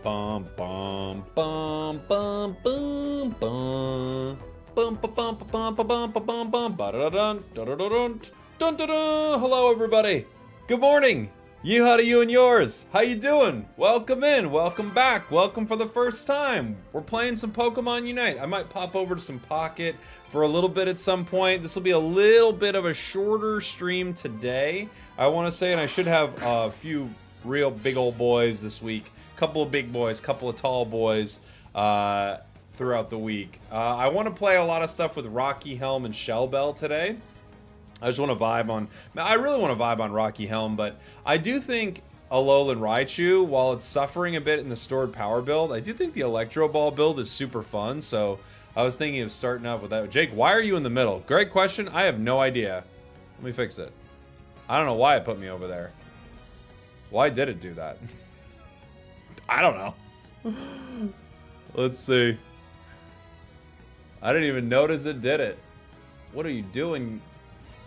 Bum bum bum bum bum bum. Bum bum bum bum bum bum bum bum ba-da-dun, da-da-dun, dun-da-dun. Hello everybody. Good morning. Yeehaw to you and yours. How you doing? Welcome in. Welcome back. Welcome for the first time. We're playing some Pokemon Unite. I might pop over to some Pocket for a little bit at some point. This will be a little bit of a shorter stream today, I want to say, and I should have a few real big old boys this week. Couple of big boys, couple of tall boys throughout the week. I want to play a lot of stuff with Rocky Helm and Shell Bell today. I just want to vibe on... I really want to vibe on Rocky Helm, but I do think Alolan Raichu, while it's suffering a bit in the stored power build, I do think the Electro Ball build is super fun, so I was thinking of starting up with that. Jake, why are you in the middle? Great question. I have no idea. Let me fix it. I don't know why it put me over there. Why did it do that? I don't know. Let's see. I didn't even notice it did it. What are you doing?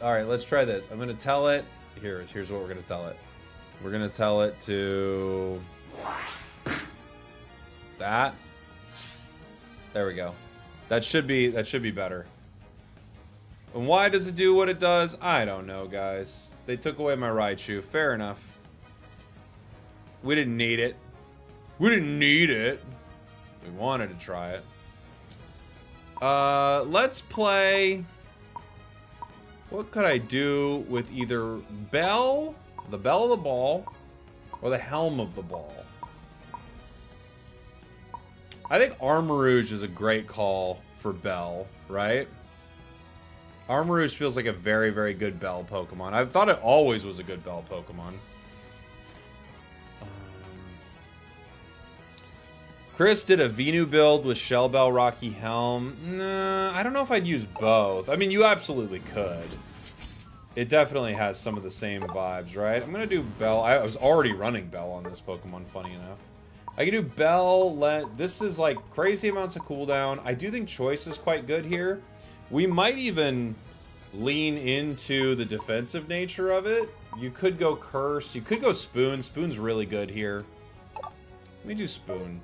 All right, let's try this. I'm gonna tell it. Here's what we're gonna tell it. We're gonna tell it to that. There we go. That should be better. And why does it do what it does? I don't know, guys. They took away my Raichu. Fair enough. We didn't need it. We didn't need it. We wanted to try it. Let's play... What could I do with either Bell, the Bell of the Ball, or the Helm of the Ball? I think Armorouge is a great call for Bell, right? Armorouge feels like a very, very good Bell Pokemon. I thought it always was a good Bell Pokemon. Chris did a Venu build with Shell Bell, Rocky Helm. Nah, I don't know if I'd use both. I mean, you absolutely could. It definitely has some of the same vibes, right? I'm gonna do Bell. I was already running Bell on this Pokemon, funny enough. I can do Bell. This is like crazy amounts of cooldown. I do think Choice is quite good here. We might even lean into the defensive nature of it. You could go Curse. You could go Spoon. Spoon's really good here. Let me do Spoon.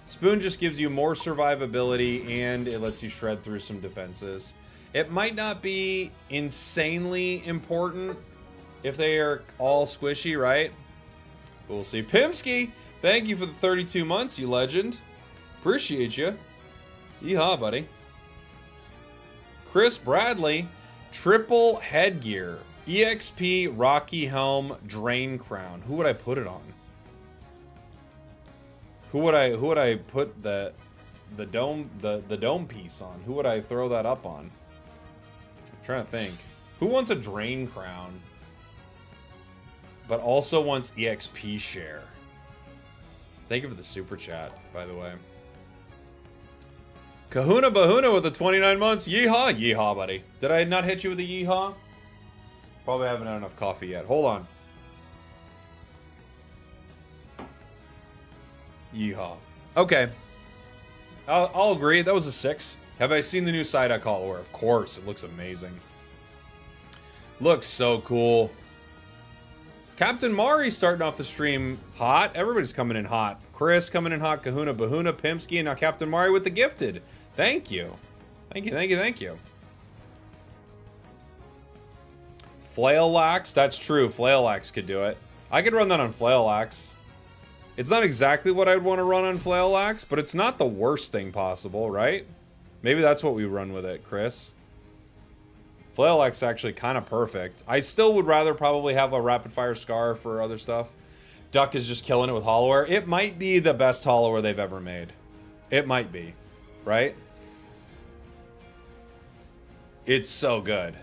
Spoon just gives you more survivability and it lets you shred through some defenses. It might not be insanely important if they are all squishy, right? But we'll see. Pimsky, thank you for the 32 months, you legend. Appreciate you. Yeehaw, buddy. Chris Bradley, triple headgear. EXP, Rocky Helm, Drain Crown. Who would I put it on? Who would I put the dome piece on? Who would I throw that up on? I'm trying to think. Who wants a Drain Crown, but also wants EXP share? Thank you for the super chat, by the way. Kahuna Bahuna with the 29 months. Yeehaw, yeehaw, buddy. Did I not hit you with the yeehaw? Probably haven't had enough coffee yet. Hold on. Yeehaw. Okay. I'll agree. That was a 6. Have I seen the new Psyduck Hollower? Of course. It looks amazing. Looks so cool. Captain Mari starting off the stream hot. Everybody's coming in hot. Chris coming in hot. Kahuna Bahuna, Pimsky, and now Captain Mari with the gifted. Thank you. Thank you, thank you, thank you. Flail-Lax. That's true. Flail-Lax could do it. I could run that on Flail-Lax. It's not exactly what I'd want to run on Flail-Lax, but it's not the worst thing possible, right? Maybe that's what we run with it, Chris. Flail-Lax is actually kind of perfect. I still would rather probably have a Rapid Fire Scar for other stuff. Duck is just killing it with Hollower. It might be the best Hollower they've ever made. It might be, right? It's so good.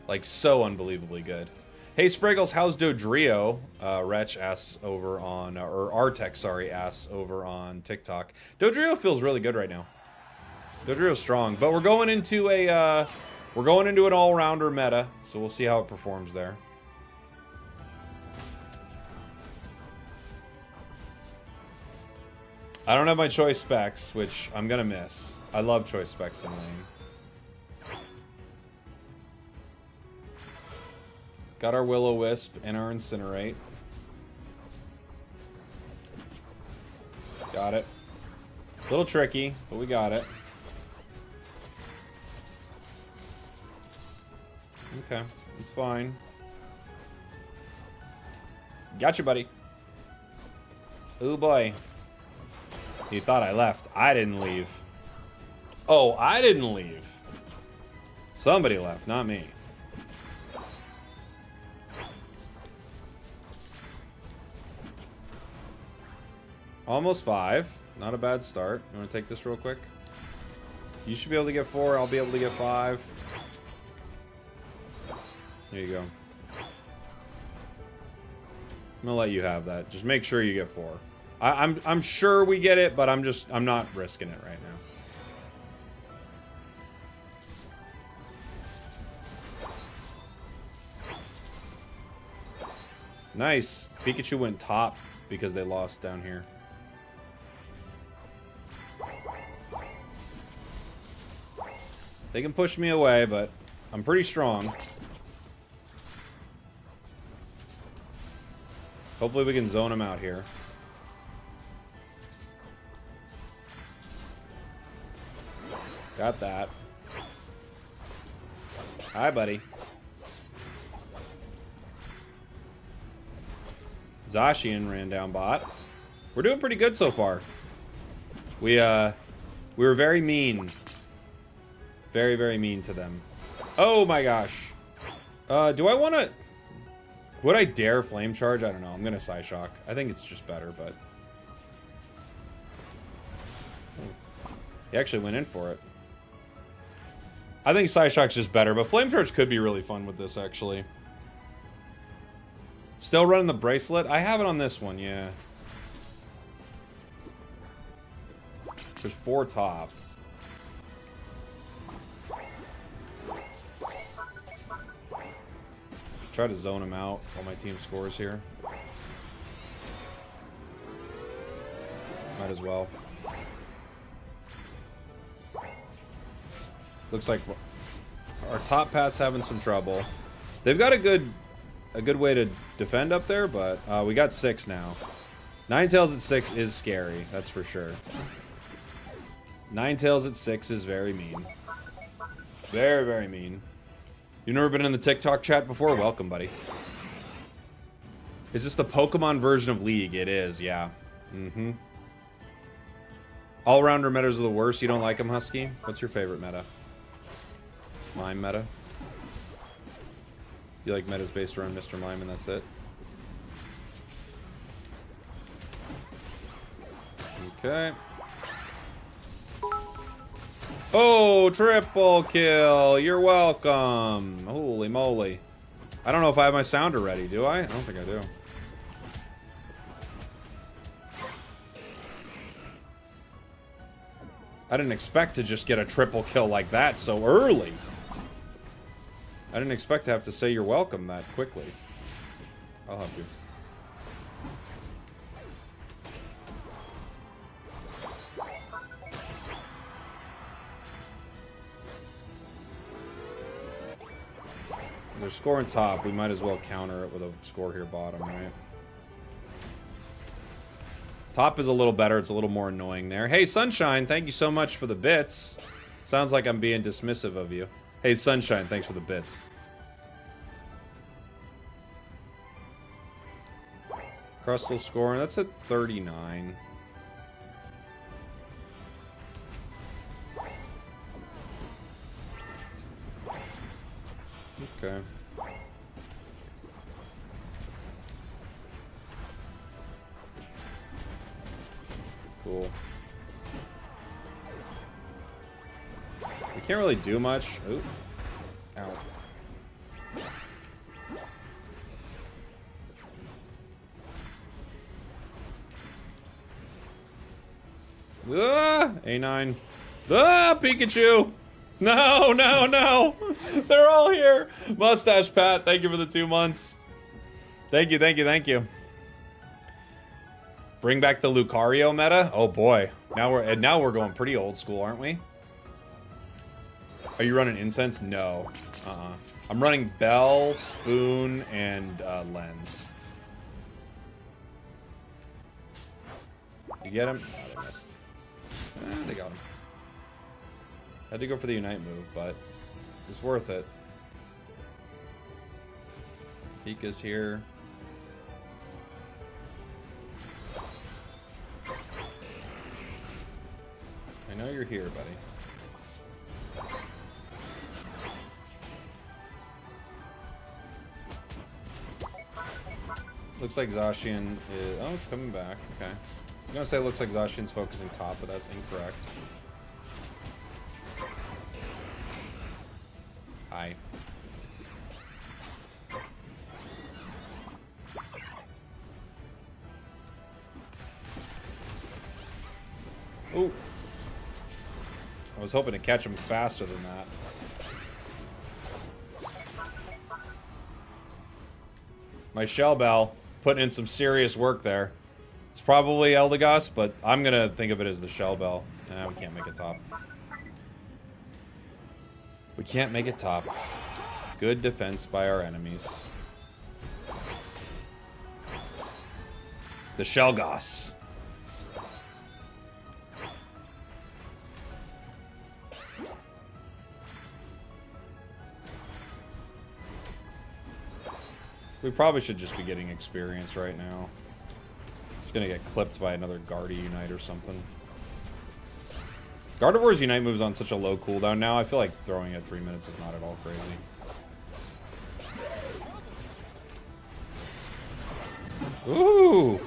Like, so unbelievably good. Hey, Spragels, how's Dodrio? Wretch asks over on, or Artec, sorry, asks over on TikTok. Dodrio feels really good right now. Dodrio's strong, but we're going into a, an all-rounder meta, so we'll see how it performs there. I don't have my choice specs, which I'm gonna miss. I love choice specs in lane. Got our Will-O-Wisp and our Incinerate. Got it. A little tricky, but we got it. Okay, it's fine. Gotcha, buddy. Ooh, boy. You thought I left. I didn't leave. Oh, I didn't leave. Somebody left, not me. Almost 5. Not a bad start. You want to take this real quick? You should be able to get 4. I'll be able to get 5. There you go. I'm gonna let you have that. Just make sure you get 4. I'm sure we get it, but I'm not risking it right now. Nice. Pikachu went top because they lost down here. They can push me away, but I'm pretty strong. Hopefully we can zone them out here. Got that. Hi, buddy. Zacian ran down bot. We're doing pretty good so far. We were very mean. Very, very mean to them. Oh my gosh. Do I want to... Would I dare Flame Charge? I don't know. I'm going to Psyshock. I think it's just better, but... He actually went in for it. I think Psyshock's just better, but Flame Charge could be really fun with this, actually. Still running the bracelet? I have it on this one, yeah. There's 4 top. Try to zone him out while my team scores here. Might as well. Looks like our top pat's having some trouble. They've got a good way to defend up there, but we got 6 now. Ninetales at 6 is scary, that's for sure. Ninetales at 6 is very mean. Very, very mean. You've never been in the TikTok chat before? Welcome, buddy. Is this the Pokemon version of League? It is, yeah. Mm-hmm. All-rounder metas are the worst. You don't like them, Husky? What's your favorite meta? Mime meta? You like metas based around Mr. Mime and that's it? Okay. Oh, triple kill. You're welcome. Holy moly. I don't know if I have my sounder ready, do I? I don't think I do. I didn't expect to just get a triple kill like that so early. I didn't expect to have to say you're welcome that quickly. I'll help you. They're scoring top. We might as well counter it with a score here bottom, right? Top is a little better. It's a little more annoying there. Hey, Sunshine, thank you so much for the bits. Sounds like I'm being dismissive of you. Hey, Sunshine, thanks for the bits. Crustle scoring. That's at 39. Okay. Cool. We can't really do much. Oop. Ow. Ah! A9. Ah! Pikachu! No, no, no! They're all here! Mustache Pat, thank you for the 2 months. Thank you, thank you, thank you. Bring back the Lucario meta? Oh boy. Now we're going pretty old school, aren't we? Are you running Incense? No. I'm running Bell, Spoon, and Lens. You get him? Oh, they missed. They got him. Had to go for the Unite move, but it's worth it. Pika's here. I know you're here, buddy. Looks like Zacian is... Oh, it's coming back. Okay. I'm gonna say it looks like Zacian's focusing top, but that's incorrect. Hi. Oh. I was hoping to catch him faster than that. My Shell Bell putting in some serious work there. It's probably Eldegoss, but I'm gonna think of it as the Shell Bell. Nah, we can't make it top. We can't make it top. Good defense by our enemies. The Shellgoss. We probably should just be getting experience right now. Just gonna get clipped by another Guardy Unite or something. Gardevoir's Unite moves on such a low cooldown now. I feel like throwing it 3 minutes is not at all crazy. Ooh!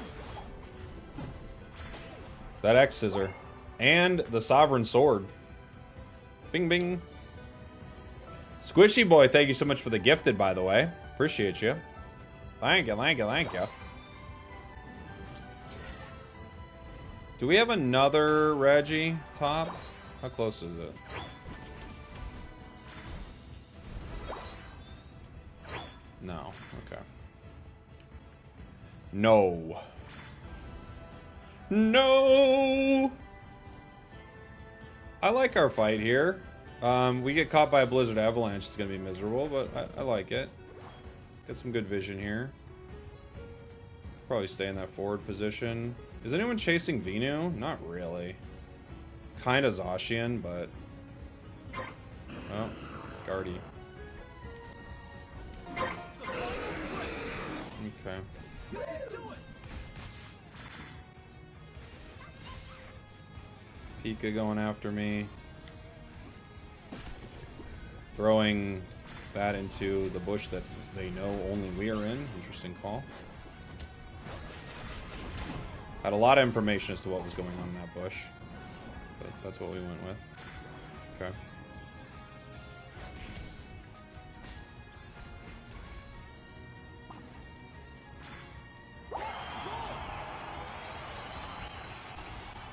That X Scizor. And the Sovereign Sword. Bing bing. Squishy Boy, thank you so much for the gifted, by the way. Appreciate you. Thank you, thank you, thank you. Do we have another Reggie top? How close is it? No. Okay. No. No! I like our fight here. We get caught by a Blizzard Avalanche. It's going to be miserable, but I like it. Get some good vision here. Probably stay in that forward position. Is anyone chasing Venu? Not really. Kinda Zacian, but... Oh, Guardy. Okay. Pika going after me. Throwing that into the bush that they know only we are in. Interesting call. Had a lot of information as to what was going on in that bush. But that's what we went with. Okay.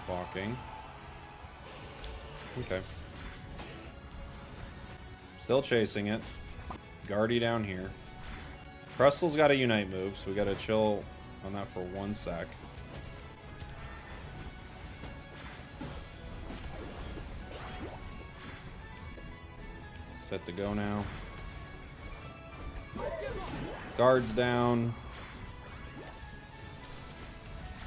Walking. Okay. Still chasing it. Guardy down here. Crustal's got a Unite move, so we gotta chill on that for 1 sec. Set to go now. Guards down.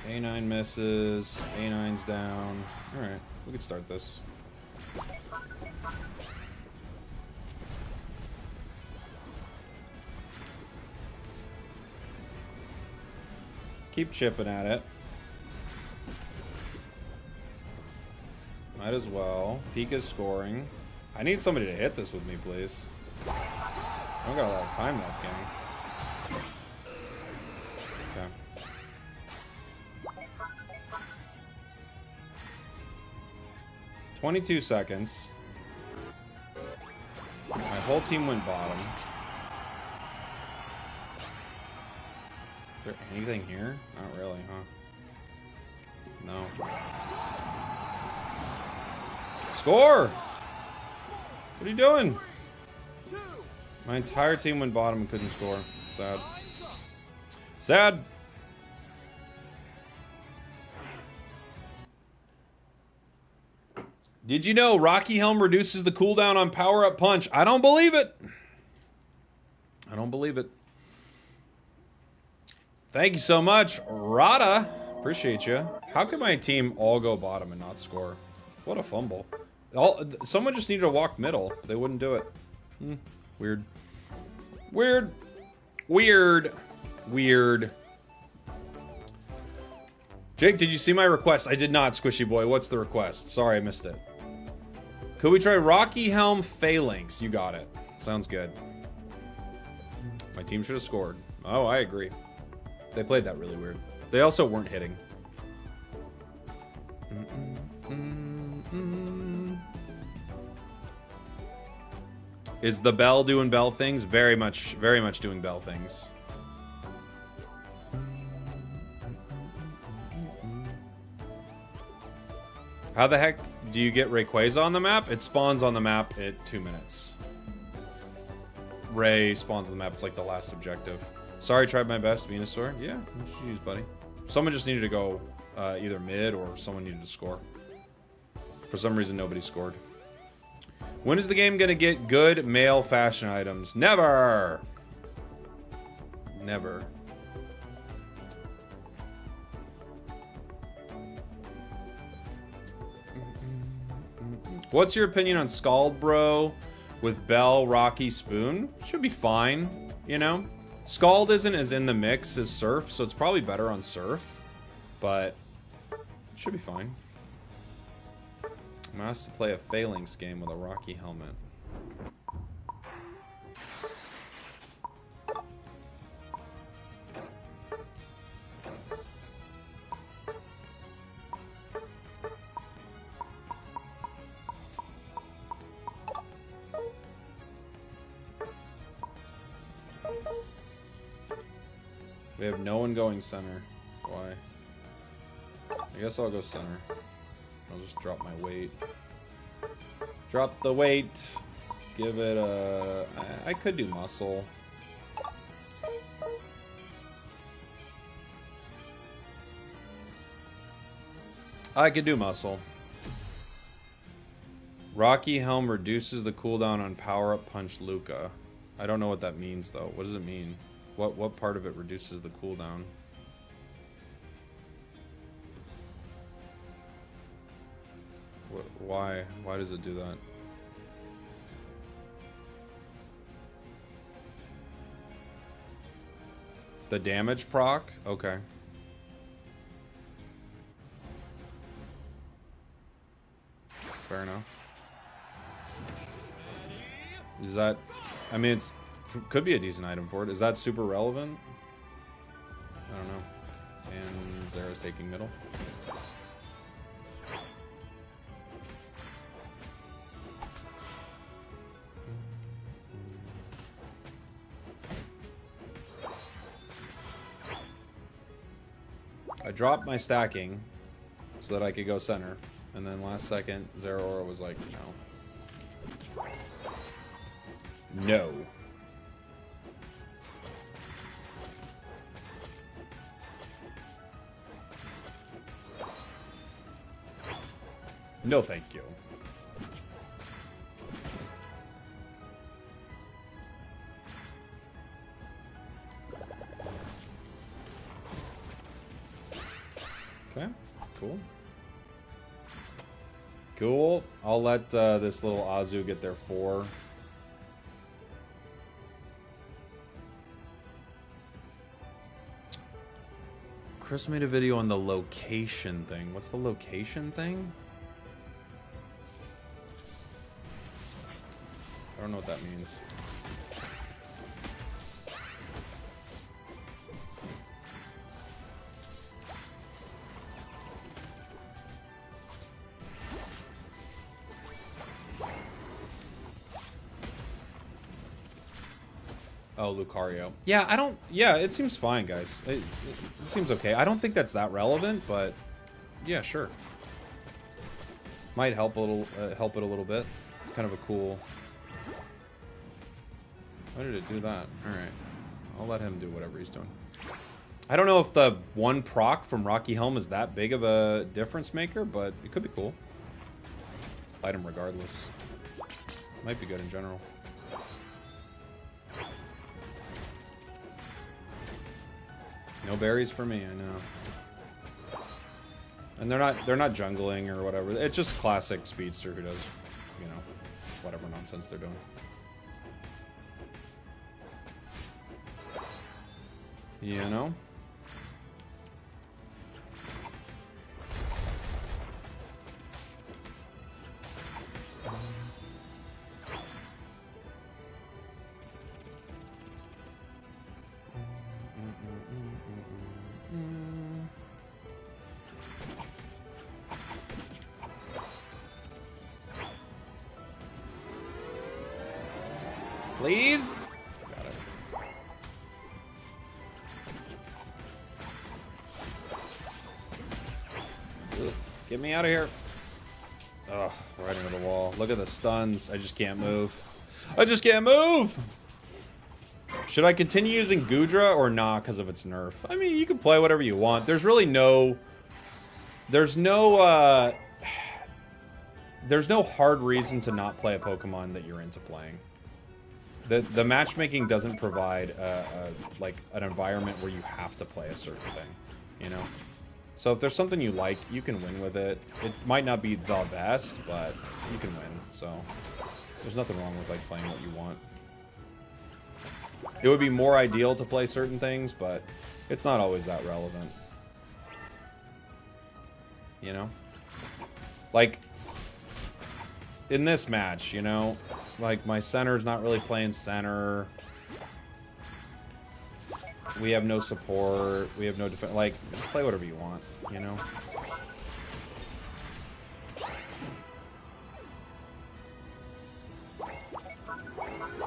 A9 misses. A9's down. Alright, we can start this. Keep chipping at it. Might as well. Pika's scoring. I need somebody to hit this with me, please. I don't got a lot of time left, gang. Okay. 22 seconds. My whole team went bottom. Is there anything here? Not really, huh? No. Score! What are you doing? My entire team went bottom and couldn't score. Sad. Sad! Did you know Rocky Helm reduces the cooldown on Power Up Punch? I don't believe it. I don't believe it. Thank you so much, Rada. Appreciate you. How could my team all go bottom and not score? What a fumble. Someone just needed to walk middle. They wouldn't do it. Weird. Weird. Weird. Weird. Jake, did you see my request? I did not, Squishy Boy. What's the request? Sorry, I missed it. Could we try Rocky Helm Phalanx? You got it. Sounds good. My team should have scored. Oh, I agree. They played that really weird. They also weren't hitting. Is the bell doing bell things? Very much doing bell things. How the heck do you get Rayquaza on the map? It spawns on the map at 2 minutes. Ray spawns on the map. It's like the last objective. Sorry, tried my best, Venusaur. Yeah, jeez, buddy. Someone just needed to go either mid or someone needed to score. For some reason, nobody scored. When is the game gonna get good male fashion items? Never! Never. What's your opinion on Scald Bro with Bell, Rocky, Spoon? Should be fine, you know? Scald isn't as in the mix as Surf, so it's probably better on Surf. But it should be fine. I'm asked to play a Phalanx game with a Rocky helmet. We have no one going center. Why? I guess I'll go center. I'll just drop my weight. Drop the weight. Give it a... I could do muscle. I could do muscle. Rocky Helm reduces the cooldown on Power Up Punch Luca. I don't know what that means though. What does it mean? What part of it reduces the cooldown? Why? Why does it do that? The damage proc? Okay. Fair enough. Is that... I mean, it's... Could be a decent item for it. Is that super relevant? I don't know. And Zera's taking middle. I dropped my stacking so that I could go center. And then last second, Zeraora was like, no. No. No, thank you. Okay, cool. Cool. I'll let this little Azu get their 4. Chris made a video on the location thing. What's the location thing? I don't know what that means. Oh, Lucario. Yeah, I don't... Yeah, it seems fine, guys. It seems okay. I don't think that's that relevant, but... Yeah, sure. Might help a little, help it a little bit. It's kind of a cool... Why did it do that? Alright. I'll let him do whatever he's doing. I don't know if the one proc from Rocky Helm is that big of a difference maker, but it could be cool. Fight him regardless. Might be good in general. No berries for me, I know. And they're not jungling or whatever. It's just classic speedster who does, you know, whatever nonsense they're doing. You know? Please? Got it. Ugh, get me out of here. Ugh, right into the wall. Look at the stuns. I just can't move. I just can't move! Should I continue using Goodra or not because of its nerf? I mean, you can play whatever you want. There's really no... There's no hard reason to not play a Pokemon that you're into playing. The matchmaking doesn't provide like an environment where you have to play a certain thing, you know? So if there's something you like, you can win with it. It might not be the best, but you can win. So there's nothing wrong with like playing what you want. It would be more ideal to play certain things, but it's not always that relevant. You know? Like, in this match, you know? Like, my center's not really playing center. We have no support. We have no defense. Like, play whatever you want, you know?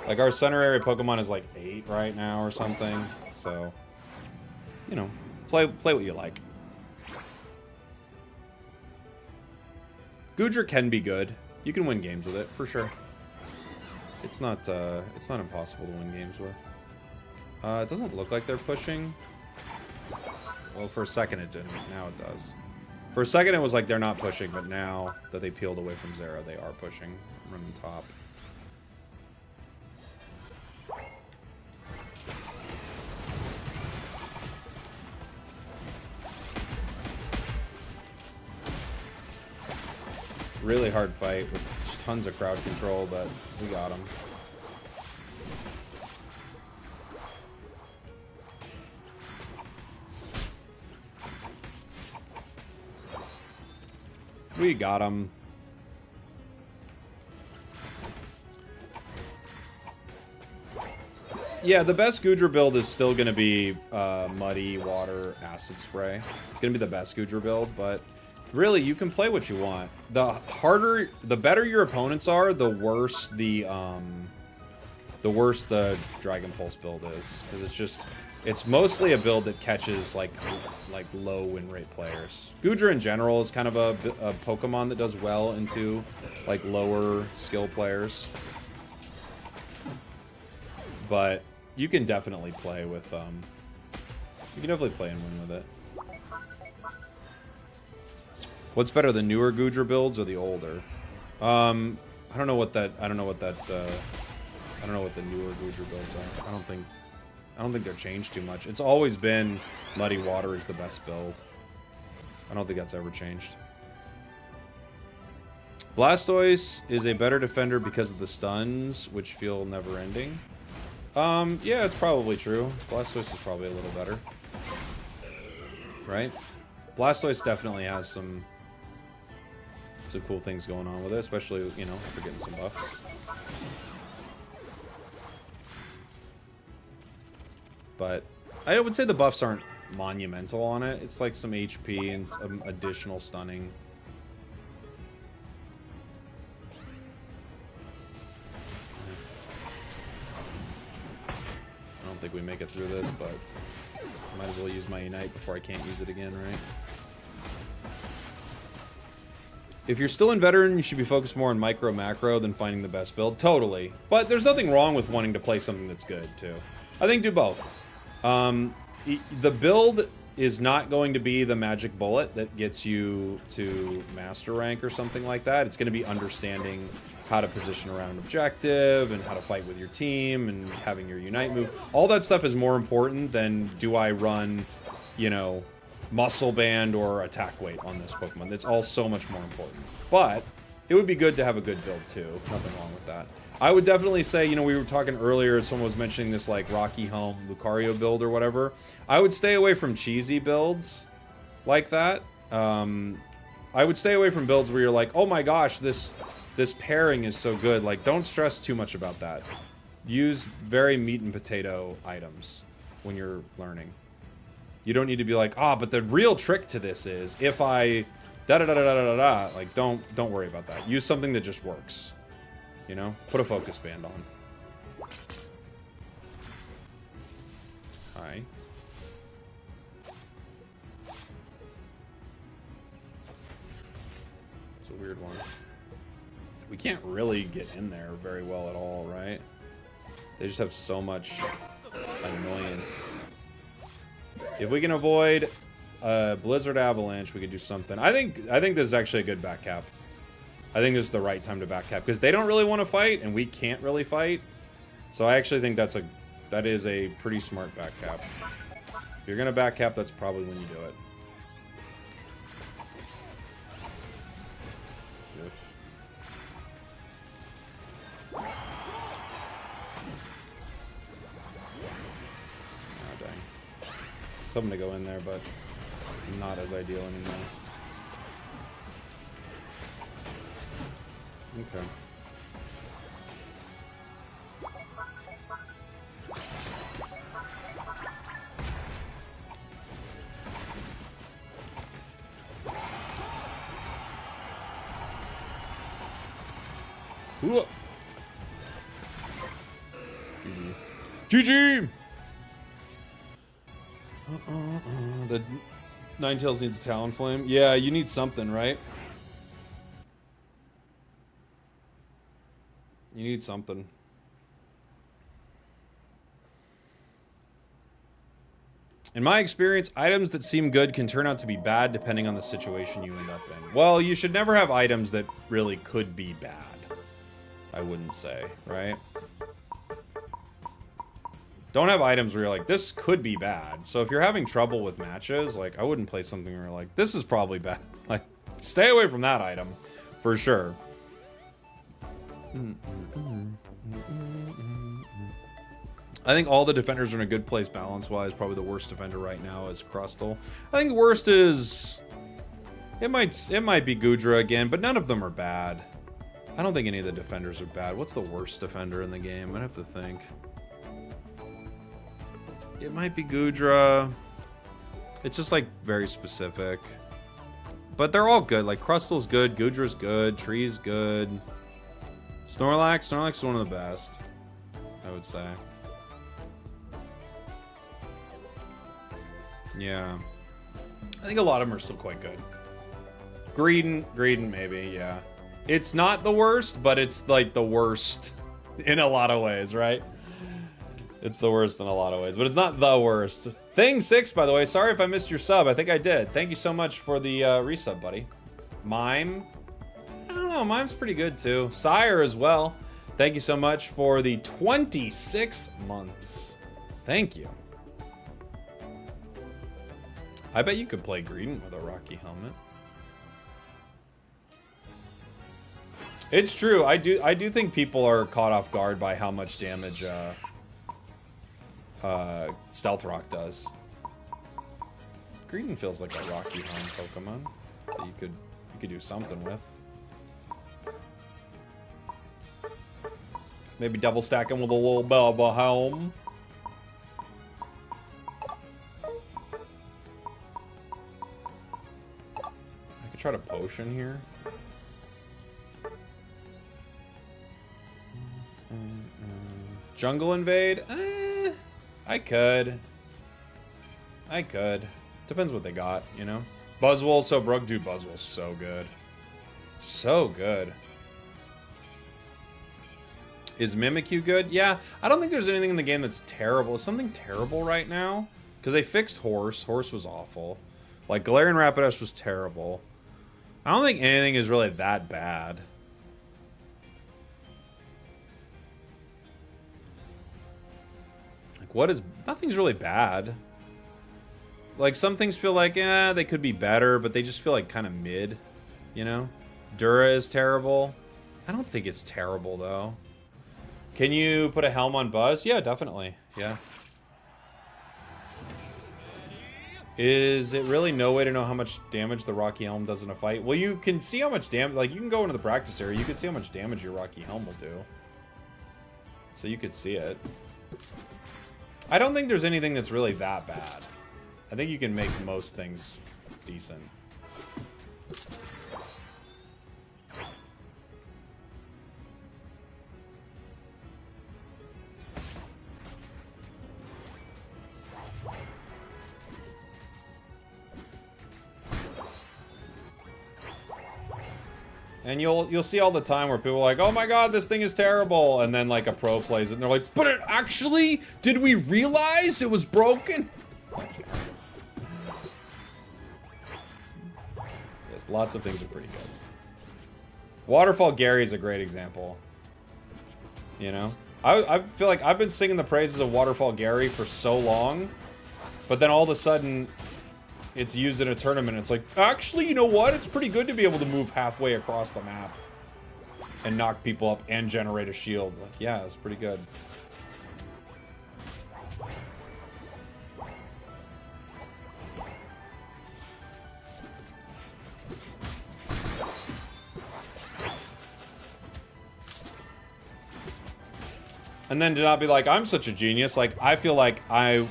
Like, our center area Pokemon is like 8 right now or something. So, you know, play what you like. Goodra can be good. You can win games with it, for sure. It's not impossible to win games with. It doesn't look like they're pushing. Well, for a second it didn't. Now it does. For a second it was like they're not pushing, but now that they peeled away from Zera, they are pushing. Running top. Really hard fight with tons of crowd control, but we got him. We got him. Yeah, the best Goodra build is still going to be Muddy, Water, Acid Spray. It's going to be the best Goodra build, but really, you can play what you want. The better your opponents are, the worse the Dragon Pulse build is, because it's mostly a build that catches like low win rate players. Goodra in general is kind of a Pokemon that does well into like lower skill players, but you can definitely play with you can definitely play and win with it. What's better, the newer Goodra builds or the older? I don't know what the newer Goodra builds are. I don't think they're changed too much. It's always been Muddy Water is the best build. I don't think that's ever changed. Blastoise is a better defender because of the stuns, which feel never ending. Yeah, it's probably true. Blastoise is probably a little better. Right? Blastoise definitely has some cool things going on with it, especially, you know, after getting some buffs. But I would say the buffs aren't monumental on it. It's like some HP and some additional stunning. I don't think we make it through this, but I might as well use my Unite before I can't use it again, right? If you're still in Veteran, you should be focused more on micro macro than finding the best build. Totally. But there's nothing wrong with wanting to play something that's good, too. I think do both. The build is not going to be the magic bullet that gets you to master rank or something like that. It's going to be understanding how to position around an objective and how to fight with your team and having your Unite move. All that stuff is more important than do I run, you know, muscle band or attack weight on this Pokemon. It's all so much more important. But it would be good to have a good build too. Nothing wrong with that. I would definitely say, you know, we were talking earlier, someone was mentioning this like Rocky Helm Lucario build or whatever. I would stay away from cheesy builds like that. I would stay away from builds where you're like, oh my gosh, this pairing is so good. Like, don't stress too much about that. Use very meat and potato items when you're learning. You don't need to be like, ah, but the real trick to this is if I da-da-da-da-da-da-da. Like, don't worry about that. Use something that just works. You know? Put a focus band on. Hi. It's a weird one. We can't really get in there very well at all, right? They just have so much annoyance. If we can avoid a Blizzard Avalanche, we could do something. I think this is actually a good back cap. I think this is the right time to back cap because they don't really want to fight and we can't really fight. So I actually think that is a pretty smart back cap. If you're gonna back cap, that's probably when you do it. Something to go in there, but not as ideal anymore. Okay. Ooh. GG! The Ninetales needs a Talonflame. Yeah, you need something, right? You need something. In my experience, items that seem good can turn out to be bad depending on the situation you end up in. Well, you should never have items that really could be bad. I wouldn't say, right? Don't have items where you're like, this could be bad. So if you're having trouble with matches, like, I wouldn't play something where you're like, this is probably bad. Like, stay away from that item, for sure. I think all the defenders are in a good place balance-wise. Probably the worst defender right now is Crustle. I think the worst is... It might be Goodra again, but none of them are bad. I don't think any of the defenders are bad. What's the worst defender in the game? I'd have to think. It might be Goodra. It's just like very specific. But they're all good. Like Crustle's good, Goodra's good, Tree's good. Snorlax is one of the best, I would say. Yeah. I think a lot of them are still quite good. Greedent maybe, yeah. It's not the worst, but it's like the worst in a lot of ways, right? It's the worst in a lot of ways, but it's not the worst. Thing6, by the way, sorry if I missed your sub. I think I did. Thank you so much for the resub, buddy. Mime. I don't know, Mime's pretty good too. Sire as well. Thank you so much for the 26 months. Thank you. I bet you could play Greedent with a Rocky helmet. It's true. I do think people are caught off guard by how much damage Stealth Rock does. Greedent feels like a Rocky Helm Pokemon that you could do something with. Maybe double stack him with a little bit of a helm. I could try to potion here. Jungle Invade? I could. Depends what they got, you know? Buzzwole so broke. Dude, Buzzwole's so good. So good. Is Mimikyu good? Yeah, I don't think there's anything in the game that's terrible. Is something terrible right now? Because they fixed Horse. Horse was awful. Like, Galarian Rapidash was terrible. I don't think anything is really that bad. Like, what is... Nothing's really bad. Like, some things feel like, they could be better, but they just feel like kind of mid, you know? Dura is terrible. I don't think it's terrible, though. Can you put a helm on Buzz? Yeah, definitely. Yeah. Is it really no way to know how much damage the Rocky Helm does in a fight? Well, you can see how much damage... Like, you can go into the practice area. You can see how much damage your Rocky Helm will do. So you could see it. I don't think there's anything that's really that bad. I think you can make most things decent. And you'll see all the time where people are like, oh my god, this thing is terrible. And then like a pro plays it and they're like, but it actually, did we realize it was broken? It's like, yes, lots of things are pretty good. Waterfall Gary is a great example. You know? I feel like I've been singing the praises of Waterfall Gary for so long, but then all of a sudden it's used in a tournament. It's like, actually, you know what? It's pretty good to be able to move halfway across the map and knock people up and generate a shield. Like, yeah, it's pretty good. And then to not be like, I'm such a genius. Like, I feel like I've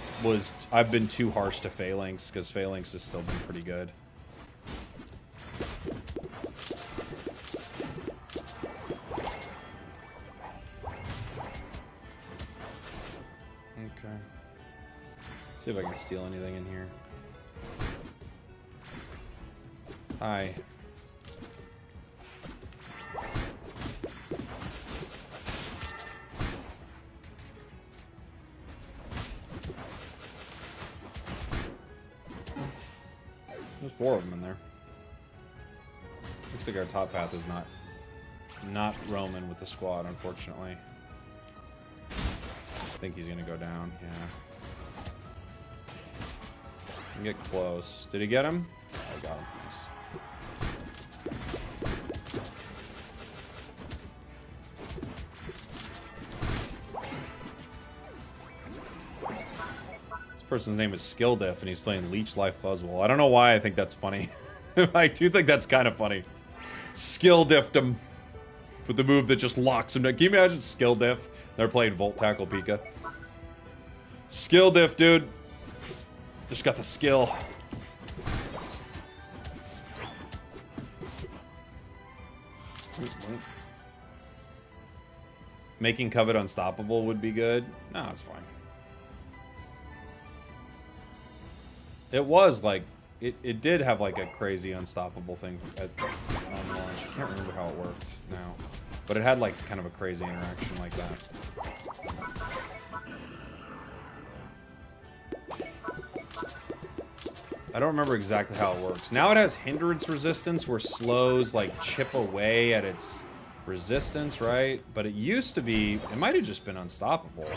been too harsh to Phalanx, because Phalanx has still been pretty good. Okay. See if I can steal anything in here. Hi. There's 4 of them in there. Looks like our top path is not roaming with the squad, unfortunately. I think he's gonna go down, yeah. Can get close. Did he get him? Oh, I got him. Person's name is Skill Diff, and he's playing Leech Life Buzzwole. I don't know why I think that's funny. I do think that's kind of funny. Skill Diffed him with the move that just locks him down. Can you imagine Skill Diff? They're playing Volt Tackle Pika. Skill Diff, dude. Just got the skill. Making Covet unstoppable would be good. No, it's fine. It was like, it did have like a crazy unstoppable thing on launch. I can't remember how it worked now. But it had like kind of a crazy interaction like that. I don't remember exactly how it works. Now it has hindrance resistance where slows like chip away at its resistance, right? But it used to be, it might have just been unstoppable.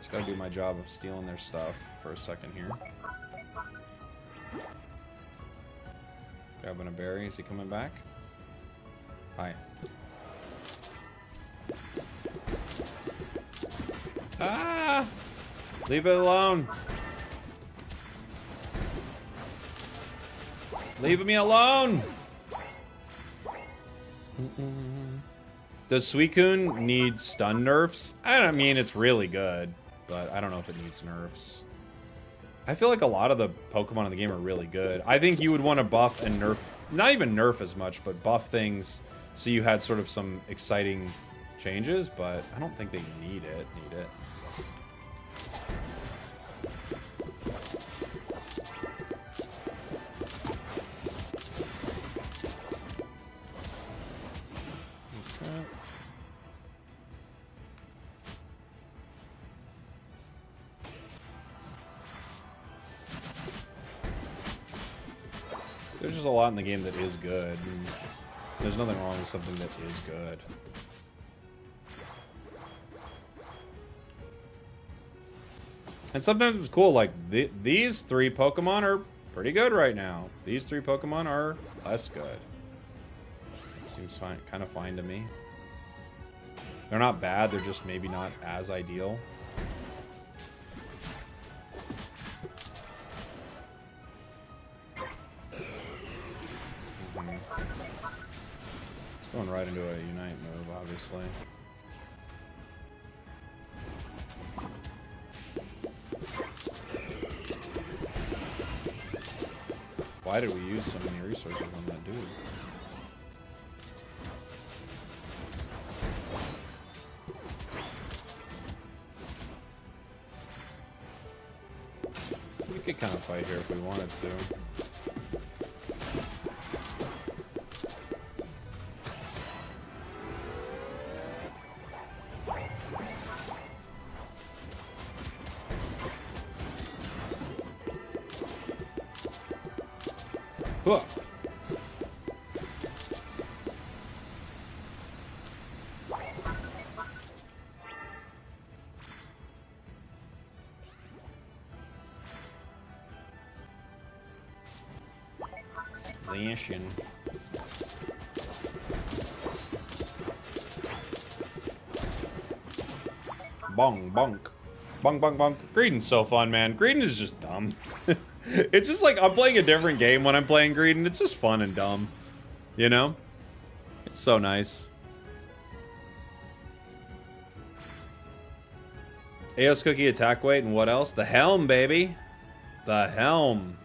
Gotta do my job of stealing their stuff for a second here. Grabbing a berry. Is he coming back? Hi. Ah! Leave it alone. Leave me alone. Does Suicune need stun nerfs? I don't mean it's really good, but I don't know if it needs nerfs. I feel like a lot of the Pokemon in the game are really good. I think you would want to buff and nerf, not even nerf as much, but buff things so you had sort of some exciting changes, but I don't think they need it. There's just a lot in the game that is good. And There's nothing wrong with something that is good. And sometimes it's cool, like, these 3 Pokemon are pretty good right now. These 3 Pokemon are less good. It seems fine, kind of fine to me. They're not bad, they're just maybe not as ideal. It's going right into a Unite move, obviously. Why did we use so many resources on that dude? We could kind of fight here if we wanted to. Huh. Zacian. Bong, bonk. Bong, bong, bonk. Greedent's so fun, man. Greedent is just dumb. It's just like I'm playing a different game when I'm playing Greedent. It's just fun and dumb. You know? It's so nice. Aos Cookie attack weight and what else? The Helm, baby. The Helm.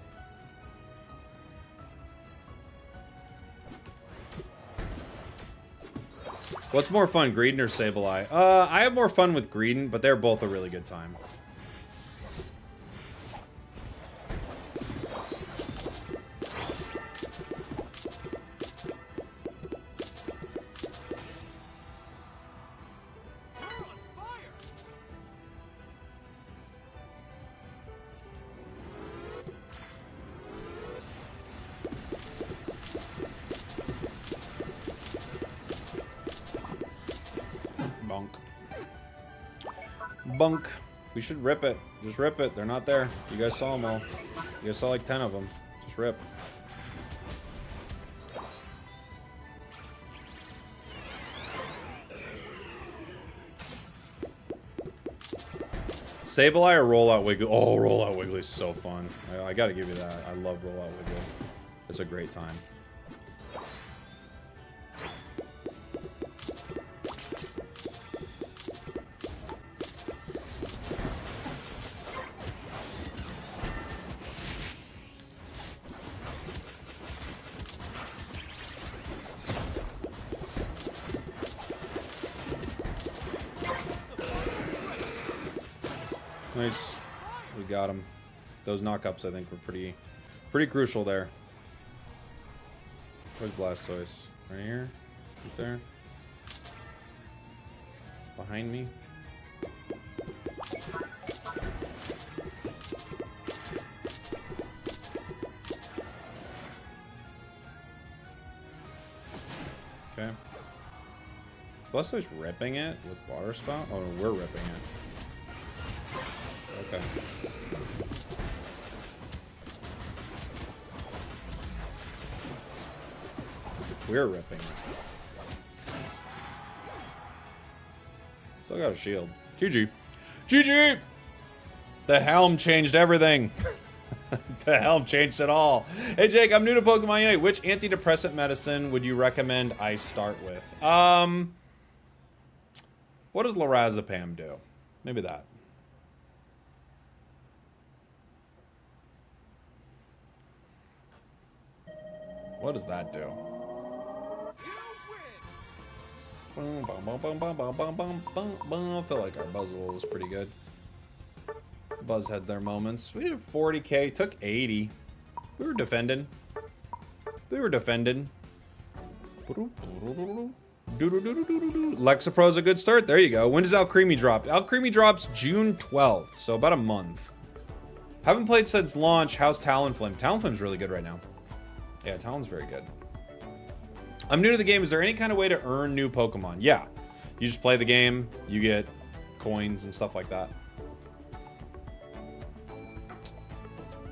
What's more fun, Greedent or Sableye? I have more fun with Greedent, but they're both a really good time. Bunk. We should rip it. Just rip it. They're not there. You guys saw them all. You guys saw like 10 of them. Just rip. Sableye or Rollout Wiggly? Oh, Rollout Wiggly is so fun. I gotta give you that. I love Rollout Wiggly. It's a great time. Nice. We got him. Those knockups, I think, were pretty crucial there. Where's Blastoise? Right here? Right there? Behind me? Okay. Blastoise ripping it with Water Spout? Oh, no, we're ripping it. Okay. We're ripping it. Still got a shield. GG. GG! The Helm changed everything. The Helm changed it all. Hey Jake, I'm new to Pokemon Unite. Which antidepressant medicine would you recommend I start with? What does lorazepam do? Maybe that. What does that do? I feel like our Buzzwole was pretty good. Buzz had their moments. We did 40k, took 80. We were defending. We were defending. Lexapro's a good start. There you go. When does Alcremie drop? Alcremie drops June 12th, so about a month. Haven't played since launch. How's Talonflame? Talonflame's really good right now. Yeah, Talon's very good. I'm new to the game. Is there any kind of way to earn new Pokemon? Yeah. You just play the game. You get coins and stuff like that.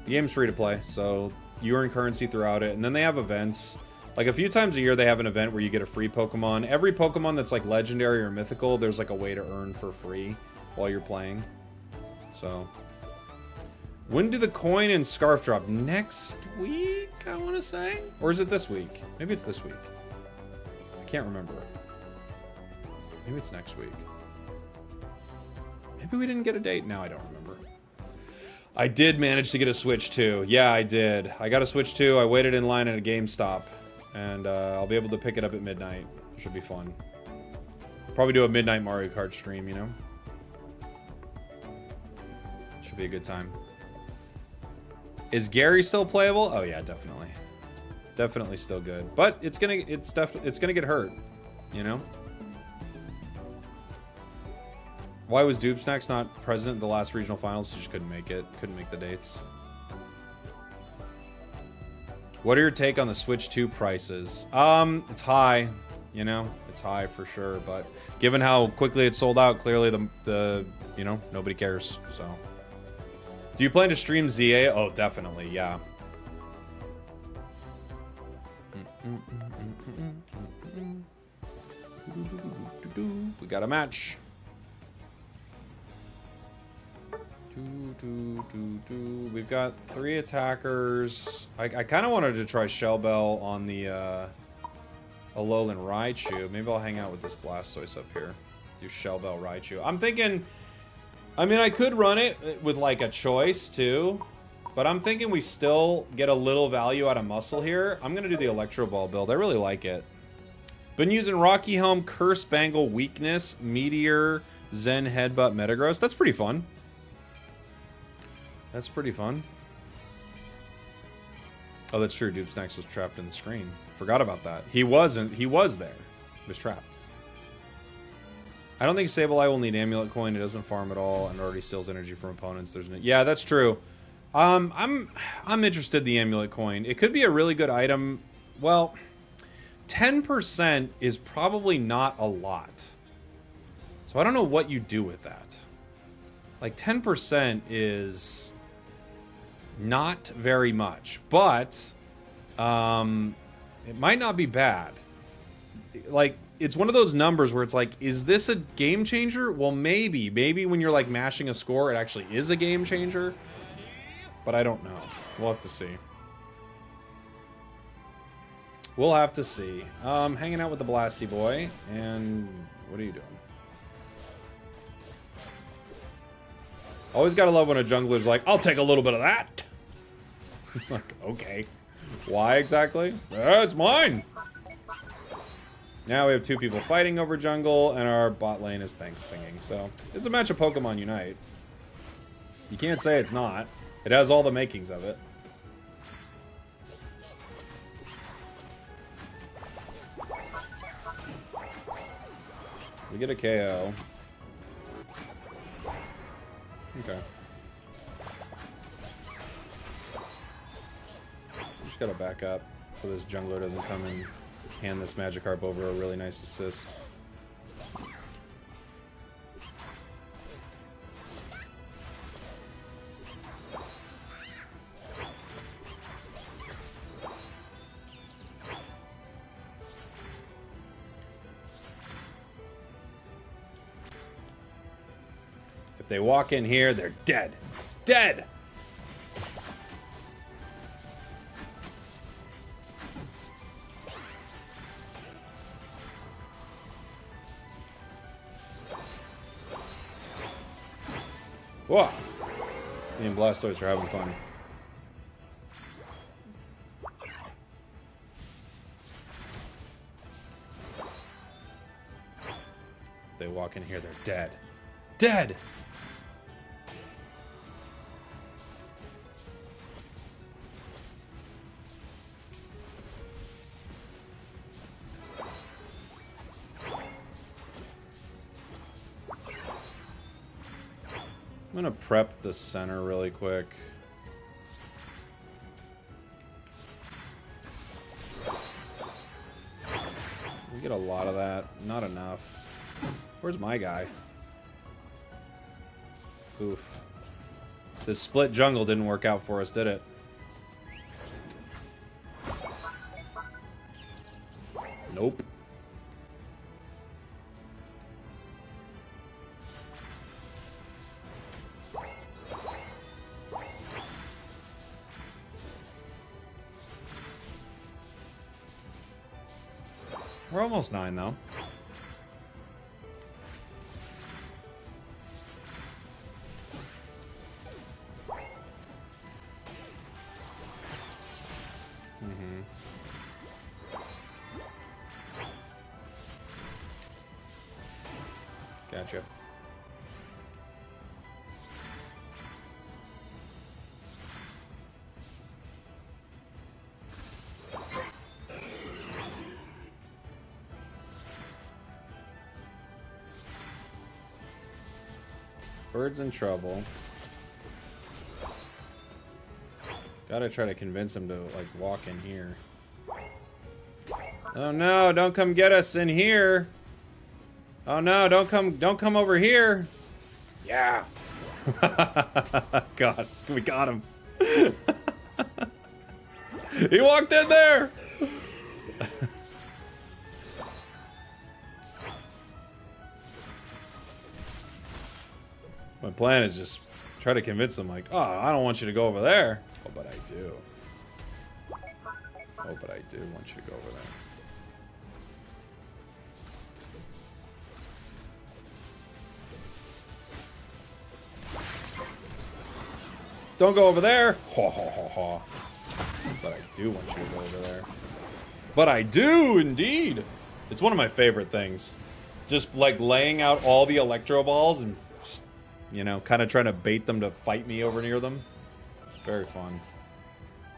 The game's free to play, so you earn currency throughout it. And then they have events. Like a few times a year, they have an event where you get a free Pokemon. Every Pokemon that's like legendary or mythical, there's like a way to earn for free while you're playing. So, when do the coin and scarf drop? Next week, I want to say? Or is it this week? Maybe it's this week. I can't remember. Maybe it's next week. Maybe we didn't get a date. Now I don't remember. I did manage to get a Switch 2. Yeah, I did. I got a Switch 2. I waited in line at a GameStop. And I'll be able to pick it up at midnight. Should be fun. Probably do a midnight Mario Kart stream, you know? Should be a good time. Is Gary still playable? Oh yeah, definitely. Definitely still good. But it's gonna get hurt, you know? Why was Dupe Snacks not present in the last regional finals? She just couldn't make it. Couldn't make the dates. What are your take on the Switch 2 prices? It's high, you know? It's high for sure, but given how quickly it sold out, clearly the you know, nobody cares, so. Do you plan to stream ZA? Oh, definitely, yeah. We got a match. We've got 3 attackers. I kind of wanted to try Shell Bell on the Alolan Raichu. Maybe I'll hang out with this Blastoise up here. Do Shell Bell Raichu. I'm thinking, I mean, I could run it with like a choice too, but I'm thinking we still get a little value out of muscle here. I'm gonna do the Electro Ball build. I really like it. Been using Rocky Helm, Curse Bangle, Weakness, Meteor, Zen Headbutt, Metagross. That's pretty fun. That's pretty fun. Oh, that's true. Dupe Snacks was trapped in the screen. Forgot about that. He wasn't. He was there. He was trapped. I don't think Sableye will need Amulet Coin. It doesn't farm at all and already steals energy from opponents. There's no... Yeah, that's true. I'm interested in the Amulet Coin. It could be a really good item. Well, 10% is probably not a lot. So I don't know what you do with that. Like 10% is not very much, but it might not be bad. Like, it's one of those numbers where it's like, is this a game changer? Well, maybe. Maybe when you're like mashing a score, it actually is a game changer. But I don't know. We'll have to see. We'll have to see. Hanging out with the Blasty Boy. And what are you doing? Always gotta love when a jungler's like, I'll take a little bit of that. Like, okay. Why exactly? It's mine. Now we have 2 people fighting over jungle, and our bot lane is thanks pinging. So, it's a match of Pokemon Unite. You can't say it's not. It has all the makings of it. We get a KO. Okay. Just gotta back up so this jungler doesn't come and hand this Magikarp over a really nice assist. If they walk in here, they're dead. Dead! Whoa! Me and Blastoise are having fun. If they walk in here, they're dead. Dead! I'm gonna prep the center really quick. We get a lot of that. Not enough. Where's my guy? Oof. This split jungle didn't work out for us, did it? Nope. We're almost 9, though. Gotcha. Bird's in trouble. Gotta try to convince him to, like, walk in here. Oh no, don't come get us in here. Oh no, don't come over here. Yeah. God, we got him. He walked in there. My plan is just try to convince him, like, oh, I don't want you to go over there. Oh, but I do. Oh, but I do want you to go over there. Don't go over there. Ha ha ha ha. But I do want you to go over there. But I do, indeed. It's one of my favorite things. Just, like, laying out all the Electro Balls and, just, you know, kind of trying to bait them to fight me over near them. Very fun.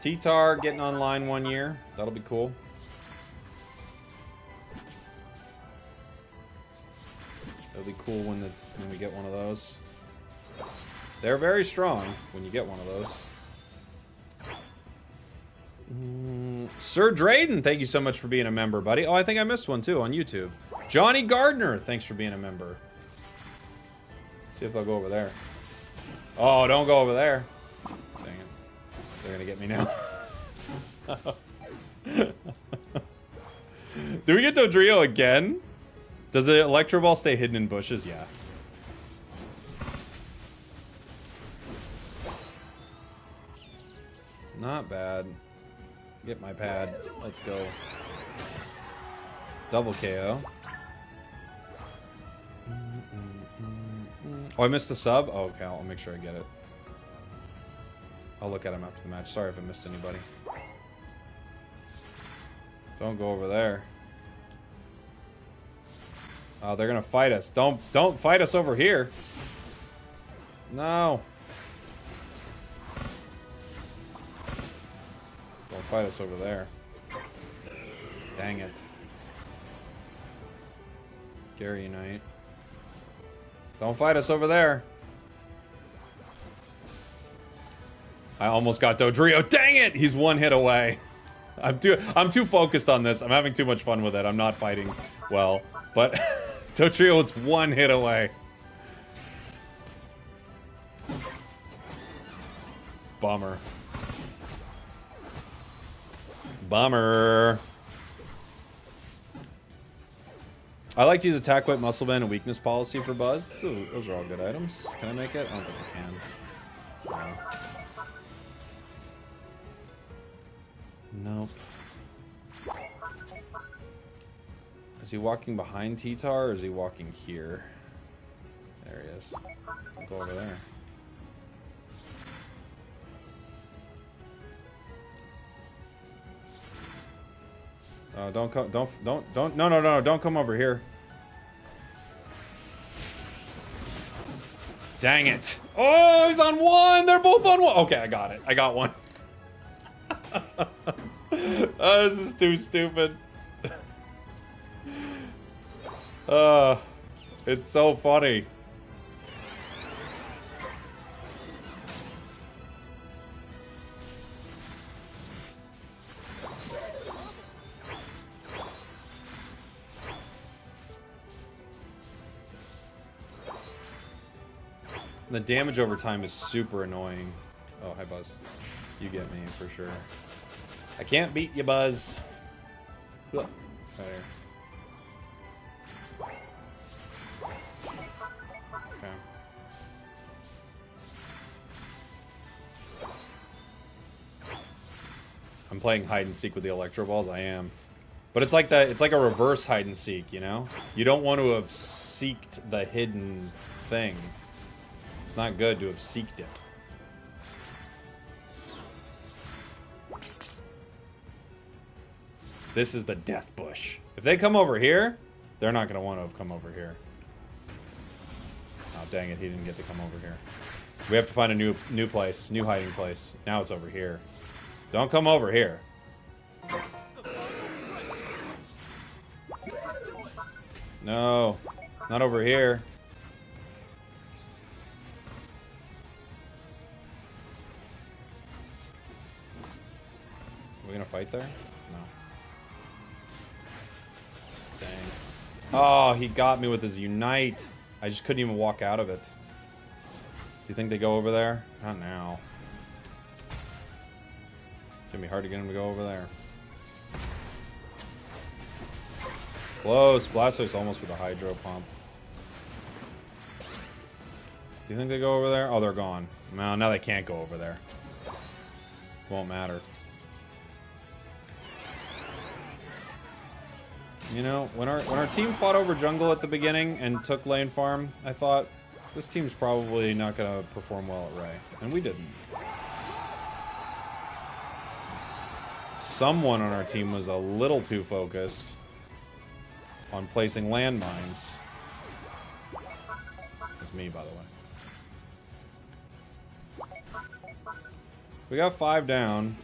T-Tar getting online 1 year. That'll be cool. That'll be cool when we get one of those. They're very strong when you get one of those. Sir Drayden, thank you so much for being a member, buddy. Oh, I think I missed one too on YouTube. Johnny Gardner, thanks for being a member. See if they'll go over there. Oh, don't go over there. Dang it. They're gonna get me now. Do we get Dodrio again? Does the Electro Ball stay hidden in bushes? Yeah. Not bad. Get my pad. Let's go. Double KO. Oh, I missed a sub? Oh, okay, I'll make sure I get it. I'll look at him after the match. Sorry if I missed anybody. Don't go over there. Oh, they're gonna fight us. Don't fight us over here. No. Don't fight us over there. Dang it. Gary Unite. Don't fight us over there. I almost got Dodrio. Dang it! He's 1 hit away. I'm too focused on this. I'm having too much fun with it. I'm not fighting well. But Dodrio was 1 hit away. Bummer. Bummer. I like to use Attack Whip, Muscle Band, and Weakness Policy for Buzz. So those are all good items. Can I make it? I don't think I can. No. Nope. Is he walking behind T-Tar, or is he walking here? There he is. I'll go over there. Oh, don't come, no, don't come over here. Dang it. Oh, he's on 1. They're both on 1. Okay, I got it. I got one. Oh, this is too stupid. It's so funny. The damage over time is super annoying. Oh, hi, Buzz. You get me, for sure. I can't beat you, Buzz. Ugh. Right here. Okay. I'm playing hide and seek with the Electro Balls. I am. But it's like that. It's like a reverse hide and seek, you know? You don't want to have seeked the hidden thing. It's not good to have seeked it. This is the death bush. If they come over here, they're not going to want to have come over here. Oh, dang it. He didn't get to come over here. We have to find a new place, new hiding place. Now it's over here. Don't come over here. No, not over here. Are we gonna fight there? No. Dang. Oh, he got me with his Unite. I just couldn't even walk out of it. Do you think they go over there? Not now. It's gonna be hard to get him to go over there. Close. Blastoise almost with a Hydro Pump. Do you think they go over there? Oh, they're gone. No, now they can't go over there. Won't matter. You know, when our team fought over jungle at the beginning and took lane farm, I thought, this team's probably not going to perform well at Ray. And we didn't. Someone on our team was a little too focused on placing landmines. That's me, by the way. We got 5 down.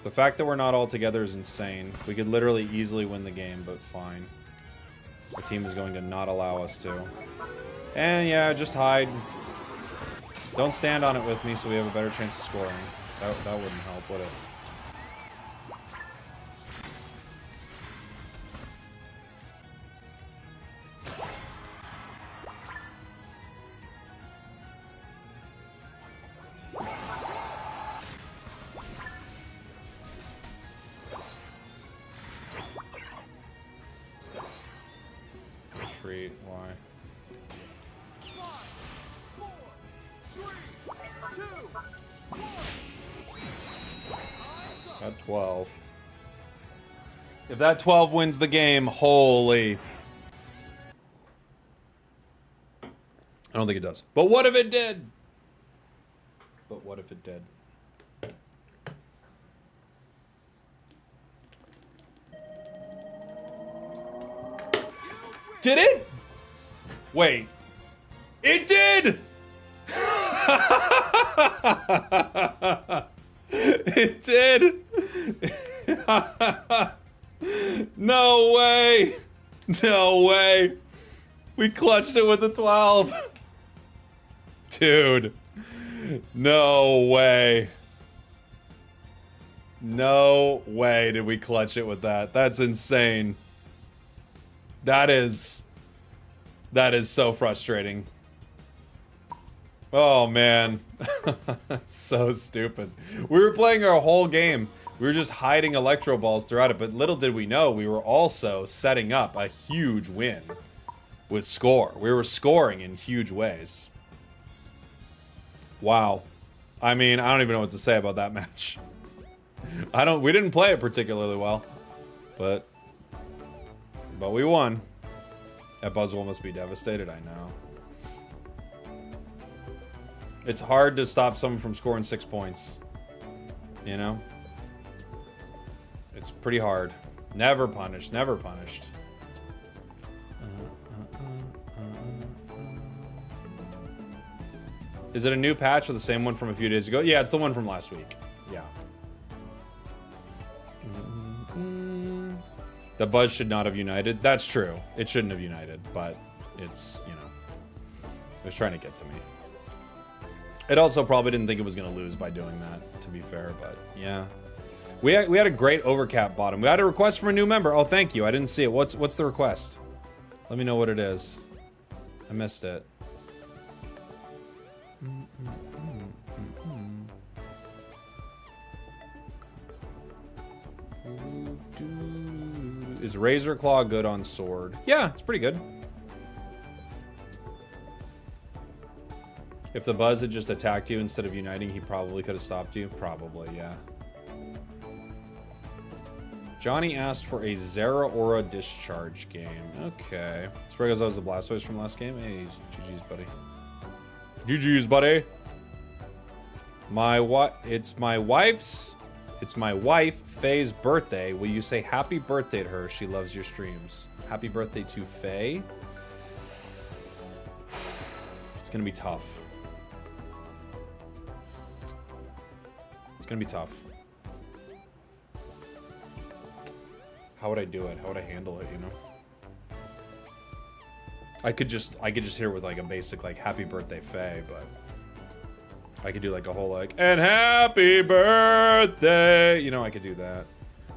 The fact that we're not all together is insane. We could literally easily win the game, but fine. The team is going to not allow us to. And yeah, just hide. Don't stand on it with me so we have a better chance of scoring. That wouldn't help, would it? Retreat, why? 5, 4, 3, 2, 1. Got 12. If that 12 wins the game, holy. I don't think it does. But what if it did? But what if it did? Did it? Wait. It did! It did! No way! No way! We clutched it with a 12! Dude. No way. No way did we clutch it with that. That's insane. That is so frustrating. Oh man. That's so stupid. We were playing our whole game. We were just hiding Electro Balls throughout it, but little did we know we were also setting up a huge win with score. We were scoring in huge ways. Wow. I mean, I don't even know what to say about that match. We didn't play it particularly well, but we won. That Buzzwole must be devastated, I know. It's hard to stop someone from scoring 6 points. You know? It's pretty hard. Never punished, never punished. Is it a new patch or the same one from a few days ago? Yeah, it's the one from last week. Yeah. The Buzz should not have united. That's true. It shouldn't have united, but it's, you know, it was trying to get to me. It also probably didn't think it was going to lose by doing that, to be fair, but yeah. We had a great overcap bottom. We had a request from a new member. Oh, thank you. I didn't see it. What's the request? Let me know what it is. I missed it. Is Razor Claw good on sword? Yeah, it's pretty good. If the Buzz had just attacked you instead of uniting, he probably could have stopped you. Probably, yeah. Johnny asked for a Zeraora discharge game. Okay. Spragels, that was the Blastoise from last game. Hey, GG's, buddy. GG's, buddy. It's my wife, Faye's birthday. Will you say happy birthday to her? She loves your streams. Happy birthday to Faye. It's gonna be tough. It's gonna be tough. How would I do it? How would I handle it, you know? I could just hit her with like a basic like happy birthday Faye, but I could do like a whole like and happy birthday. You know, I could do that.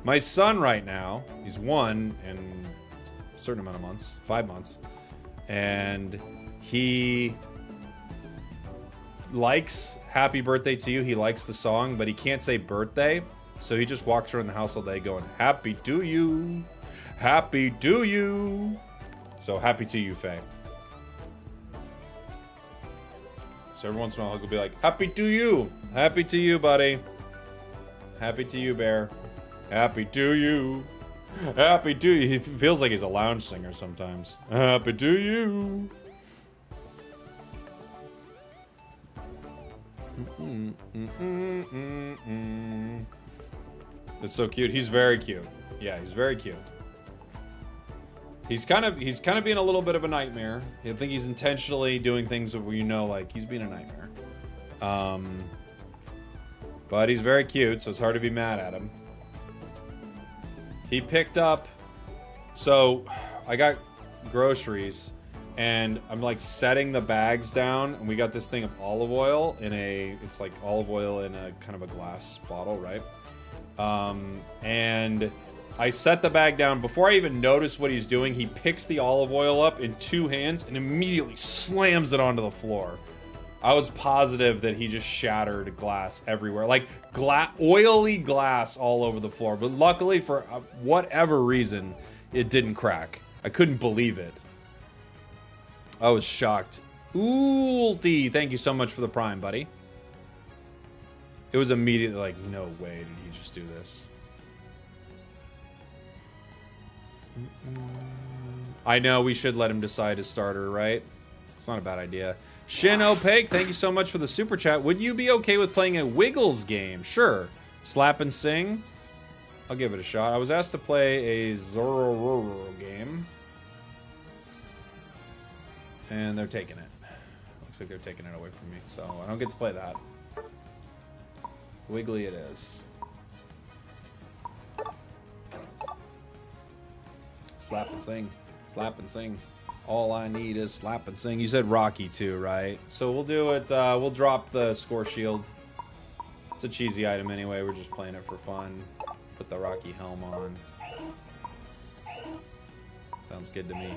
My son right now, he's 1 in a certain amount of months, 5 months, and he likes happy birthday to you. He likes the song, but he can't say birthday. So he just walks around the house all day going, happy to you, happy to you. So happy to you, Faye. So every once in a while he'll be like, happy to you, buddy. Happy to you, bear. Happy to you. Happy to you. He feels like he's a lounge singer sometimes. Happy to you. It's so cute. He's very cute. Yeah, he's very cute. He's kind of being a little bit of a nightmare. I think he's intentionally doing things where you know, like he's being a nightmare. But he's very cute, so it's hard to be mad at him. He picked up. So I got groceries, and I'm like setting the bags down, and we got this thing of olive oil in a. It's like olive oil in a kind of a glass bottle, right? And I set the bag down. Before I even notice what he's doing, he picks the olive oil up in 2 hands and immediately slams it onto the floor. I was positive that he just shattered glass everywhere. Like, oily glass all over the floor. But luckily, for whatever reason, it didn't crack. I couldn't believe it. I was shocked. Oolty, thank you so much for the prime, buddy. It was immediately like, no way did he just do this. I know we should let him decide his starter, right? It's not a bad idea. Shin Opaque, thank you so much for the super chat. Would you be okay with playing a Wiggles game? Sure. Slap and Sing? I'll give it a shot. I was asked to play a Zororo game. And they're taking it. Looks like they're taking it away from me. So I don't get to play that. Wiggly it is. Slap and sing. Slap and sing. All I need is slap and sing. You said Rocky too, right? So we'll do it. We'll drop the score shield. It's a cheesy item anyway. We're just playing it for fun. Put the Rocky helm on. Sounds good to me.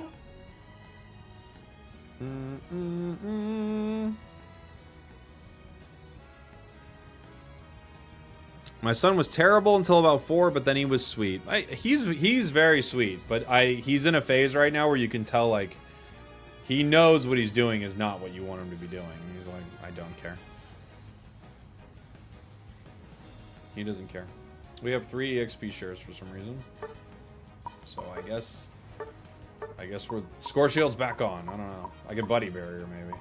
My son was terrible until about 4, but then he was sweet. He's very sweet, but he's in a phase right now where you can tell, like, he knows what he's doing is not what you want him to be doing. He's like, I don't care. He doesn't care. We have 3 EXP shares for some reason. So I guess we're score shield's back on. I don't know. Like a buddy barrier maybe.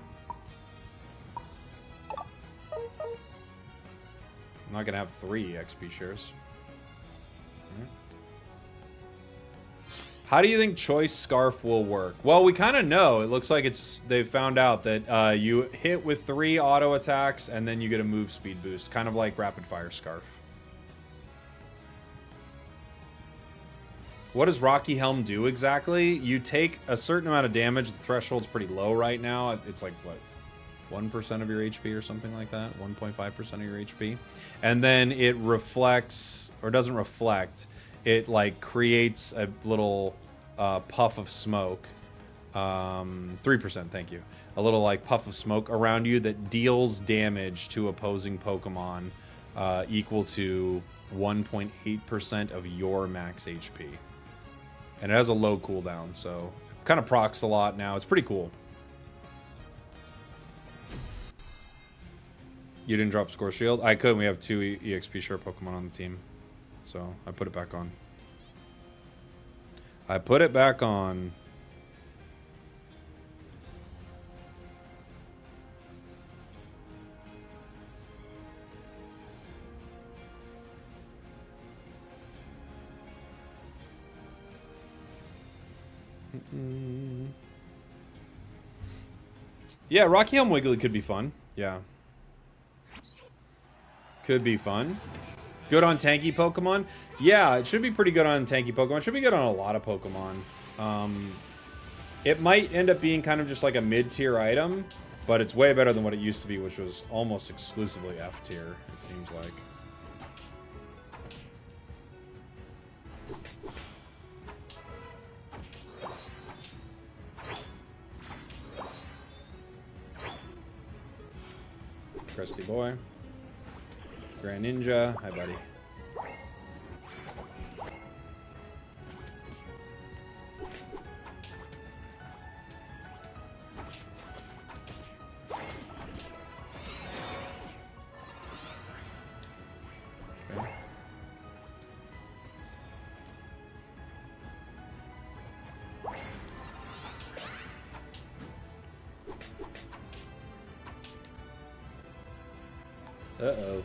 I'm not gonna have 3 XP shares. Right. How do you think Choice Scarf will work? Well, we kind of know. It looks like they've found out that you hit with 3 auto attacks and then you get a move speed boost, kind of like Rapid Fire Scarf. What does Rocky Helm do exactly? You take a certain amount of damage. The threshold's pretty low right now. It's like, what? 1% of your HP or something like that, 1.5% of your HP, and then it reflects, or doesn't reflect, it like creates a little puff of smoke, 3%, thank you. A little like puff of smoke around you that deals damage to opposing Pokemon equal to 1.8% of your max HP. And it has a low cooldown, so it kind of procs a lot now. It's pretty cool. You didn't drop Score Shield? I couldn't. We have 2 EXP share Pokemon on the team. So I put it back on. I put it back on. Yeah, Rocky Helm Wiggly could be fun. Yeah. Could be fun. Good on tanky Pokemon. Yeah, it should be pretty good on tanky Pokemon. It should be good on a lot of Pokemon. It might end up being kind of just like a mid-tier item, but it's way better than what it used to be, which was almost exclusively F-tier, it seems like. Crusty boy. Grand Ninja. Hi, buddy. Okay. Uh-oh.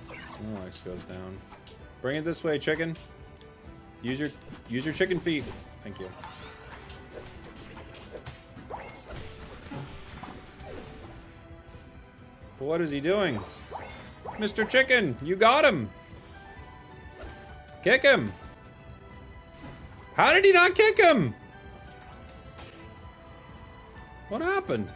Snorlax goes down. Bring it this way, chicken. Use your chicken feet. Thank you. What is he doing? Mr. Chicken, you got him. Kick him. How did he not kick him? What happened?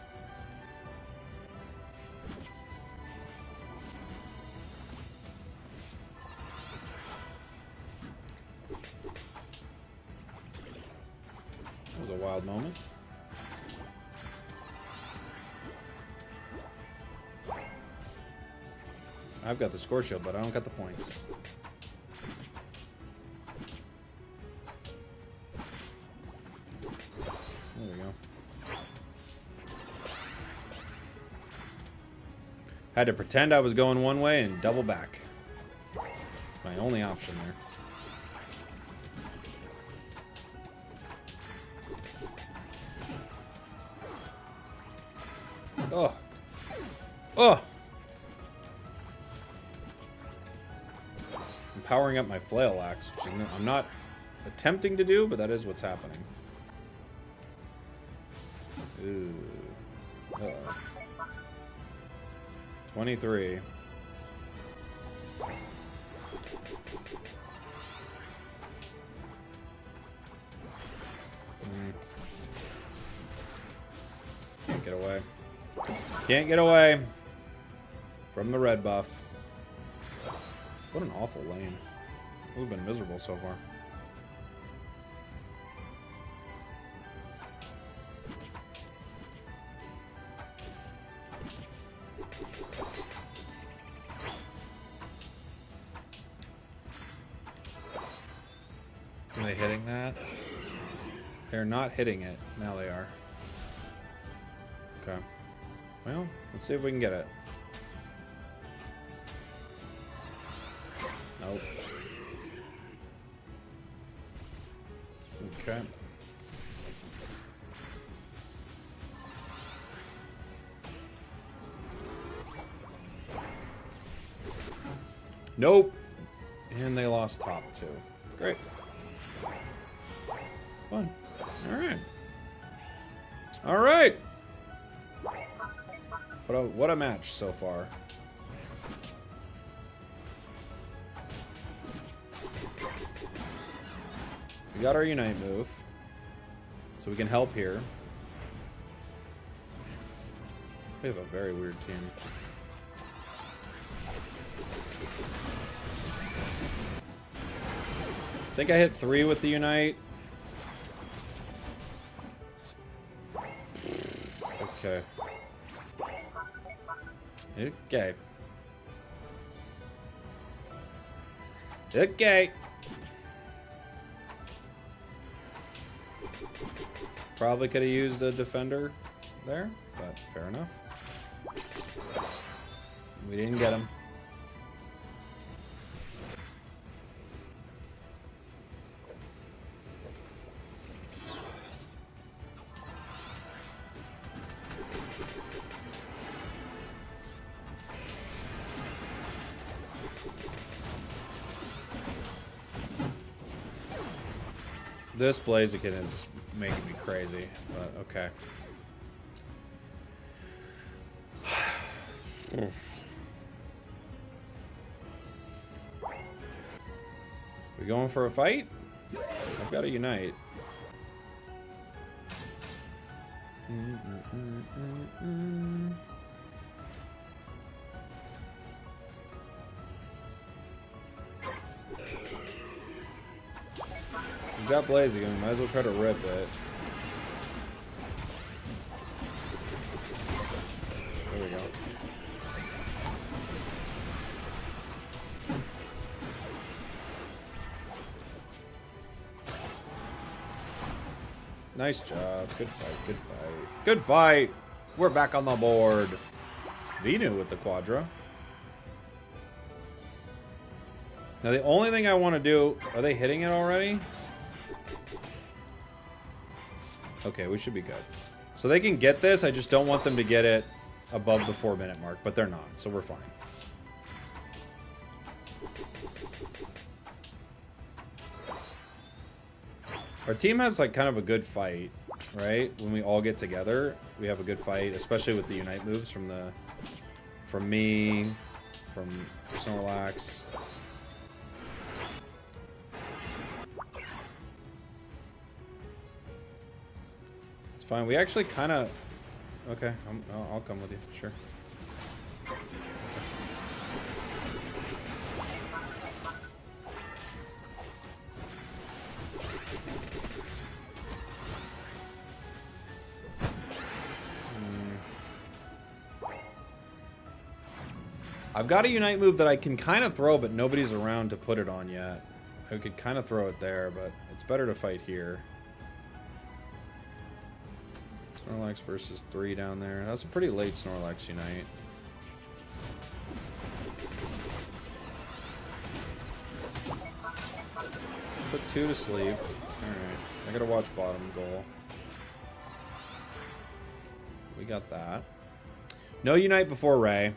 That was a wild moment. I've got the score shield, but I don't got the points. There we go. Had to pretend I was going one way and double back. My only option there. Oh. Oh. I'm powering up my flail axe, which I'm not attempting to do, but that is what's happening. Ooh. Uh-oh. 23. Can't get away. Can't get away from the red buff. What an awful lane. We've been miserable so far. Are they hitting that? They're not hitting it. Now they are. Okay. Well, let's see if we can get it. Nope. Okay. Nope. And they lost top two. Great. Fun. Alright. Alright. What a match so far. We got our Unite move. So we can help here. We have a very weird team. I think I hit 3 with the Unite. Okay. Okay. Probably could have used a defender there, but fair enough. We didn't get him. This Blaziken is making me crazy, but okay. We going for a fight? I've got to unite. We got Blaziken, might as well try to rip it. There we go. Nice job. Good fight, good fight. Good fight! We're back on the board. Venu with the Quadra. Now the only thing I want to do... Are they hitting it already? Okay, we should be good. So they can get this, I just don't want them to get it above the 4-minute mark, but they're not, so we're fine. Our team has like kind of a good fight, right? When we all get together, we have a good fight, especially with the Unite moves from me, from Snorlax. Fine. We actually kind of... Okay, I'll come with you. Sure. I've got a Unite move that I can kind of throw, but nobody's around to put it on yet. I could kind of throw it there, but it's better to fight here. Snorlax versus 3 down there. That's a pretty late Snorlax Unite. Put 2 to sleep. Alright. I gotta watch bottom goal. We got that. No Unite before Ray.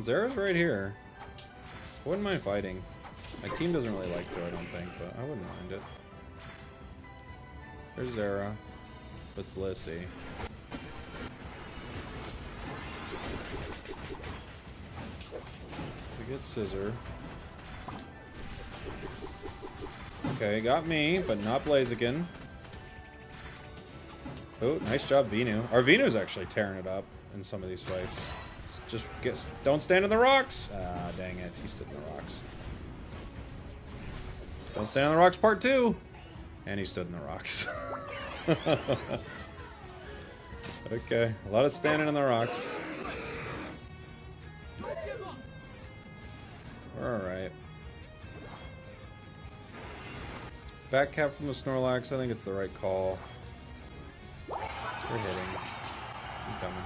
Zera's right here. Wouldn't mind fighting. My team doesn't really like to, I don't think, but I wouldn't mind it. There's Zera with Blissey. We get Scizor. Okay, got me, but not Blaziken. Oh, nice job, Venu. Our Venu's actually tearing it up in some of these fights. Just don't stand in the rocks. Ah, dang it. He stood in the rocks. Don't stand in the rocks part 2. And he stood in the rocks. Okay. A lot of standing in the rocks. Alright. Back cap from the Snorlax. I think it's the right call. We're hitting. I'm coming.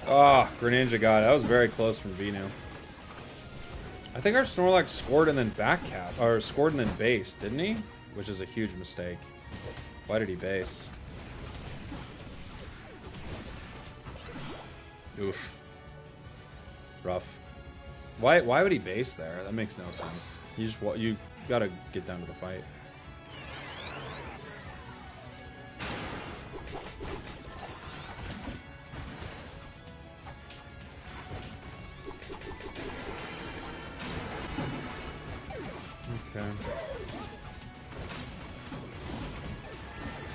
Ah, oh, Greninja got it. That was very close from Venu. I think our Snorlax scored and then back cap, or scored and then base, didn't he? Which is a huge mistake. Why did he base? Oof. Rough. Why would he base there? That makes no sense. You gotta get down to the fight. Okay.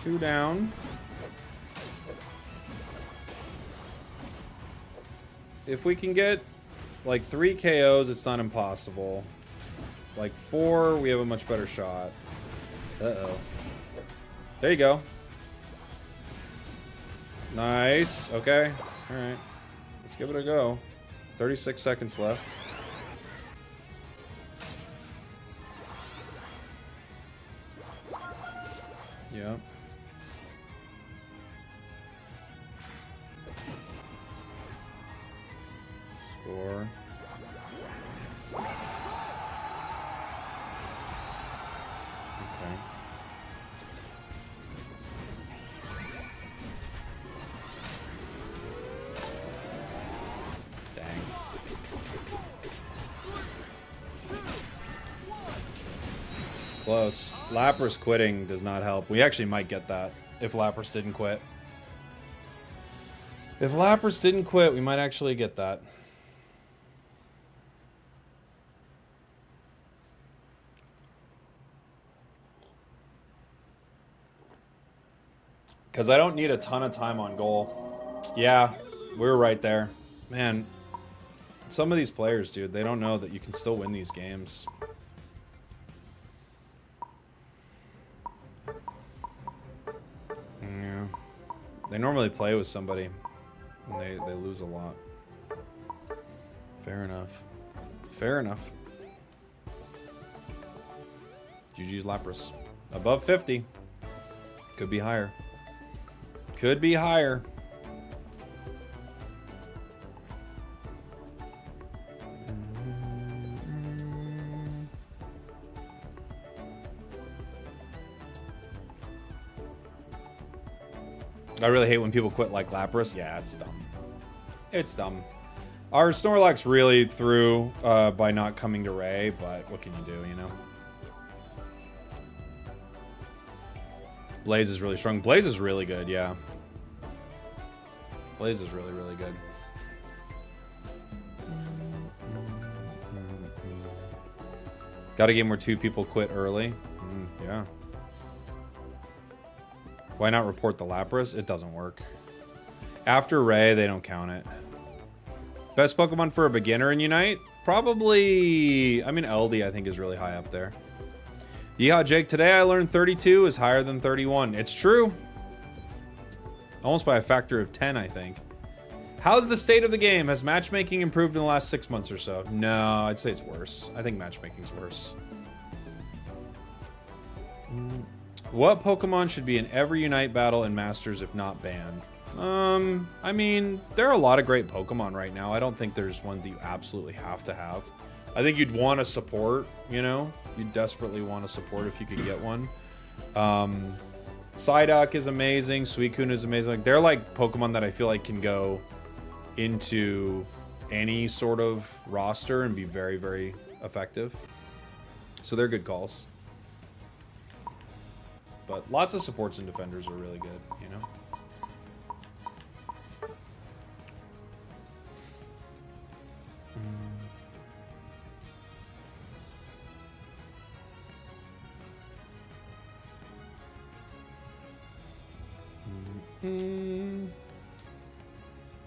2 down. if we can get like 3 KOs, it's not impossible. Like 4, we have a much better shot. Uh-oh. There you go. Nice. Okay. All right. Let's give it a go. 36 seconds left. Yeah. Score. Okay. Dang. Close. Lapras quitting does not help. We actually might get that if Lapras didn't quit. If Lapras didn't quit, we might actually get that. Because I don't need a ton of time on goal. Yeah, we're right there. Man, some of these players, dude, they don't know that you can still win these games. Yeah. They normally play with somebody, and they lose a lot. Fair enough. Fair enough. GG's Lapras. Above 50. Could be higher. Could be higher. I really hate when people quit like Lapras. Yeah, it's dumb. It's dumb. Our Snorlax really threw by not coming to Ray, but what can you do, you know? Blaze is really strong. Blaze is really good, yeah. Blaze is really, really good. Got a game where 2 people quit early. Yeah. Why not report the Lapras? It doesn't work. After Ray, they don't count it. Best Pokemon for a beginner in Unite? Probably... I mean, Eldy, I think, is really high up there. Yeehaw, Jake. Today I learned 32 is higher than 31. It's true. Almost by a factor of 10, I think. How's the state of the game? Has matchmaking improved in the last 6 months or so? No, I'd say it's worse. I think matchmaking's worse. What Pokemon should be in every Unite battle and Masters if not banned? I mean, there are a lot of great Pokemon right now. I don't think there's one that you absolutely have to have. I think you'd want to support, you know? You'd desperately want to support if you could get one. Psyduck is amazing. Suicune is amazing. Like, they're like Pokemon that I feel like can go into any sort of roster and be very, very effective. So they're good calls. But lots of supports and defenders are really good, you know?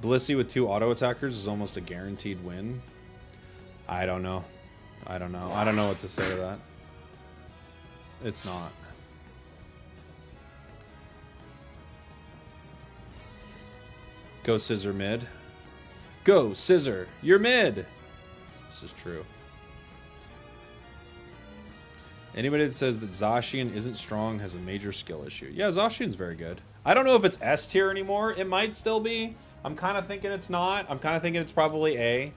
Blissey with 2 auto attackers is almost a guaranteed win. I don't know. I don't know. I don't know what to say to that. It's not. Go Scizor mid. Go Scizor, you're mid. This is true. Anybody that says that Zacian isn't strong has a major skill issue. Yeah, Zacian's very good. I don't know if it's S tier anymore. It might still be. I'm kind of thinking it's not. I'm kind of thinking it's probably A.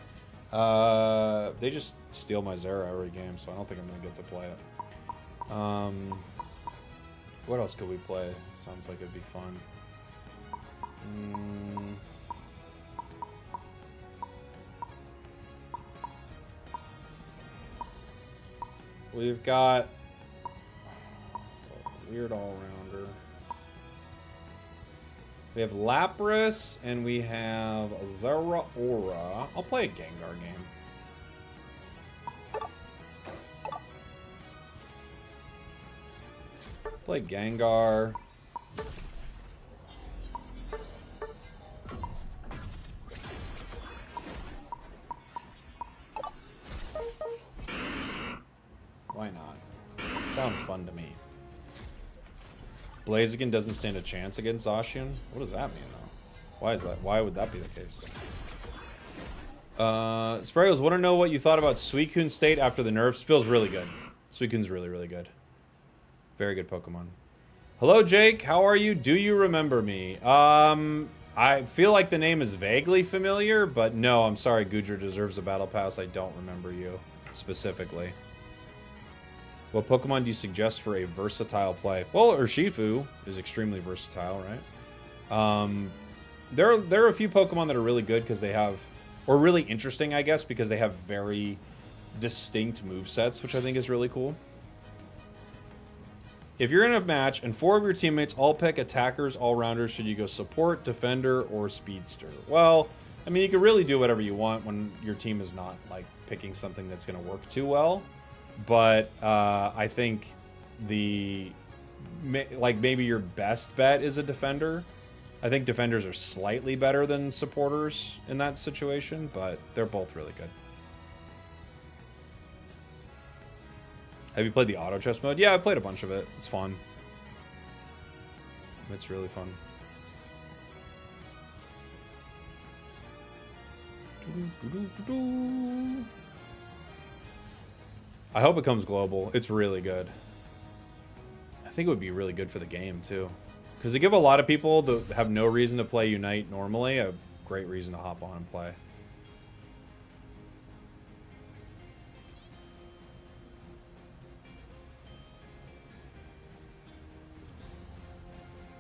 They just steal my Zera every game, so I don't think I'm going to get to play it. What else could we play? Sounds like it'd be fun. We've got a weird all-rounder. We have Lapras and we have Zeraora. I'll play a Gengar game. Play Gengar. Sounds fun to me. Blaziken doesn't stand a chance against Zacian? What does that mean, though? Why is that? Why would that be the case? Spragels, want to know what you thought about Suicune's state after the nerfs? Feels really good. Suicune's really, really good. Very good Pokemon. Hello, Jake. How are you? Do you remember me? I feel like the name is vaguely familiar, but no, I'm sorry. Goodra deserves a battle pass. I don't remember you specifically. What Pokemon do you suggest for a versatile play? Well, Urshifu is extremely versatile, right? There are a few Pokemon that are really good because they have, or really interesting, I guess, because they have very distinct movesets, which I think is really cool. If you're in a match and 4 of your teammates all pick attackers, all-rounders, should you go support, defender, or speedster? Well, I mean, you can really do whatever you want when your team is not, like, picking something that's going to work too well. But I think maybe your best bet is a defender. I think defenders are slightly better than supporters in that situation, but they're both really good. Have you played the auto chess mode? Yeah, I played a bunch of it. It's fun. It's really fun. I hope it comes global. It's really good. I think it would be really good for the game, too. Because they give a lot of people that have no reason to play Unite normally a great reason to hop on and play.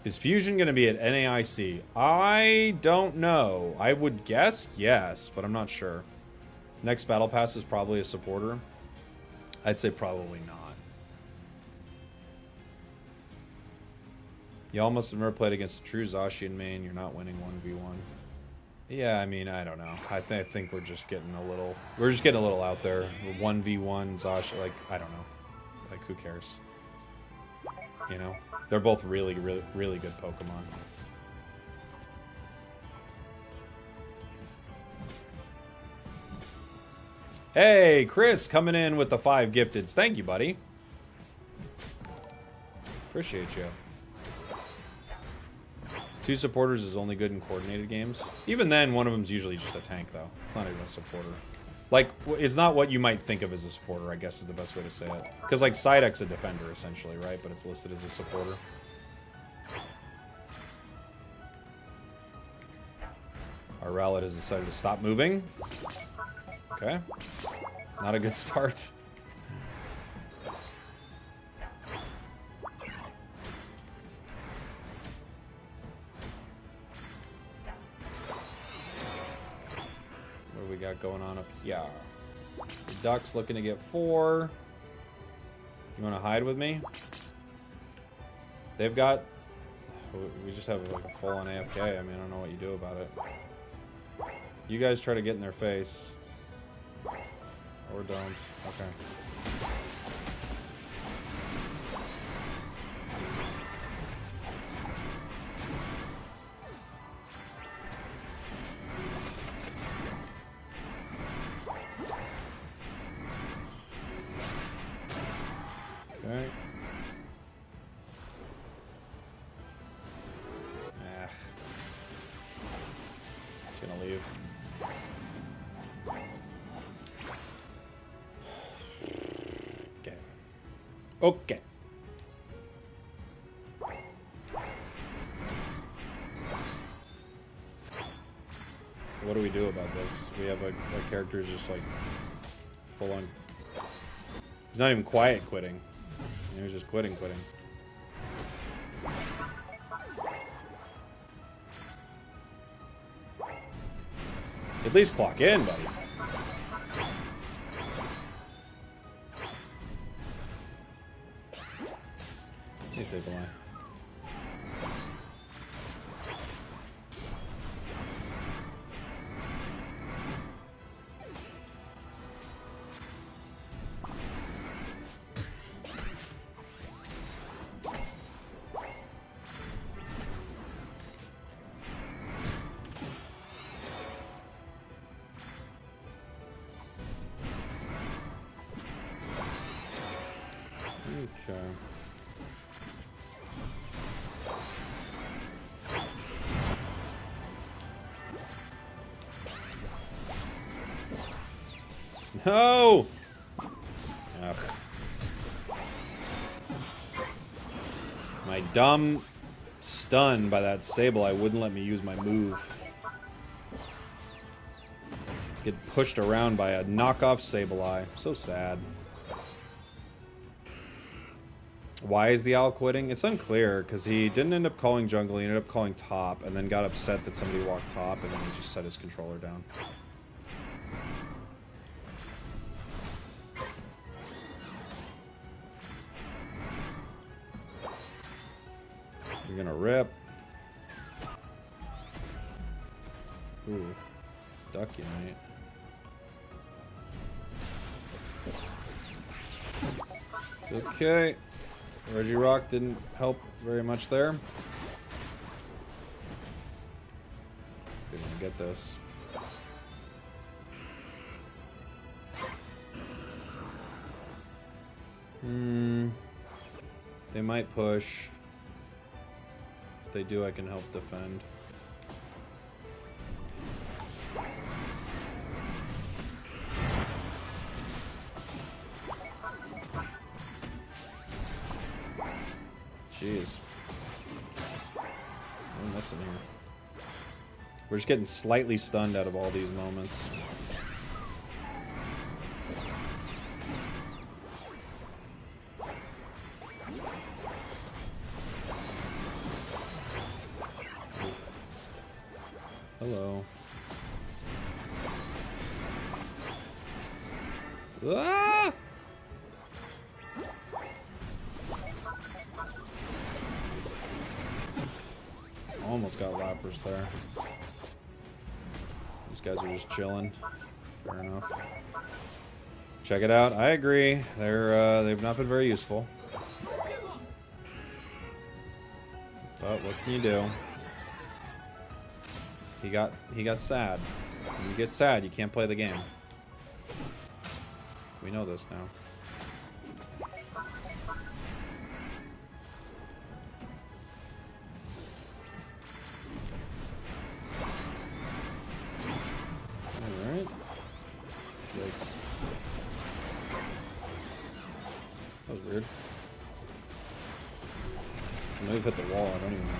Is Fusion going to be at NAIC? I don't know. I would guess yes, but I'm not sure. Next Battle Pass is probably a supporter. I'd say probably not. Y'all must have never played against a true Zacian main. You're not winning 1v1. Yeah, I mean, I don't know. I think we're just getting a little... We're just getting a little out there. 1v1 Zacian, like, I don't know. Like, who cares? You know? They're both really, really, really good Pokemon. Hey, Chris, coming in with the 5 gifteds. Thank you, buddy. Appreciate you. 2 supporters is only good in coordinated games. Even then, one of them's usually just a tank, though. It's not even a supporter. Like, it's not what you might think of as a supporter, I guess is the best way to say it. Because, like, Psyduck's a defender, essentially, right? But it's listed as a supporter. Our Rowlet has decided to stop moving. Okay. Not a good start. What do we got going on up here? The Duck's looking to get 4. You want to hide with me? They've got... We just have like a full-on AFK. I mean, I don't know what you do about it. You guys try to get in their face. Or don't. Okay. Okay. It's gonna leave. Okay. What do we do about this? We have a character who's just like full on. He's not even quiet quitting. He was just quitting. At least clock in, buddy. Let me say the line. Okay. No! Ugh. My dumb stun by that Sableye wouldn't let me use my move. Get pushed around by a knockoff Sableye. So sad. Why is the owl quitting? It's unclear, because he didn't end up calling jungle, he ended up calling top, and then got upset that somebody walked top, and then he just set his controller down. You're gonna rip. Ooh. Duck Unite. Okay. Regirock didn't help very much there. Good, gonna get this. They might push. If they do, I can help defend. Jeez. We're missing here. We're just getting slightly stunned out of all these moments. Hello. Ah! Almost got lappers there. These guys are just chilling. Fair enough. Check it out. I agree. They've not been very useful. But what can you do? He got sad. When you get sad, you can't play the game. We know this now. Alright. Yikes. That was weird. I may have hit the wall, I don't even know.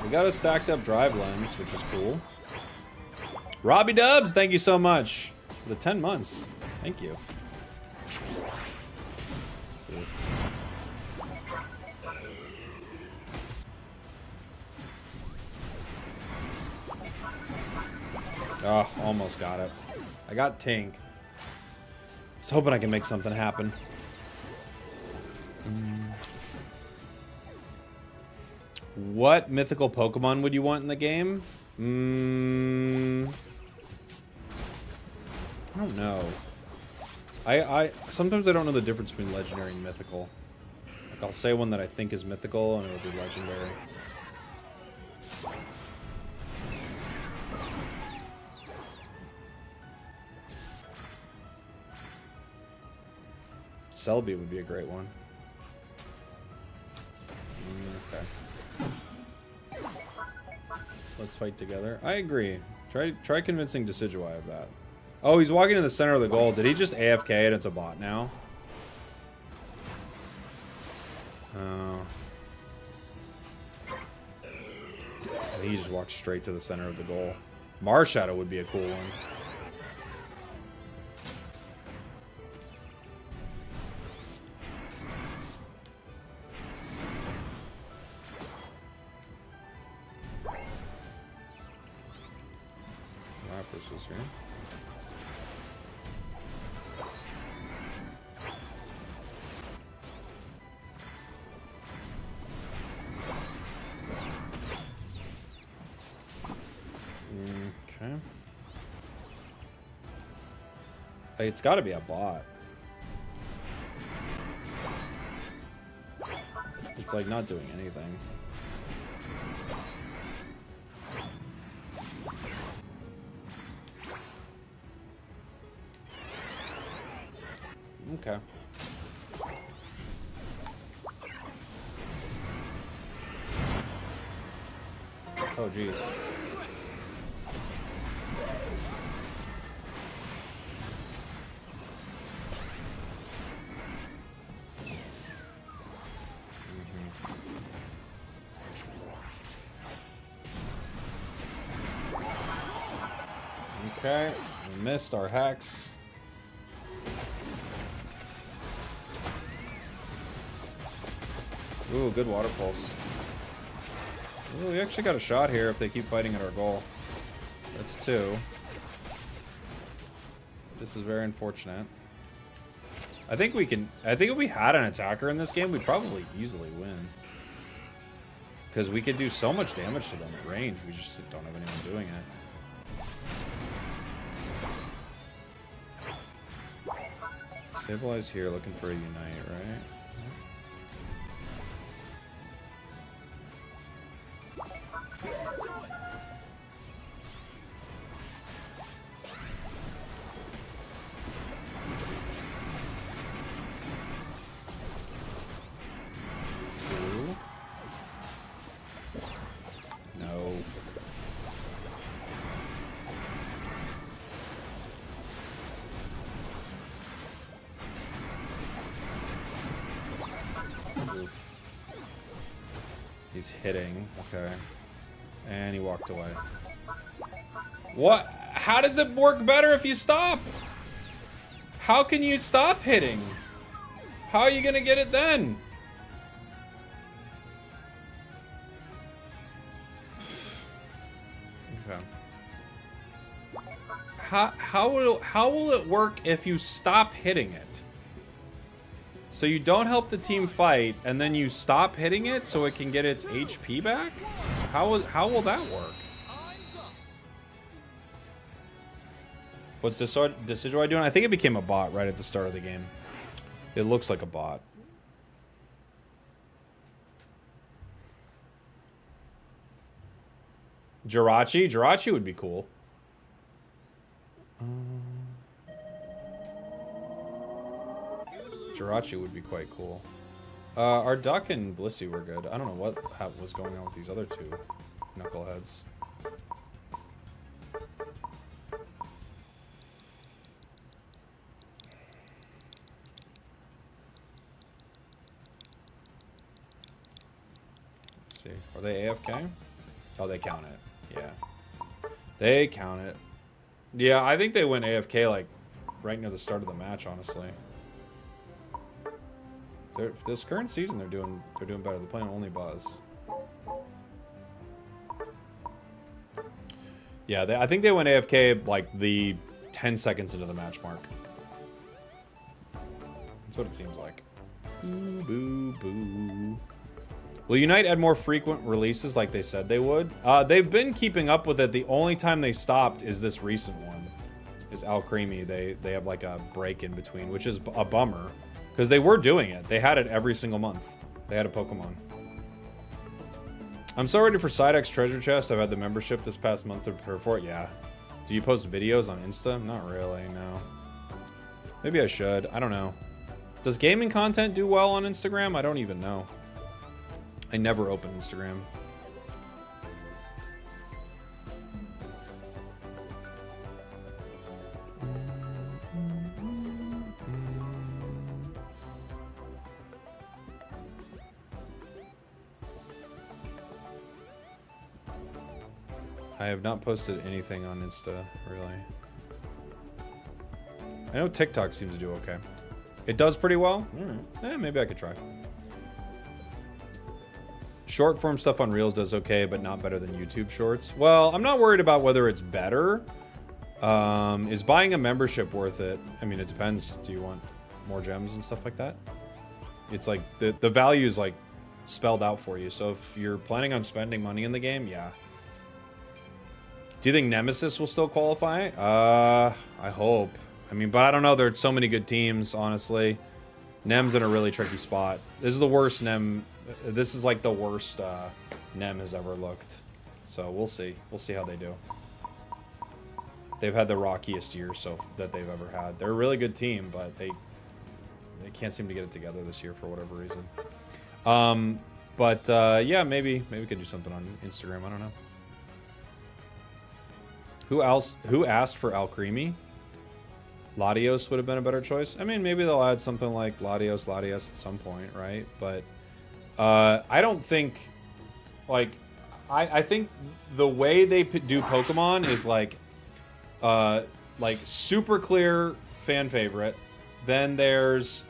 We got a stacked up drive lens, which is cool. Robbie Dubs, thank you so much for the 10 months. Thank you. Oh, almost got it. I got Tink. I was hoping I can make something happen. What mythical Pokemon would you want in the game? I don't know. I sometimes I don't know the difference between legendary and mythical. Like I'll say one that I think is mythical and it'll be legendary. Celebi would be a great one. Okay. Let's fight together. I agree. Try convincing Decidueye of that. Oh, he's walking in the center of the goal. Did he just AFK and it's a bot now? Oh. And he just walked straight to the center of the goal. Marshadow would be a cool one. Lapras is here. Okay. Hey, it's got to be a bot. It's like not doing anything. Oh, jeez. Okay, we missed our hex. Ooh, good water pulse. Ooh, we actually got a shot here if they keep fighting at our goal. That's 2. This is very unfortunate. I think if we had an attacker in this game, we'd probably easily win. Because we could do so much damage to them at range, we just don't have anyone doing it. Stabilize here, looking for a unite, right? He's hitting. Okay. And he walked away. What? How does it work better if you stop? How can you stop hitting? How are you gonna get it then? Okay. How will it work if you stop hitting it? So you don't help the team fight, and then you stop hitting it so it can get its HP back? How will that work? What's this Scizor doing? I think it became a bot right at the start of the game. It looks like a bot. Jirachi? Jirachi would be cool. Jirachi would be quite cool. Our Duck and Blissey were good. I don't know what was going on with these other 2 knuckleheads. Let's see. Are they AFK? Oh, they count it. Yeah. They count it. Yeah, I think they went AFK like right near the start of the match, honestly. This current season, they're doing better. They're playing only Buzz. Yeah, I think they went AFK like the 10 seconds into the match mark. That's what it seems like. Boo, boo, boo. Will Unite add more frequent releases like they said they would? They've been keeping up with it. The only time they stopped is this recent one. Is Al Creamy. They have like a break in between, which is a bummer. Because they were doing it. They had it every single month. They had a Pokemon. I'm so ready for Psyduck's treasure chest. I've had the membership this past month to prepare for it. Yeah. Do you post videos on Insta? Not really, no. Maybe I should. I don't know. Does gaming content do well on Instagram? I don't even know. I never open Instagram. I have not posted anything on Insta, really. I know TikTok seems to do okay. It does pretty well? Maybe I could try. Short form stuff on Reels does okay, but not better than YouTube Shorts. Well, I'm not worried about whether it's better. Is buying a membership worth it? I mean, it depends. Do you want more gems and stuff like that? It's like, the value is like spelled out for you. So if you're planning on spending money in the game, yeah. Do you think Nemesis will still qualify? I hope. I mean, but I don't know. There's so many good teams, honestly. Nem's in a really tricky spot. This is the worst Nem. This is like the worst Nem has ever looked. So we'll see. We'll see how they do. They've had the rockiest year that they've ever had. They're a really good team, but they can't seem to get it together this year for whatever reason. Yeah, maybe we could do something on Instagram. I don't know. Who else? Who asked for Alcremie? Latios would have been a better choice. I mean, maybe they'll add something like Latios at some point, right? But I don't think, like, I think the way they do Pokemon is like super clear fan favorite. Then there's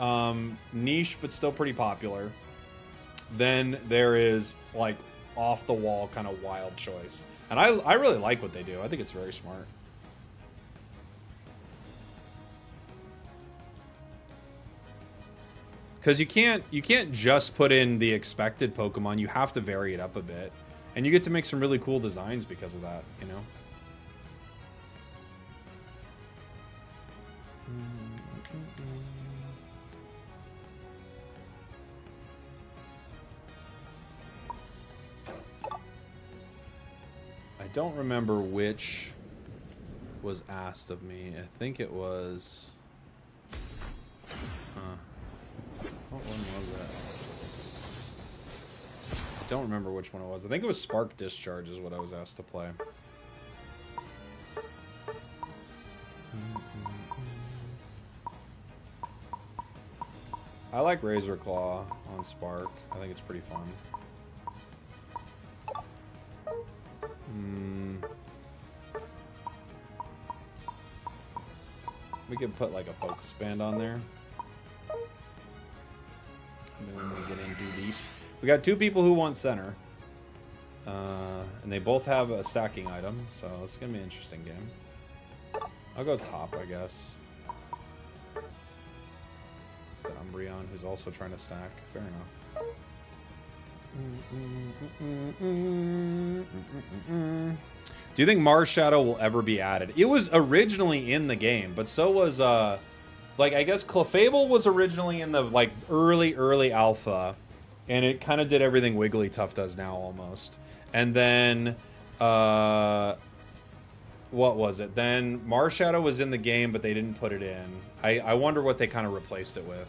niche but still pretty popular. Then there is like off the wall kind of wild choice. And I really like what they do. I think it's very smart. Because you can't just put in the expected Pokemon. You have to vary it up a bit. And you get to make some really cool designs because of that, you know? I don't remember which was asked of me. I think it was... What one was that? I don't remember which one it was. I think it was Spark Discharge is what I was asked to play. I like Razor Claw on Spark. I think it's pretty fun. We could put like a Focus Band on there. And then we get in too deep. We got two people who want center. And they both have a stacking item, so it's going to be an interesting game. I'll go top, I guess. The Umbreon, who's also trying to stack. Fair enough. Do you think Mars Shadow will ever be added? It was originally in the game, but so was, like, I guess Clefable was originally in the, like, early alpha, and it kind of did everything Wigglytuff does now, almost. And then, what was it? Then Mars Shadow was in the game, but they didn't put it in. I wonder what they kind of replaced it with.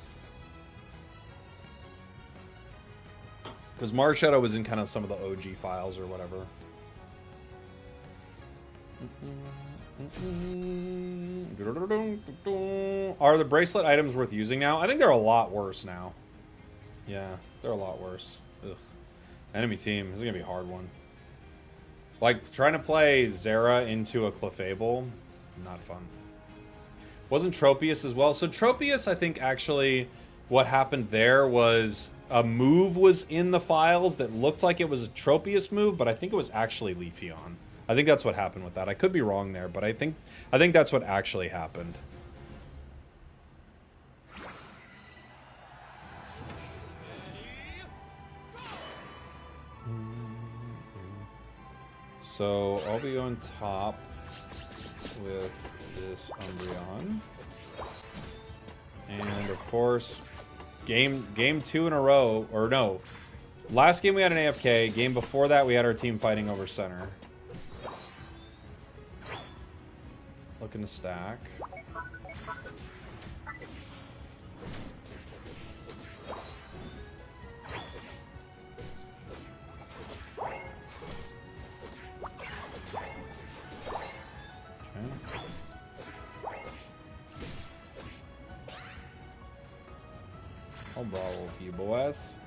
Because Mars Shadow was in kind of some of the OG files or whatever. Are the bracelet items worth using now? I think they're a lot worse now. Yeah, they're a lot worse. Ugh. Enemy team. This is going to be a hard one. Like, trying to play Zera into a Clefable, not fun. Wasn't Tropius as well? So Tropius, I think, actually, what happened there was a move was in the files that looked like it was a Tropius move, but I think it was actually Leafeon. I think that's what happened with that. I could be wrong there, but I think that's what actually happened. So I'll be on top with this Umbreon. And of course, game 2 in a row, or no. Last game we had an AFK. Game before that we had our team fighting over center. Looking to stack. I'll brawl with you boys.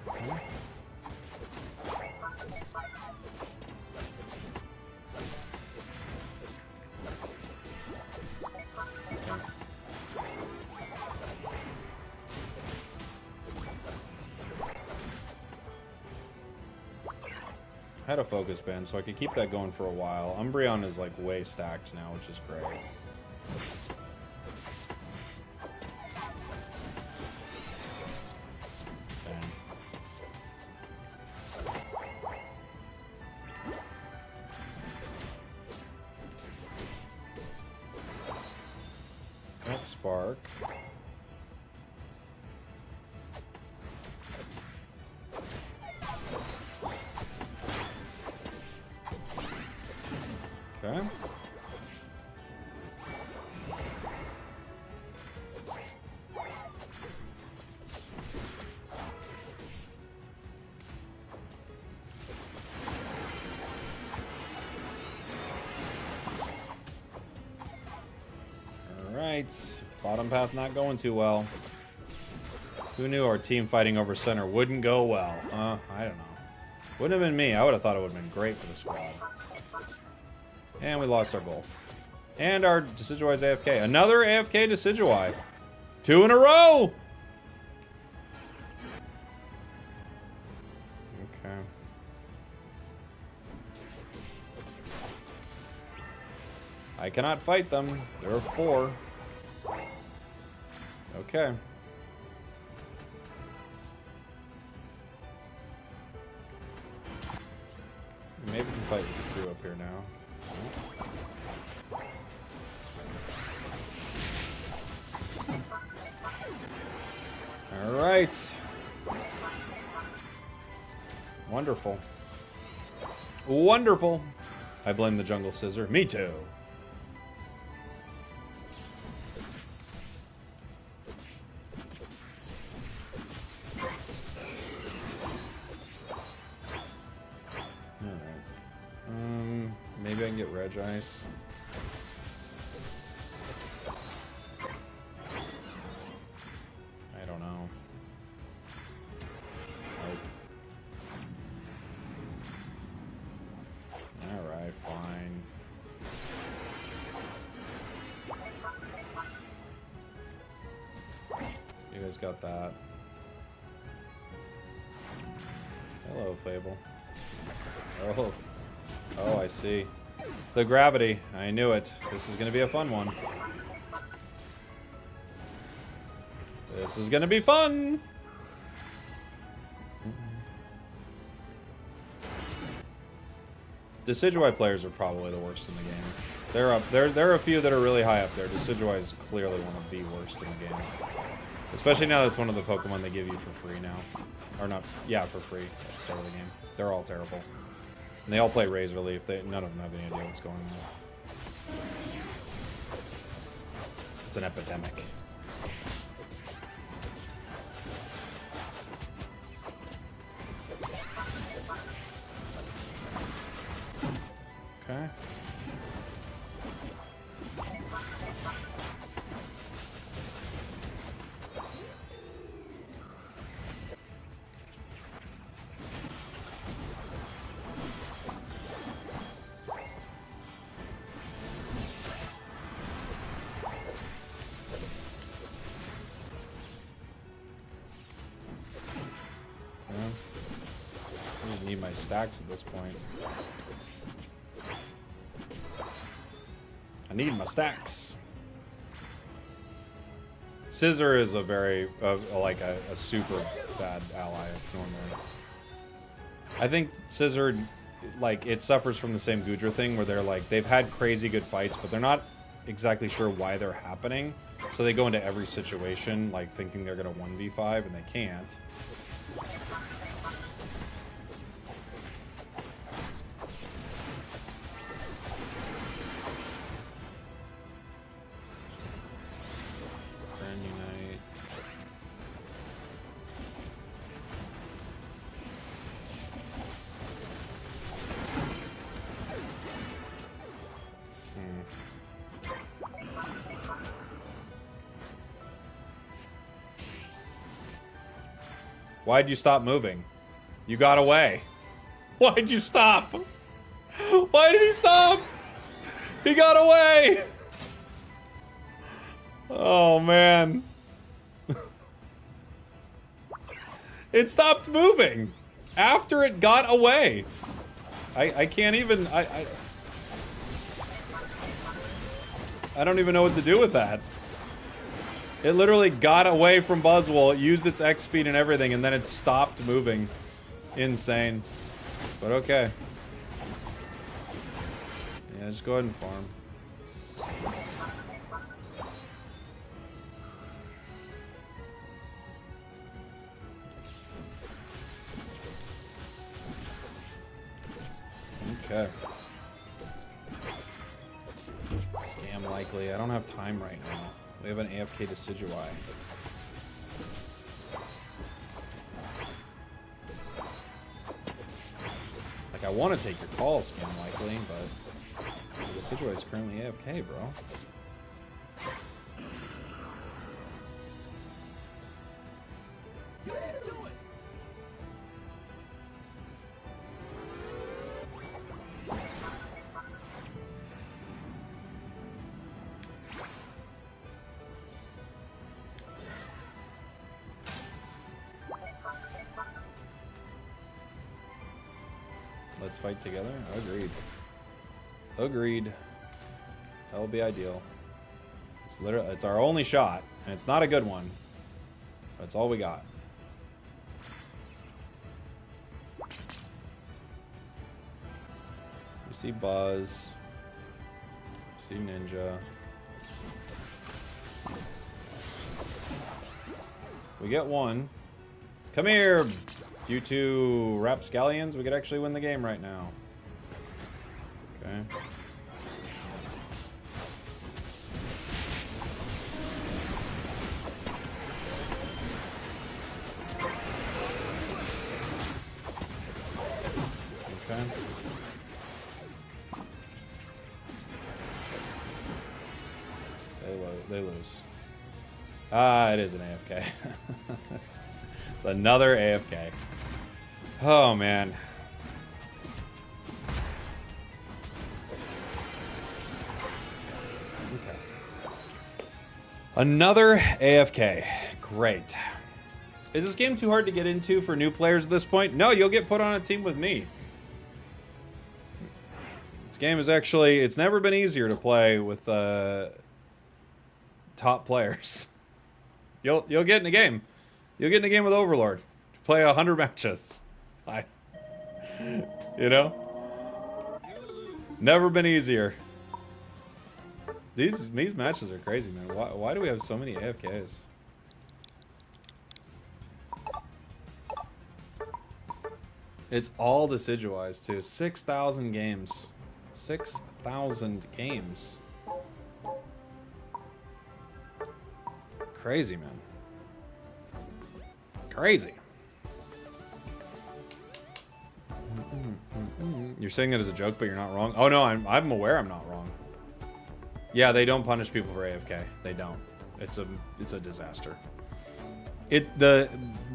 Okay. I had a focus band, so I could keep that going for a while. Umbreon is like way stacked now, which is great. Got Spark. Okay. Alright. Bottom path not going too well. Who knew our team fighting over center wouldn't go well? I don't know. Wouldn't have been me. I would have thought it would have been great for the squad. And we lost our goal. And our Decidueye's AFK. Another AFK Decidueye. 2 in a row! Okay. I cannot fight them. There are 4. Okay. Maybe we can fight with the crew up here now. Alright. Wonderful. Wonderful. I blame the jungle Scizor. Me too. Alright. Maybe I can get Regice. I don't know. Nope. Alright, fine. You guys got that. Hello, Fable. Oh. Oh, I see. The gravity. I knew it. This is going to be a fun one. This is going to be fun! Decidueye players are probably the worst in the game. There are a few that are really high up there. Decidueye is clearly one of the worst in the game. Especially now that it's one of the Pokemon they give you for free now. Or not, yeah, for free at the start of the game. They're all terrible. And they all play Razor Leaf. None of them have any idea what's going on. It's an epidemic. Okay. I just need my stacks at this point. I need my stacks. Scizor is a very, like a super bad ally normally. I think Scizor, like, it suffers from the same Goodra thing where they're like, they've had crazy good fights, but they're not exactly sure why they're happening. So they go into every situation, like, thinking they're gonna 1v5, and they can't. Why'd you stop moving? You got away. Why'd you stop? Why did he stop? He got away. Oh, man. It stopped moving after it got away. I can't even... I don't even know what to do with that. It literally got away from Buzzwole, used its X speed and everything, and then it stopped moving. Insane. But okay. Yeah, just go ahead and farm. Okay. Scam likely. I don't have time right now. We have an AFK Decidueye. Like, I want to take your call, Scam likely, but the Decidueye is currently AFK, bro. let's fight together. Agreed. Agreed. That will be ideal. It's literally, it's our only shot, and it's not a good one. That's all we got. We see Buzz. We see Ninja. We get one. Come here, you two rapscallions. We could actually win the game right now. Okay. Okay. They lose. Ah, it is an AFK. It's another AFK. Oh, man. Okay. Another AFK. Great. Is this game too hard to get into for new players at this point? No, you'll get put on a team with me. This game is actually, it's never been easier to play with top players. You'll get in a game. You'll get in a game with Overlord. Play 100 matches. You know? Never been easier. These matches are crazy, man. Why do we have so many AFKs? It's all Decidueyes, too. 6,000 games. 6,000 games. Crazy, man. Crazy. You're saying that as a joke, but you're not wrong. Oh no, I'm aware I'm not wrong. Yeah, they don't punish people for AFK. They don't. It's a disaster.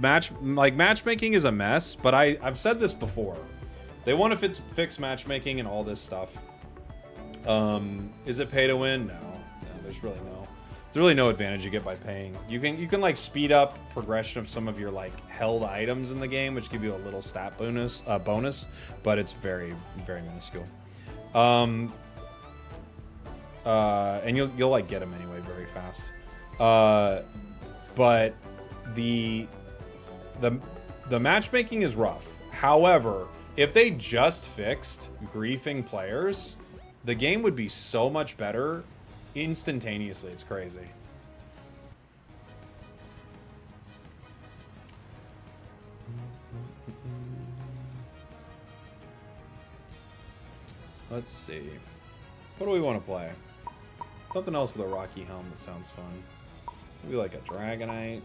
Matchmaking is a mess, but I've said this before. They want to fix matchmaking and all this stuff. Is it pay to win? No, there's really no. There's really no advantage you get by paying. You can like speed up progression of some of your like held items in the game, which give you a little stat bonus, but it's very, very minuscule. And you'll like get them anyway very fast. But the matchmaking is rough. However, if they just fixed griefing players, the game would be so much better instantaneously. It's crazy. Let's see. What do we want to play? Something else with a Rocky helmet sounds fun. Maybe like a Dragonite.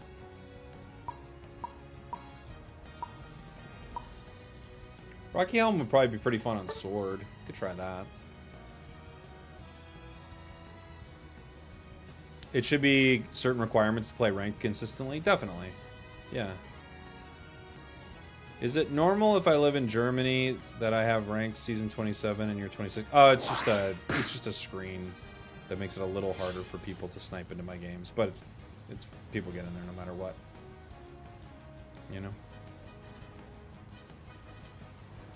Rocky helmet would probably be pretty fun on Sword. Could try that. It should be certain requirements to play ranked consistently. Definitely. Yeah. Is it normal if I live in Germany that I have ranked season 27 and you're 26? Oh, it's just a screen that makes it a little harder for people to snipe into my games, but it's people get in there no matter what. You know?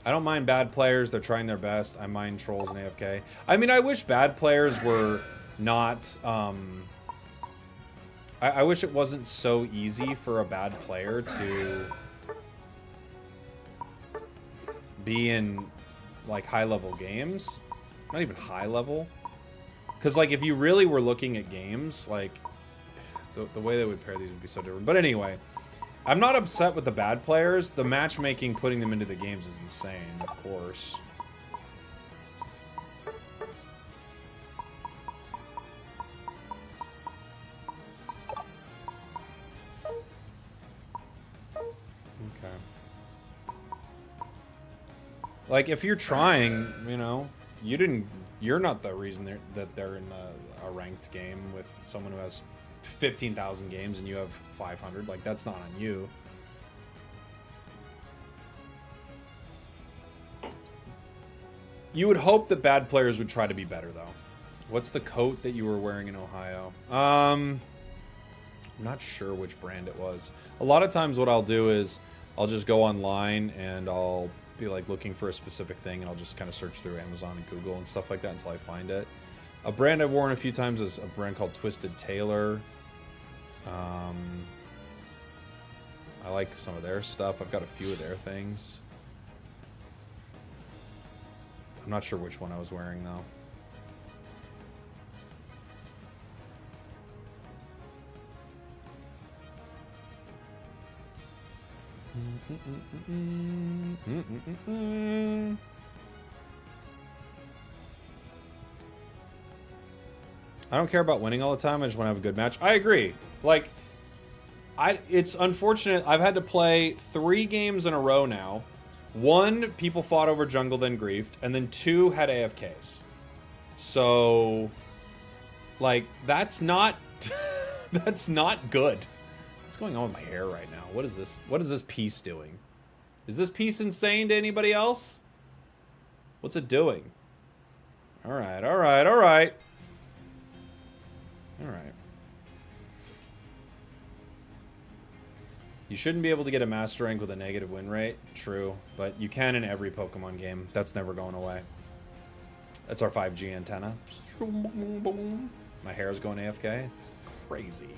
I don't mind bad players. They're trying their best. I mind trolls and AFK. I mean, I wish bad players were not I wish it wasn't so easy for a bad player to be in like high level games. Not even high level. Because like if you really were looking at games, like the way they would pair these would be so different. But anyway, I'm not upset with the bad players. The matchmaking, putting them into the games is insane, of course. Like, if you're trying, you know, you're not the reason that they're in a ranked game with someone who has 15,000 games and you have 500. Like, that's not on you. You would hope that bad players would try to be better, though. What's the coat that you were wearing in Ohio? I'm not sure which brand it was. A lot of times what I'll do is I'll just go online and I'll be like looking for a specific thing, and I'll just kind of search through Amazon and Google and stuff like that until I find it. A brand I've worn a few times is a brand called Twisted Tailor. I like some of their stuff. I've got a few of their things. I'm not sure which one I was wearing though. I don't care about winning all the time. I just want to have a good match. I agree. Like, it's unfortunate. I've had to play 3 games in a row now. 1, people fought over jungle then griefed, and then 2 had AFKs. So, like, that's not that's not good. What's going on with my hair right now? What is this? What is this piece doing? Is this piece insane to anybody else? What's it doing? All right, all right, all right. All right. You shouldn't be able to get a master rank with a negative win rate. True, but you can in every Pokemon game. That's never going away. That's our 5G antenna. My hair is going AFK. It's crazy.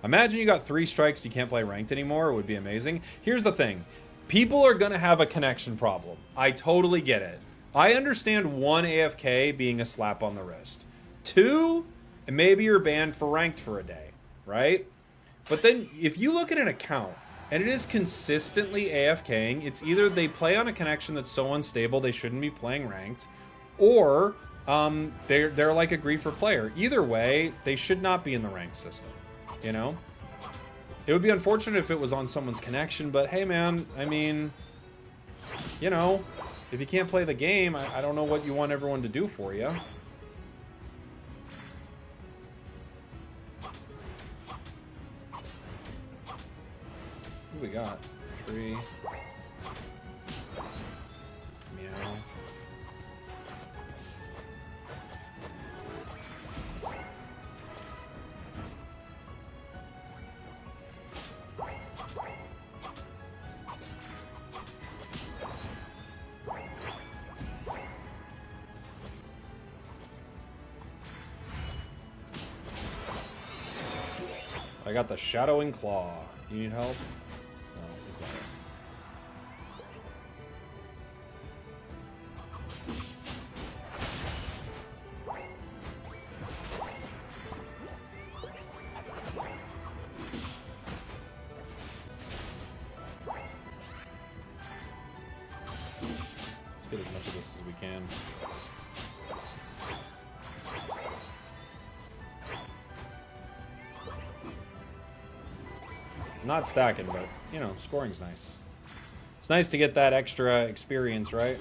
Imagine you got 3 strikes, you can't play ranked anymore. It would be amazing. Here's the thing. People are going to have a connection problem. I totally get it. I understand 1 AFK being a slap on the wrist. 2, and maybe you're banned for ranked for a day, right? But then if you look at an account and it is consistently AFKing, it's either they play on a connection that's so unstable they shouldn't be playing ranked, or they're like a griefer player. Either way, they should not be in the ranked system, you know? It would be unfortunate if it was on someone's connection, but hey man, I mean, you know, if you can't play the game, I don't know what you want everyone to do for you. What do we got? Tree. Meow. I got the Shadowing Claw. You need help? Let's get as much of this as we can. Not stacking, but, you know, scoring's nice. It's nice to get that extra experience, right?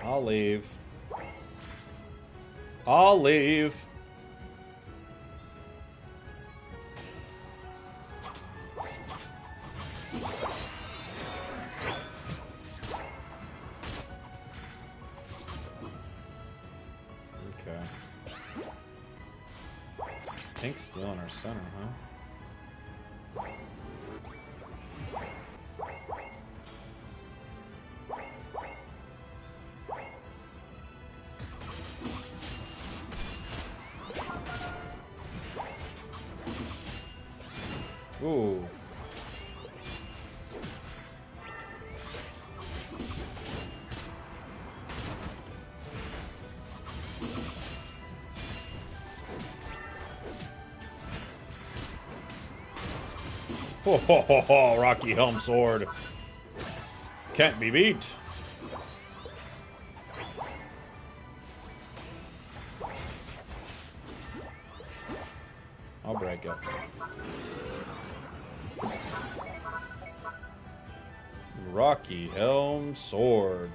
I'll leave. I'll leave. Okay. Pink's still in our center, huh? Ooh. Ho ho ho ho, Rocky Helm Sword. Can't be beat. I'll break it. Rocky Helm Sword.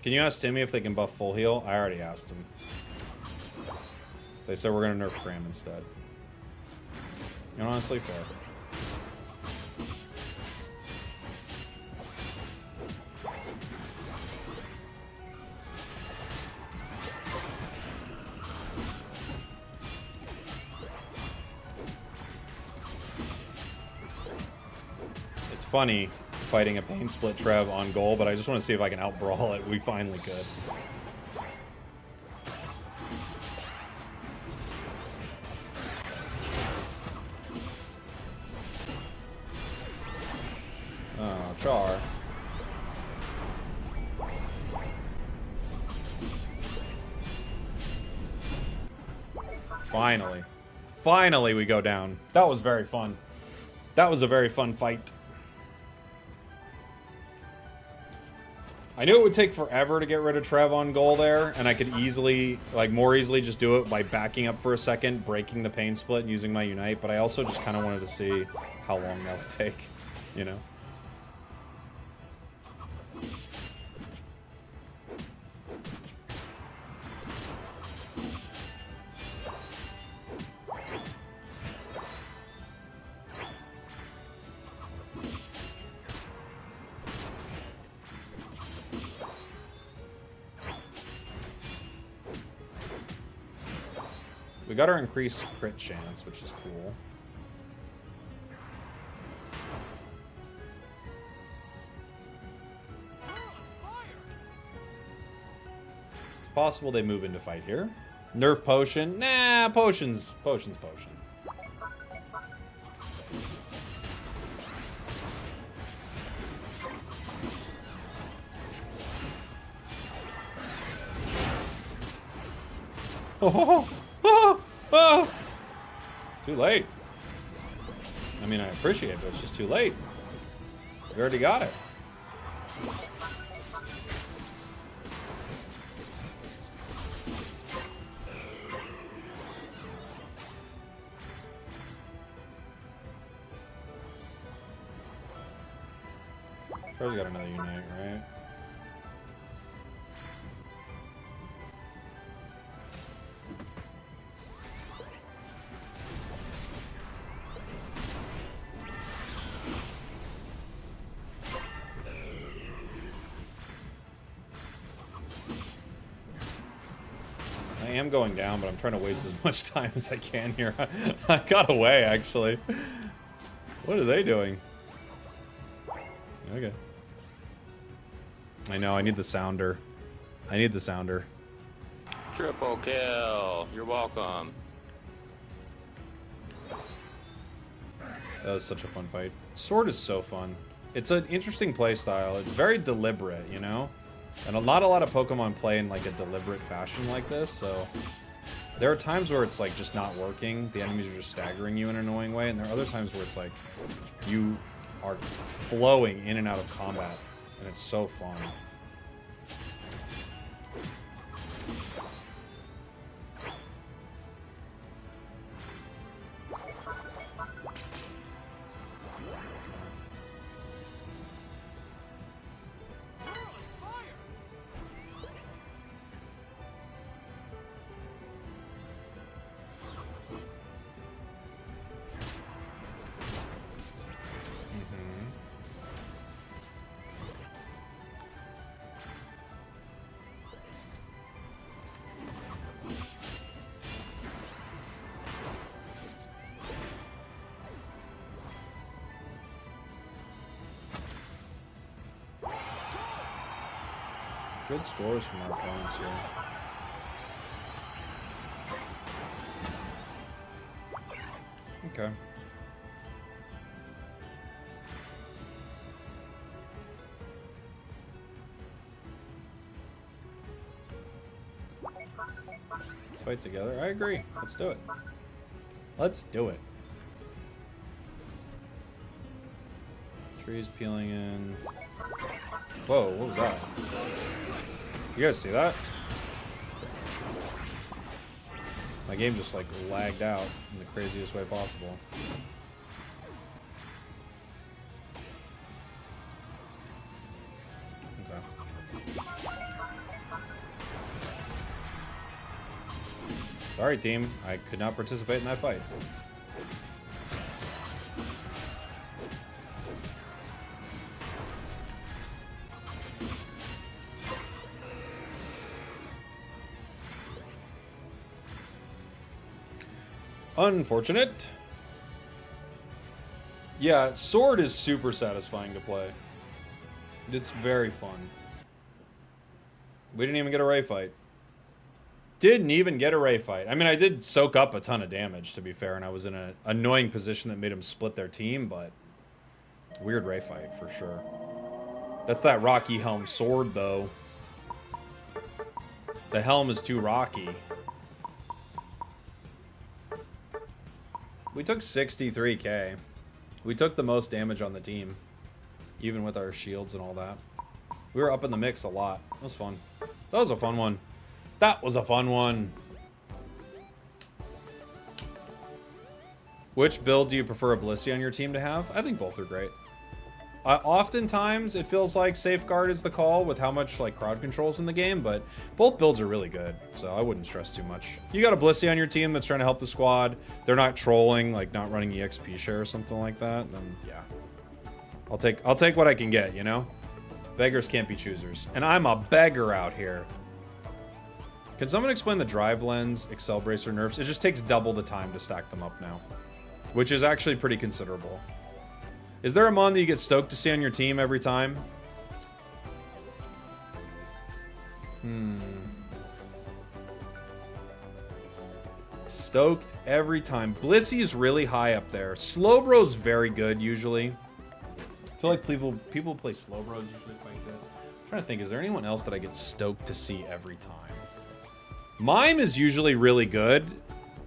Can you ask Timmy if they can buff full heal? I already asked him. They said we're gonna nerf Cram instead. You know, honestly, fair. It's funny fighting a Pain Split Trev on goal, but I just want to see if I can out-brawl it. We finally could. Oh, Char. Finally. Finally we go down. That was very fun. That was a very fun fight. I knew it would take forever to get rid of Trev on goal there, and I could easily, like, more easily just do it by backing up for a second, breaking the Pain Split, and using my Unite, but I also just kind of wanted to see how long that would take, you know? We got our increased crit chance, which is cool. It's possible they move into fight here. Nerf potion? Nah, potion's potion. Oh. Oh! Too late. I mean, I appreciate it, but it's just too late. We already got it. First got another Unite, right? I am going down, but I'm trying to waste as much time as I can here. I got away, actually. What are they doing? Okay. I know, I need the sounder. I need the sounder. Triple kill. You're welcome. That was such a fun fight. Sword is so fun. It's an interesting play style. It's very deliberate, you know? And not a lot of Pokemon play in like a deliberate fashion like this, so there are times where it's like just not working. The enemies are just staggering you in an annoying way, and there are other times where it's like you are flowing in and out of combat, and it's so fun. Good scores from our opponents here. Okay. Let's fight together. I agree. Let's do it. Let's do it. Trees peeling in. Whoa, what was that? You guys see that? My game just like lagged out in the craziest way possible. Okay. Sorry, team. I could not participate in that fight. Unfortunate. Yeah, Sword is super satisfying to play. It's very fun. We didn't even get a Ray fight. Didn't even get a Ray fight. I mean, I did soak up a ton of damage, to be fair, and I was in an annoying position that made him split their team, but weird Ray fight for sure. That's that Rocky Helm Sword, though. The helm is too rocky. We took 63k. We took the most damage on the team, even with our shields and all that. We were up in the mix a lot. That was fun. That was a fun one. That was a fun one. Which build do you prefer a Blissey on your team to have? I think both are great. Oftentimes, it feels like Safeguard is the call with how much like crowd control's in the game, but both builds are really good, so I wouldn't stress too much. You got a Blissey on your team that's trying to help the squad. They're not trolling, like not running EXP share or something like that, then yeah. I'll take what I can get, you know? Beggars can't be choosers. And I'm a beggar out here. Can someone explain the drive lens, Excel Bracer nerfs? It just takes double the time to stack them up now, which is actually pretty considerable. Is there a mon that you get stoked to see on your team every time? Stoked every time. Blissey is really high up there. Slowbro's very good usually. I feel like people who play Slowbro's usually quite good. I'm trying to think, is there anyone else that I get stoked to see every time? Mime is usually really good.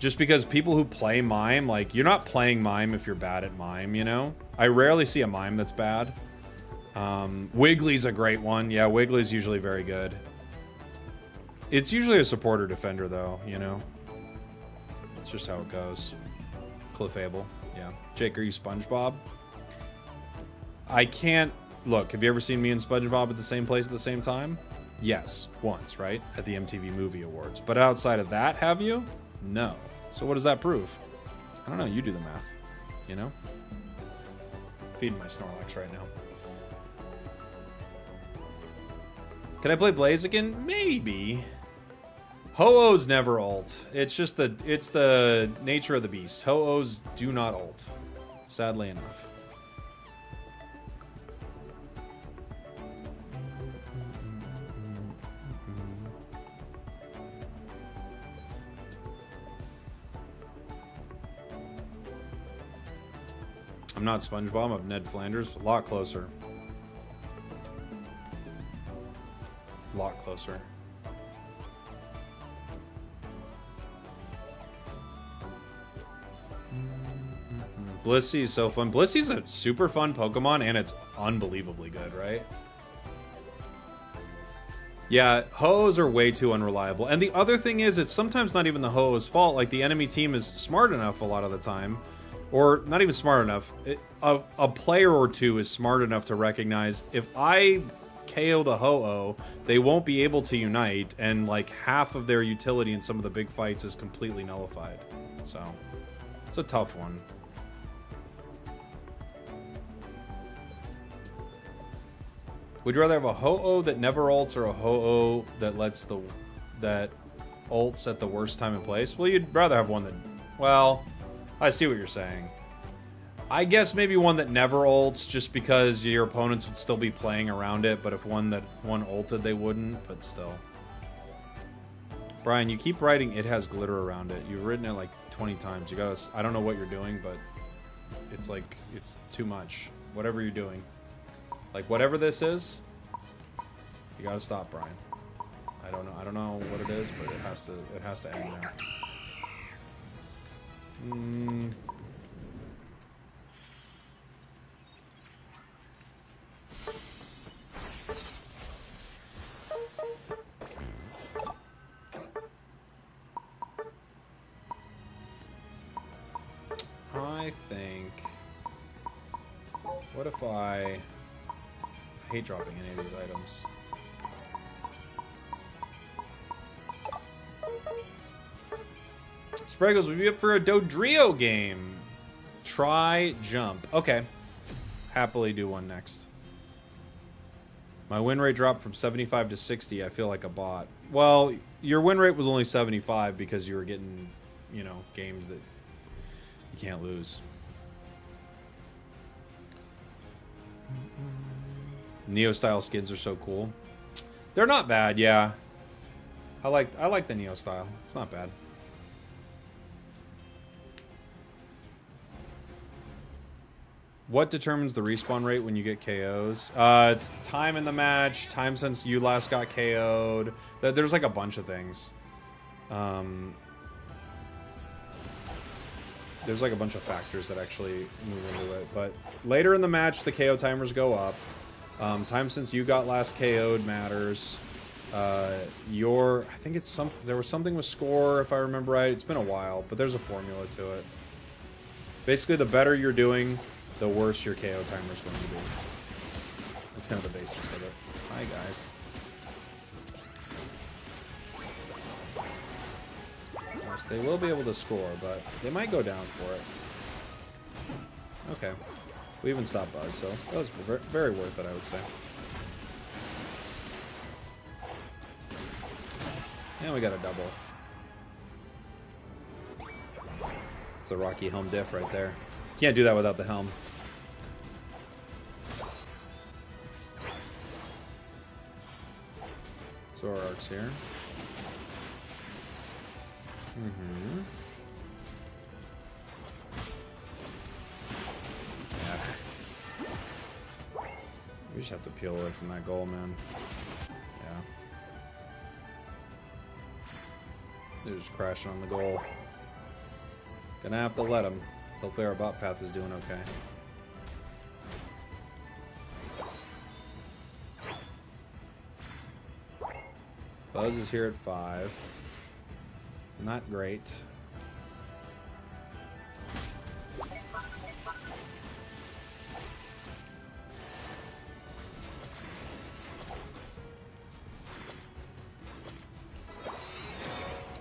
Just because people who play Mime, like, you're not playing Mime if you're bad at Mime, you know? I rarely see a Mime that's bad. Wiggly's a great one. Yeah, Wiggly's usually very good. It's usually a supporter defender, though, you know? It's just how it goes. Clefable, yeah. Jake, are you SpongeBob? I can't... Look, have you ever seen me and SpongeBob at the same place at the same time? Yes, once, right? At the MTV Movie Awards. But outside of that, have you? No. So what does that prove? I don't know. You do the math. You know? Feeding my Snorlax right now. Can I play Blaziken? Maybe. Ho-Ohs never ult. It's just it's the nature of the beast. Ho-Ohs do not ult. Sadly enough. I'm not SpongeBob, I'm Ned Flanders. A lot closer. A lot closer. Blissey is so fun. Blissey's a super fun Pokemon, and it's unbelievably good, right? Yeah, Ho-Ohs are way too unreliable. And the other thing is, it's sometimes not even the Ho-Oh's fault. Like, the enemy team is smart enough a lot of the time. Or not even smart enough. A player or two is smart enough to recognize if I KO the Ho-Oh, they won't be able to unite, and like half of their utility in some of the big fights is completely nullified. So, it's a tough one. Would you rather have a Ho-Oh that never ults or a Ho-Oh that that ults at the worst time and place? Well, you'd rather have one that, well, I see what you're saying. I guess maybe one that never ults, just because your opponents would still be playing around it, but if one ulted, they wouldn't, but still. Brian, you keep writing it has glitter around it. You've written it like 20 times. You gotta, I don't know what you're doing, but it's like, it's too much. Whatever you're doing. Like, whatever this is, you gotta stop, Brian. I don't know what it is, but it has to end now. I think, what if I hate dropping any of these items. Spragels, would you be up for a Dodrio game? Try jump. Okay. Happily do one next. My win rate dropped from 75 to 60. I feel like a bot. Well, your win rate was only 75 because you were getting, you know, games that you can't lose. Neo style skins are so cool. They're not bad, yeah. I like the Neo style. It's not bad. What determines the respawn rate when you get KOs? It's time in the match, time since you last got KO'd. There's like a bunch of things. There's like a bunch of factors that actually move into it. But later in the match, the KO timers go up. Time since you got last KO'd matters. I think it's there was something with score, if I remember right. It's been a while, but there's a formula to it. Basically, the better you're doing, the worse your KO timer is going to be. That's kind of the basics of it. Hi, guys. Yes, they will be able to score, but they might go down for it. Okay. We even stopped Buzz, so that was very worth it, I would say. And we got a double. It's a Rocky Helm diff right there. Can't do that without the helm. Zoroark's here. Yeah. We just have to peel away from that goal, man. Yeah. They're just crashing on the goal. Gonna have to let them. Hopefully our bot path is doing okay. Buzz is here at 5. Not great.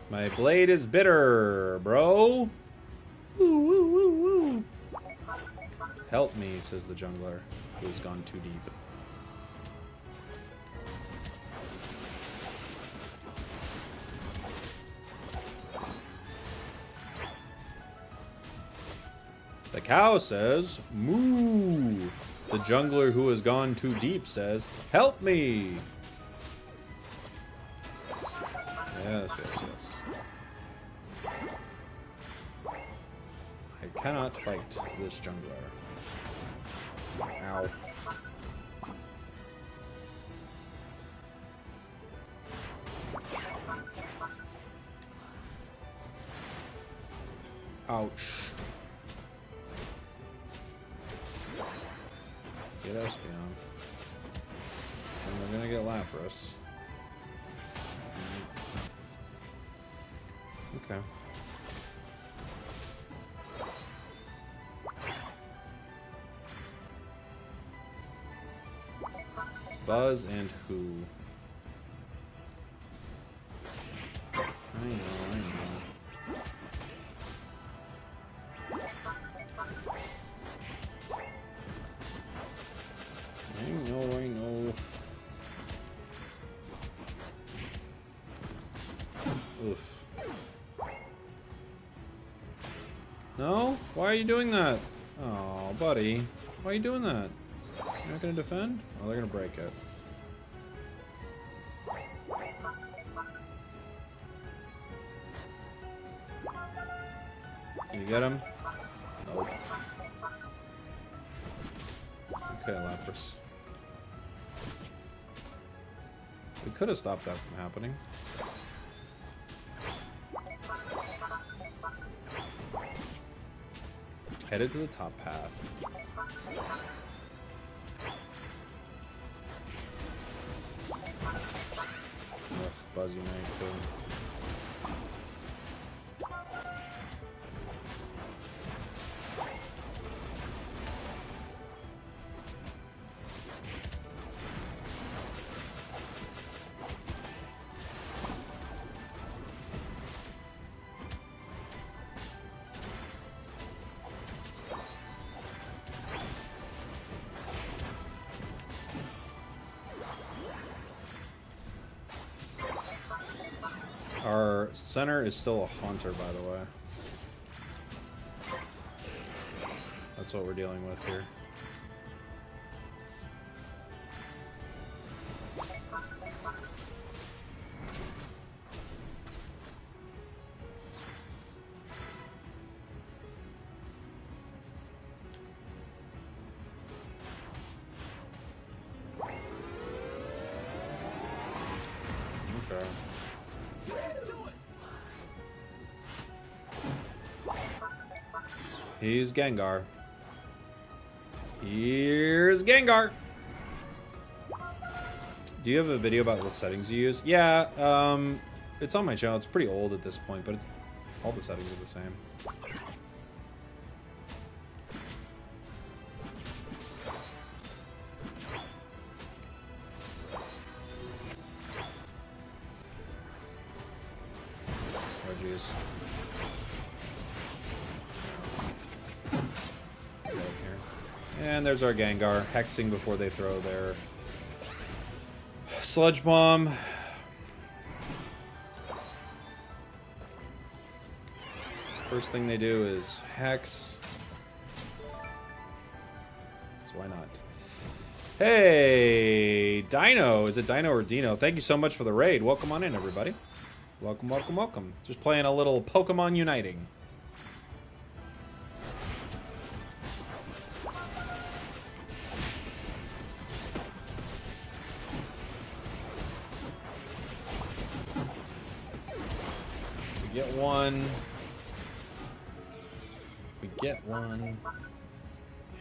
My blade is bitter, bro. Woo, woo, woo, woo. Help me, says the jungler, who's gone too deep. The cow says, moo. The jungler who has gone too deep says, help me. Yes, yes, yes. I cannot fight this jungler. Ow. Ouch. Get Espeon. And we're gonna get Lapras. Okay. Buzz and who? I know. I know. Oof. No? Why are you doing that? Oh, buddy. Why are you doing that? You're not gonna defend? Oh, they're gonna break it. Can you get him? Nope. Okay, Lapras. We could have stopped that from happening. Headed to the top path. Ugh, Buzz Unite too. Center is still a Haunter, by the way. That's what we're dealing with here. Okay. He's Gengar. Here's Gengar. Do you have a video about what settings you use? Yeah, it's on my channel. It's pretty old at this point, but it's all the settings are the same. Oh, jeez. And there's our Gengar, hexing before they throw their Sludge Bomb. First thing they do is hex. So why not? Hey, Dino. Is it Dino or Dino? Thank you so much for the raid. Welcome on in, everybody. Welcome, welcome, welcome. Just playing a little Pokemon Uniting. We get one. We get one.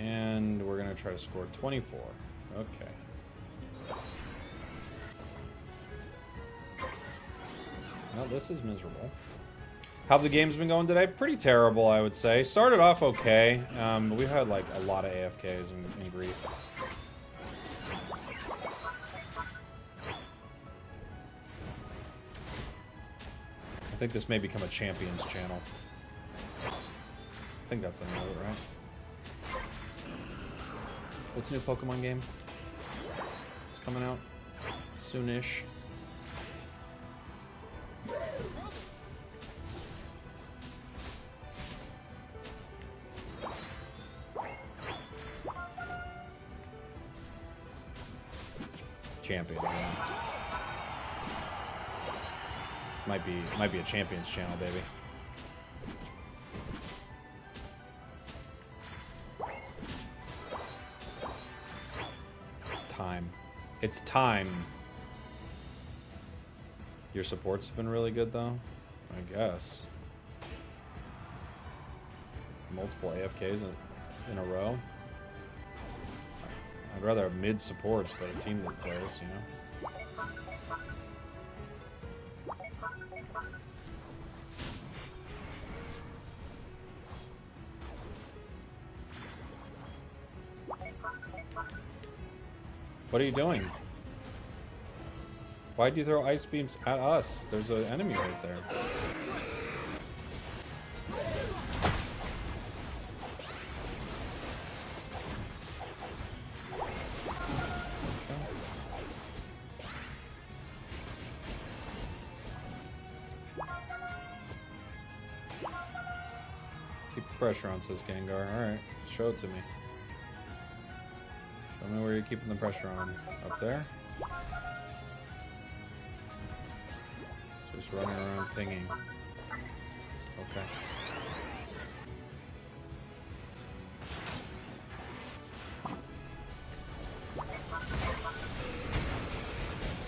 And we're going to try to score 24. Okay. Well, this is miserable. How the game's been going today? Pretty terrible, I would say. Started off okay. We've had like a lot of AFKs and grief. I think this may become a champions channel. I think that's the name of it, right? What's the new Pokemon game? It's coming out soonish. Champion. Yeah. This might be a champions channel, baby. It's time. It's time. Your support's been really good, though, I guess. Multiple AFKs in a row. I'd rather have mid supports, but a team that plays, you know. What are you doing? Why'd you throw ice beams at us? There's an enemy right there. Keep the pressure on, says Gengar. Alright, show it to me. Show me where you're keeping the pressure on. Up there? Just running around pinging. Okay.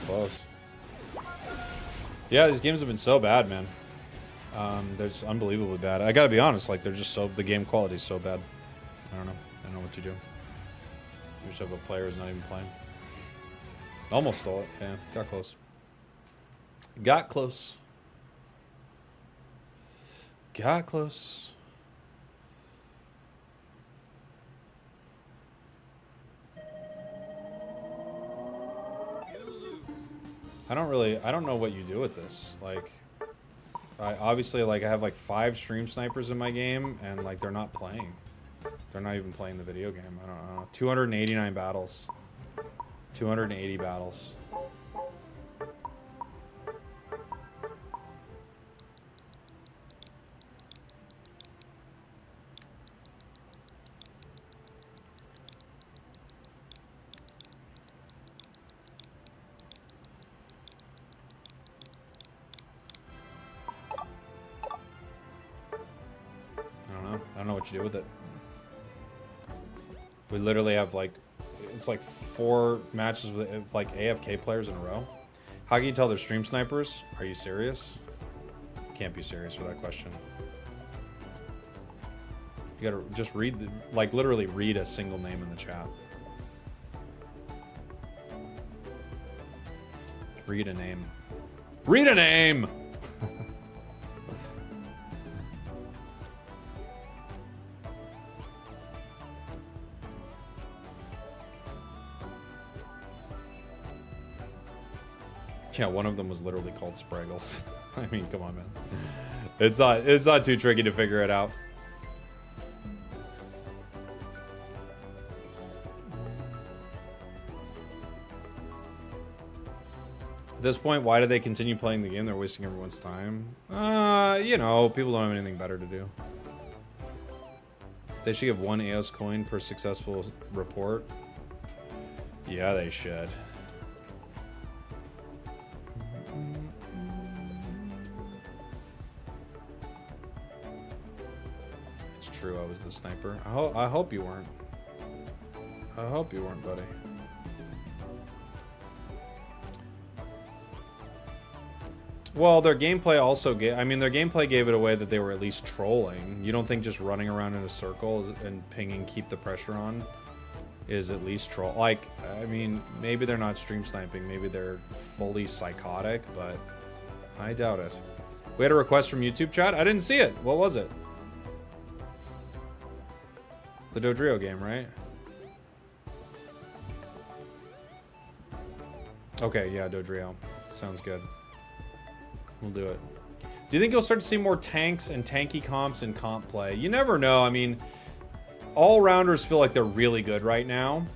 Close. Yeah, these games have been so bad, man. They're just unbelievably bad. I gotta be honest, like, they're just so, the game quality is so bad. I don't know. I don't know what to do. You just have a player who's not even playing. Almost stole it. Yeah, got close. Got close. Got close. I don't know what you do with this. Like, I obviously, like, I have like 5 stream snipers in my game, and like they're not playing. They're not even playing the video game. I don't know. 289 battles. 280 battles. don't know what you do with it. We literally have like, it's like 4 matches with like AFK players in a row. How can you tell they're stream snipers? Are you serious? Can't be serious with that question. You gotta just read, like literally read a single name in the chat. Read a name. Read a name! Yeah, one of them was literally called Spragels. I mean, come on, man. It's not too tricky to figure it out. At this point, why do they continue playing the game? They're wasting everyone's time. You know, people don't have anything better to do. They should give 1 AOS coin per successful report. Yeah, they should. It's true, I was the sniper. I hope you weren't. I hope you weren't, buddy. Well, their gameplay also gave... I mean, their gameplay gave it away that they were at least trolling. You don't think just running around in a circle and pinging keep the pressure on is at least troll? Like, I mean, maybe they're not stream sniping. Maybe they're fully psychotic, but I doubt it. We had a request from YouTube chat. I didn't see it. What was it? The Dodrio game, right? Okay, yeah, Dodrio. Sounds good. We'll do it. Do you think you'll start to see more tanks and tanky comps in comp play? You never know. I mean, all-rounders feel like they're really good right now.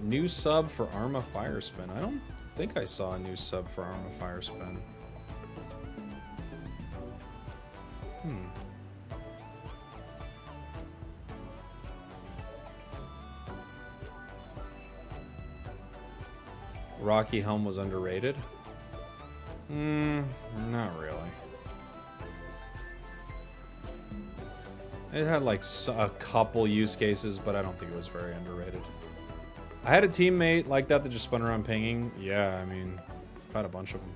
New sub for Arma Firespin. I don't think I saw a new sub for Arma Firespin. Rocky Helm was underrated? Not really. It had like a couple use cases, but I don't think it was very underrated. I had a teammate like that just spun around pinging. Yeah, I mean, I've had a bunch of them.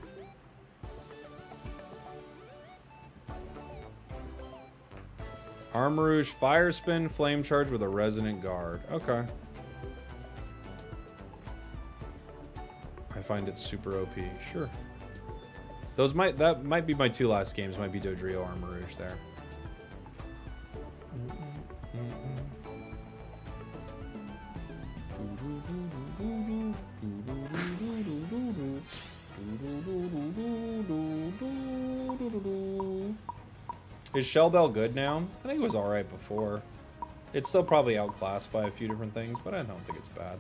Armorouge, Fire Spin, Flame Charge with a Resonant Guard. Okay. I find it super OP. Sure. That might be my 2 last games. Might be Dodrio, Armorouge there. Is Shellbell good now? I think it was alright before. It's still probably outclassed by a few different things, but I don't think it's bad.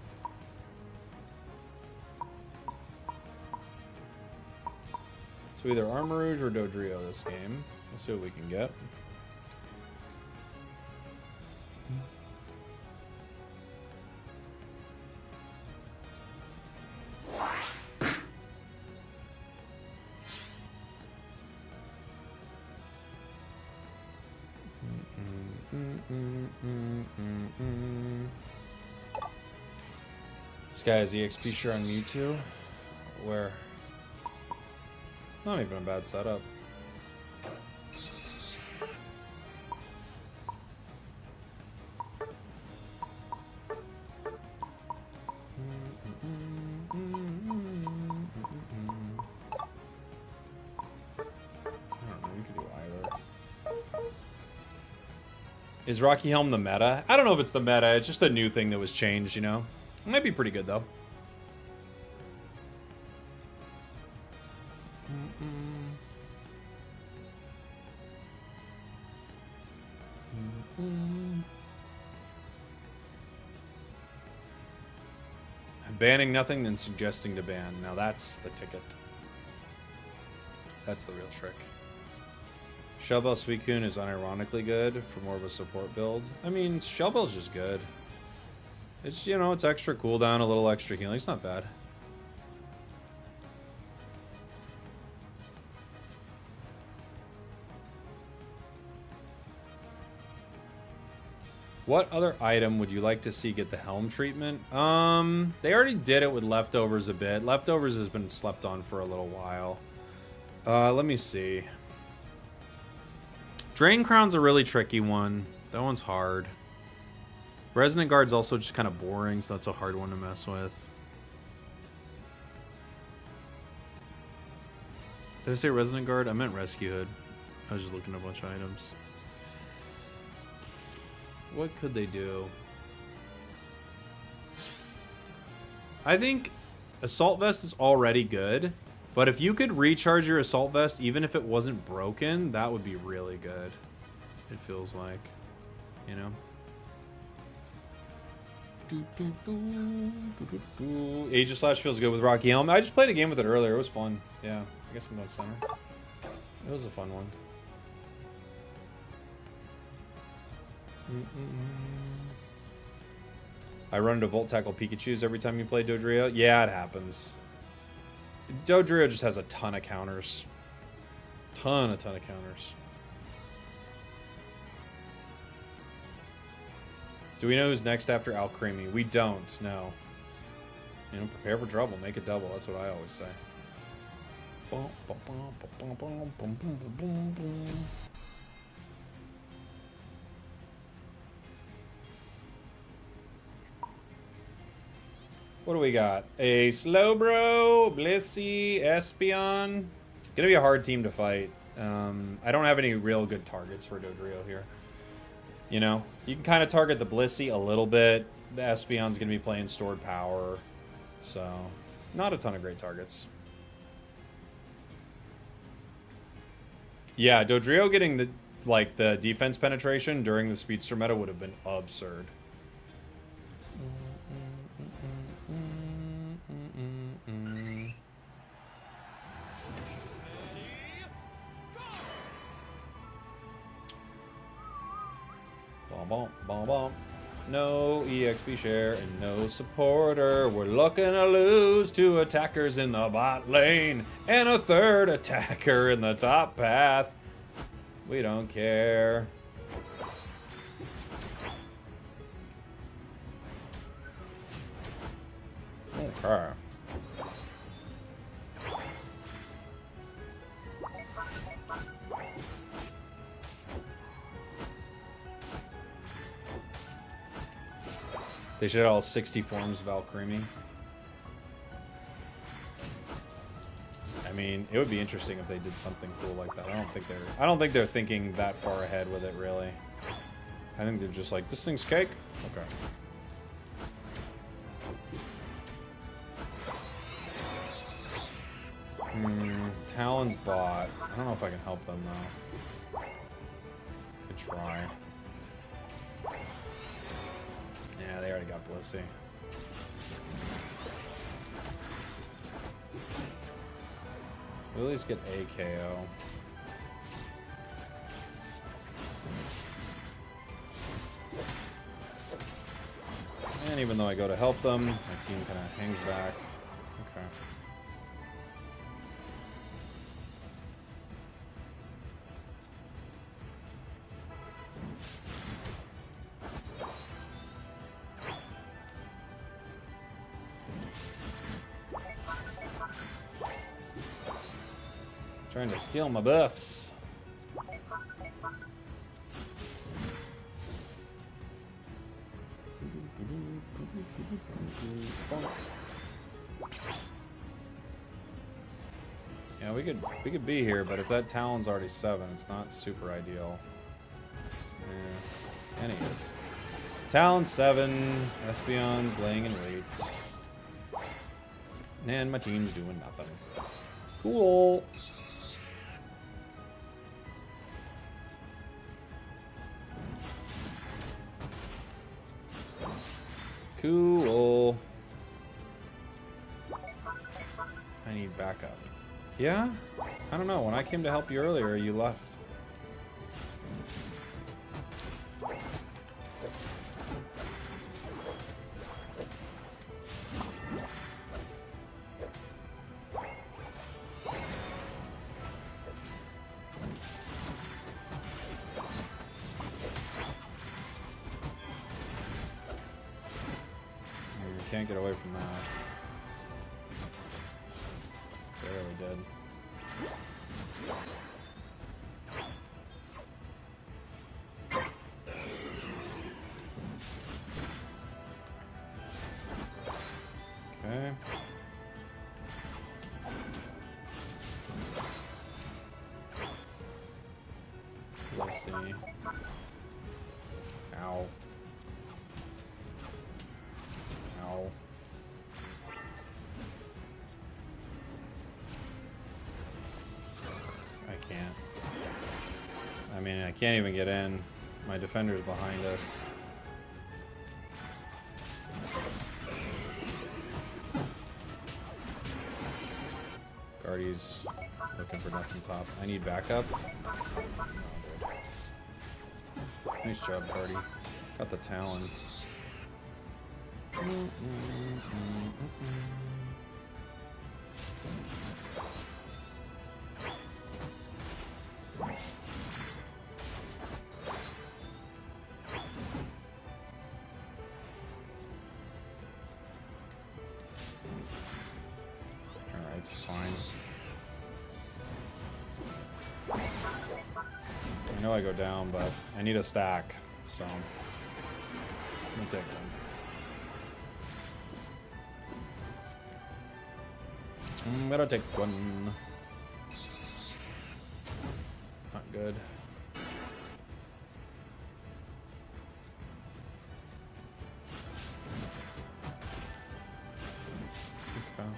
So either Armorouge or Dodrio this game. Let's see what we can get. This guy has EXP share on Mewtwo. Where? Not even a bad setup. Is Rocky Helm the meta? I don't know if it's the meta. It's just a new thing that was changed, you know? It might be pretty good, though. Banning nothing, then suggesting to ban. Now that's the ticket. That's the real trick. Shellbell Suicune is unironically good for more of a support build. I mean, Shellbell's just good. It's, you know, it's extra cooldown, a little extra healing. It's not bad. What other item would you like to see get the helm treatment? They already did it with leftovers a bit. Leftovers has been slept on for a little while. Let me see. Drain Crown's a really tricky one. That one's hard. Resonant Guard's also just kind of boring, so that's a hard one to mess with. Did I say Resonant Guard? I meant Rescue Hood. I was just looking at a bunch of items. What could they do? I think Assault Vest is already good, but if you could recharge your Assault Vest even if it wasn't broken, that would be really good. It feels like, you know? Aegis Slash feels good with Rocky Helm. I just played a game with it earlier. It was fun. Yeah, I guess I'm going center. It was a fun one. I run into Volt Tackle Pikachus every time you play Dodrio. Yeah, it happens. Dodrio just has a ton of counters. Ton of counters. Do we know who's next after Alcremie? We don't, no. You know, prepare for trouble, make it double. That's what I always say. What do we got? A Slowbro, Blissey, Espeon. Gonna be a hard team to fight. I don't have any real good targets for Dodrio here. You know, you can kind of target the Blissey a little bit. The Espeon's gonna be playing Stored Power. So, not a ton of great targets. Yeah, Dodrio getting the defense penetration during the Speedster meta would have been absurd. Bom, bom, bom. No EXP share and no supporter. We're looking to lose 2 attackers in the bot lane and a 3rd attacker in the top path. We don't care. Okay. They should have all 60 forms of Alcremie. I mean, it would be interesting if they did something cool like that. I don't think they're thinking that far ahead with it, really. I think they're just like, this thing's cake? Okay. Talon's bot. I don't know if I can help them, though. Could try. Yeah, they already got Blissey. We'll at least get a KO. And even though I go to help them, my team kind of hangs back. Okay. Trying to steal my buffs. Yeah, we could be here, but if that Talon's already 7, it's not super ideal. Yeah, and he is. Talon 7, Espeon's laying in wait. And my team's doing nothing. Cool. Cool. I need backup. Yeah? I don't know. When I came to help you earlier, you left. can't get away from that. Barely did. Okay. Let's see. Ow. Ow. I can't. I mean, I can't even get in. My defender's behind us. Guardy's looking for nothing top. I need backup. Nice job, Guardy. Got the Talon. Alright, it's fine. I know I go down, but I need a stack, so I'm gonna take them. I'm gonna take one. Not good. Okay.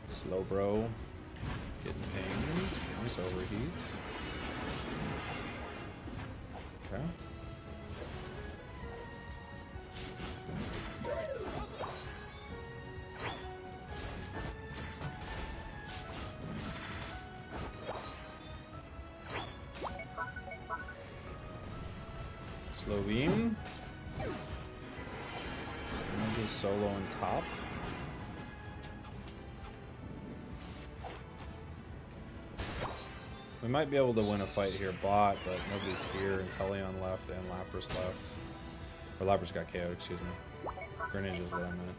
Slow bro. Getting pinged. Nice overheats. Okay. Slow beam. And just solo on top. We might be able to win a fight here bot, but nobody's here, and Teleon left, and Lapras left. Or Lapras got KO'd, excuse me. Greninja's what I meant.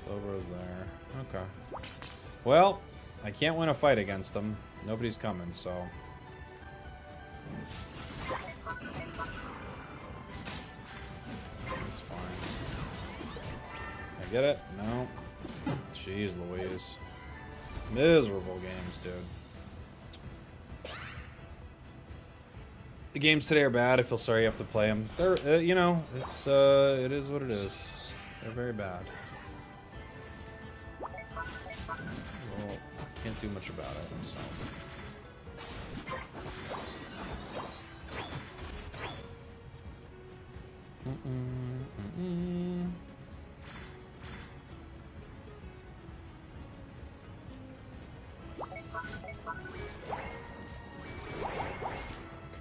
Slowbro's there. Okay. Well, I can't win a fight against them. Nobody's coming, so... That's fine. I get it? No. Jeez Louise. Miserable games, dude. The games today are bad. I feel sorry you have to play them. They're, you know, it's, it is what it is. They're very bad. Well, I can't do much about it, so...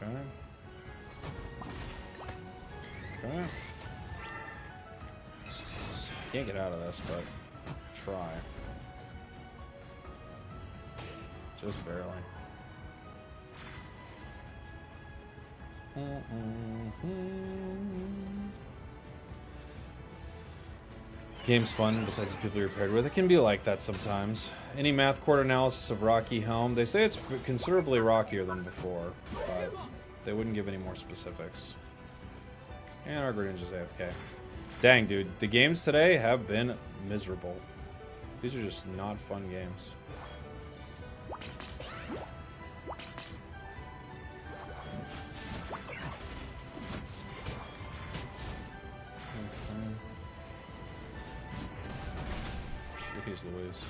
Okay. Okay. Can't get out of this, but try. Just barely. Game's fun, besides the people you're paired with. It can be like that sometimes. Any math court analysis of Rocky Helm? They say it's considerably rockier than before, but they wouldn't give any more specifics. And our Greninja's AFK. Dang, dude. The games today have been miserable. These are just not fun games. Jeez Louise.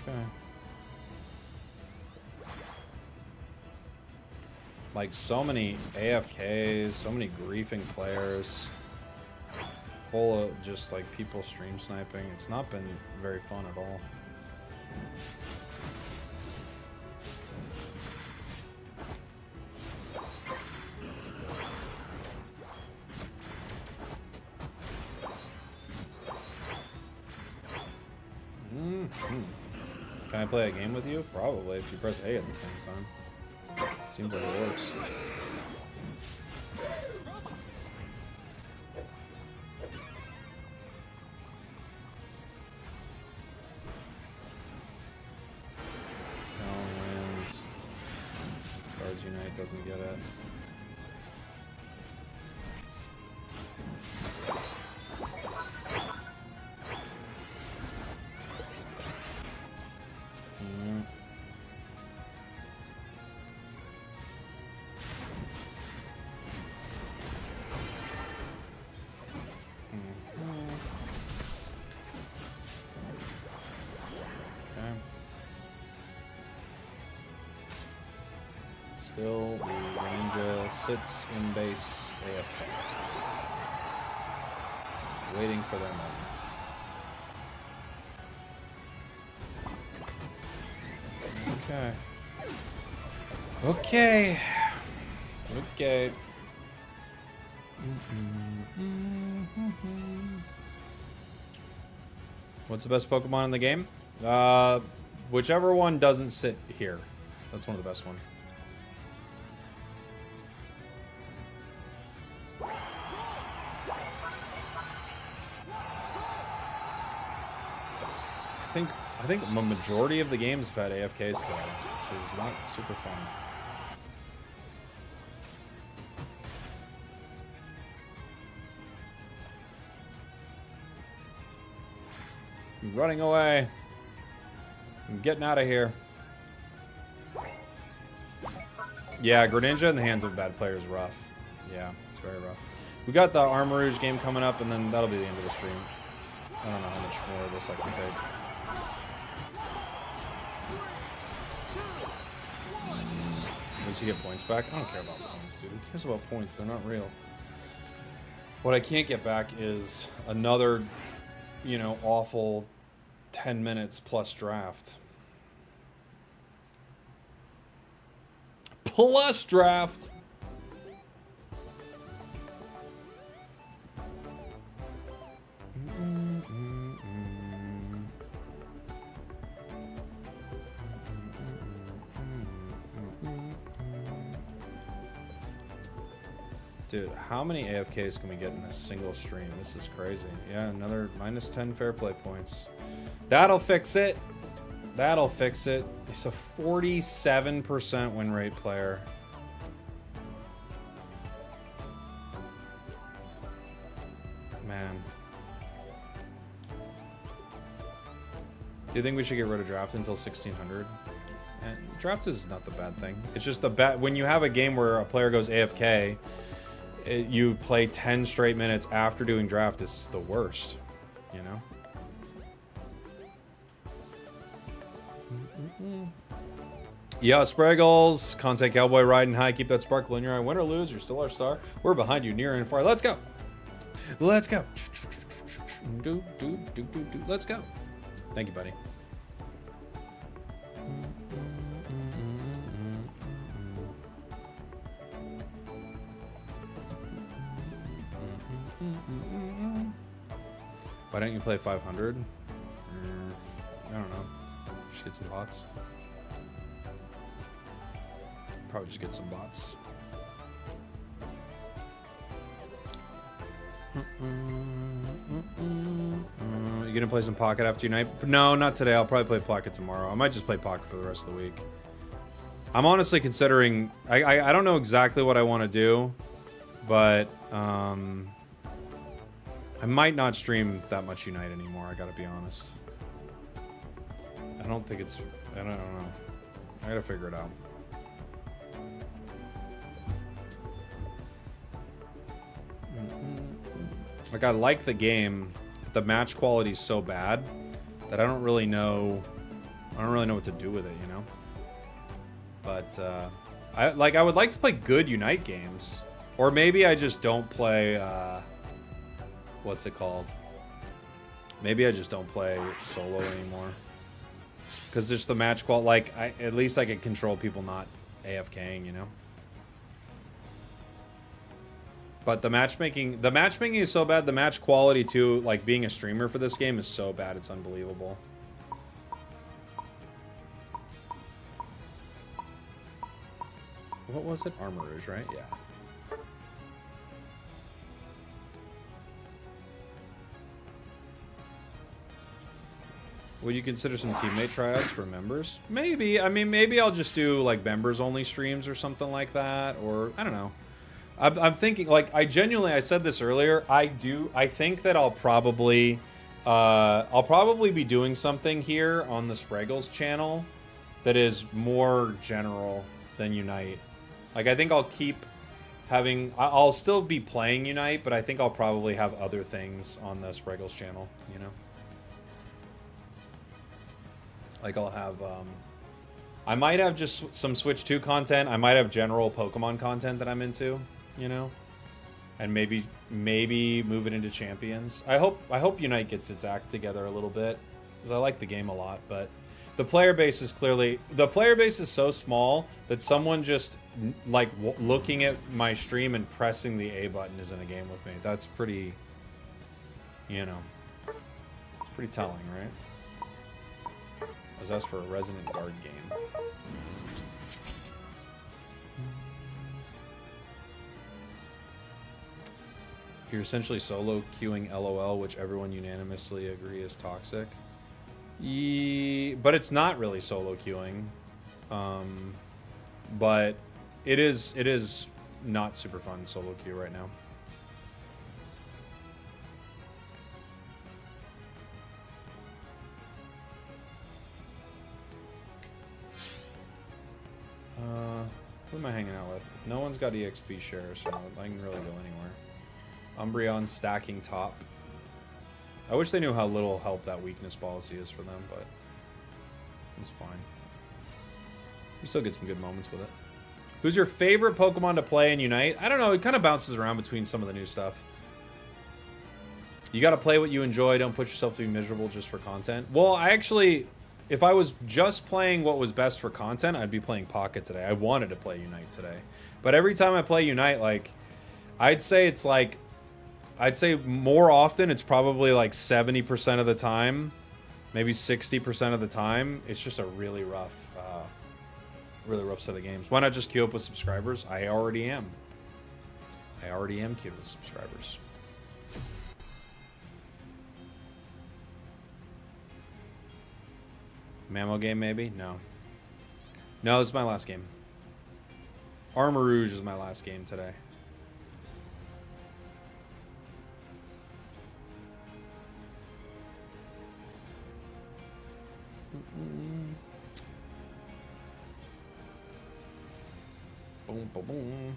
Okay. Like, so many AFKs, so many griefing players, full of just, like, people stream sniping. It's not been very fun at all. I play a game with you? Probably, if you press A at the same time. Seems like it works. Talon wins. Cards Unite doesn't get it. Still, the Ranger sits in base AFK, waiting for their moment. Okay. Okay. Okay. What's the best Pokemon in the game? Whichever one doesn't sit here. That's one of the best ones. I think a majority of the games have had AFKs today, which is not super fun. I'm running away. I'm getting out of here. Yeah, Greninja in the hands of a bad player is rough. Yeah, it's very rough. We got the Armorouge game coming up, and then that'll be the end of the stream. I don't know how much more of this I can take. Does he get points back? I don't care about points, dude. Who cares about points? They're not real. What I can't get back is another, you know, awful 10 minutes plus draft. Plus draft! Dude, how many AFKs can we get in a single stream? This is crazy. Yeah, another minus 10 fair play points. That'll fix it. That'll fix it. He's a 47% win rate player. Man. Do you think we should get rid of draft until 1600? And draft is not the bad thing. It's just the bad when you have a game where a player goes AFK, you play 10 straight minutes after doing draft is the worst, you know? Yeah, Spragels, Conte Cowboy riding high, keep that sparkle in your eye. Win or lose, you're still our star. We're behind you near and far. Let's go. Let's go. Let's go. Thank you, buddy. Why don't you play 500? I don't know. Just get some bots. Probably just get some bots. You gonna play some Pocket after Unite? No, not today. I'll probably play Pocket tomorrow. I might just play Pocket for the rest of the week. I'm honestly considering... I don't know exactly what I want to do, but... I might not stream that much Unite anymore, I gotta be honest. I don't think it's... I don't know. I gotta figure it out. Like, I like the game, but the match quality is so bad that I don't really know what to do with it, you know? But, I would like to play good Unite games. Or maybe I just don't play, what's it called? Maybe I just don't play solo anymore. Because just the match quality, like, at least I can control people not AFKing, you know? But the matchmaking is so bad. The match quality too, like being a streamer for this game is so bad, it's unbelievable. What was it? Armorouge, right? Yeah. Would you consider some teammate tryouts for members? Maybe. I mean, maybe I'll just do like members only streams or something like that. Or I don't know. I'm thinking, like, I said this earlier. I think that I'll probably be doing something here on the Spragels channel that is more general than Unite. Like, I think I'll keep having, I'll still be playing Unite, but I think I'll probably have other things on the Spragels channel, you know? Like, I'll have, I might have just some Switch 2 content. I might have general Pokemon content that I'm into, you know? And maybe move it into Champions. I hope Unite gets its act together a little bit, because I like the game a lot, but the player base is so small that someone just, like, looking at my stream and pressing the A button is in a game with me. That's pretty, you know, it's pretty telling, right? I was asked for a Resident Guard game. You're essentially solo queuing LOL, which everyone unanimously agree is toxic. But it's not really solo queuing. But it is not super fun solo queue right now. Who am I hanging out with? No one's got EXP share, so I can really go anywhere. Umbreon stacking top. I wish they knew how little help that weakness policy is for them, but it's fine. You still get some good moments with it. Who's your favorite Pokemon to play in Unite? I don't know. It kind of bounces around between some of the new stuff. You got to play what you enjoy. Don't push yourself to be miserable just for content. Well, I actually, if I was just playing what was best for content, I'd be playing Pocket today. I wanted to play Unite today. But every time I play Unite, like, I'd say more often, it's probably like 70% of the time, maybe 60% of the time, it's just a really rough set of games. Why not just queue up with subscribers? I already am queued with subscribers. Mammo game, maybe? No. No, this is my last game. Armorouge is my last game today. Boom, boom, boom.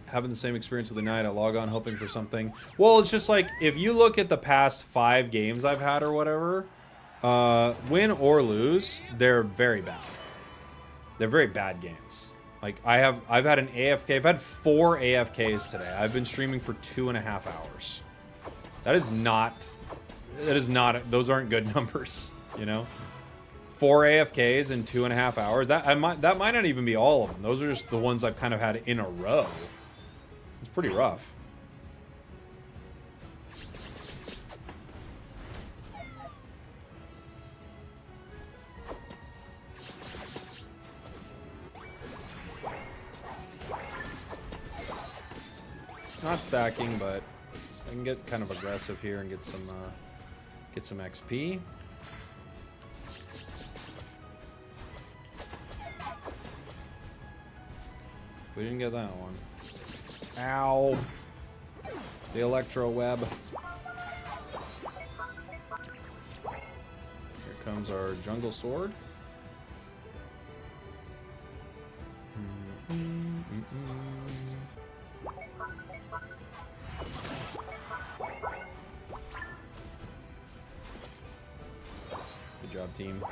Having the same experience with the night. I log on hoping for something. Well, it's just like, if you look at the past 5 games I've had or whatever, win or lose, they're very bad. They're very bad games. Like, I've had an AFK. I've had 4 AFKs today. I've been streaming for 2.5 hours. That is not, those aren't good numbers, you know? 4 AFKs in 2.5 hours. That might not even be all of them. Those are just the ones I've kind of had in a row. It's pretty rough. Not stacking, but I can get kind of aggressive here and get some XP. We didn't get that one. Ow! The electro web. Here comes our jungle sword. Good job, team.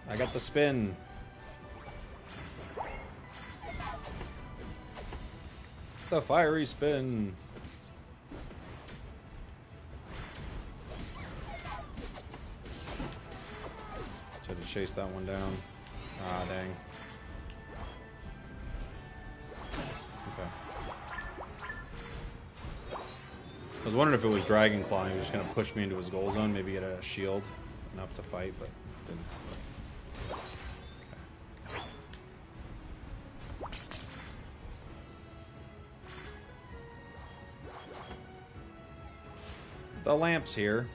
I got the spin. The fiery spin. Tried to chase that one down. Ah, dang. Okay. was wondering if it was Dragon Claw and he was just going to push me into his goal zone, maybe get a shield enough to fight, but didn't. The lamp's here.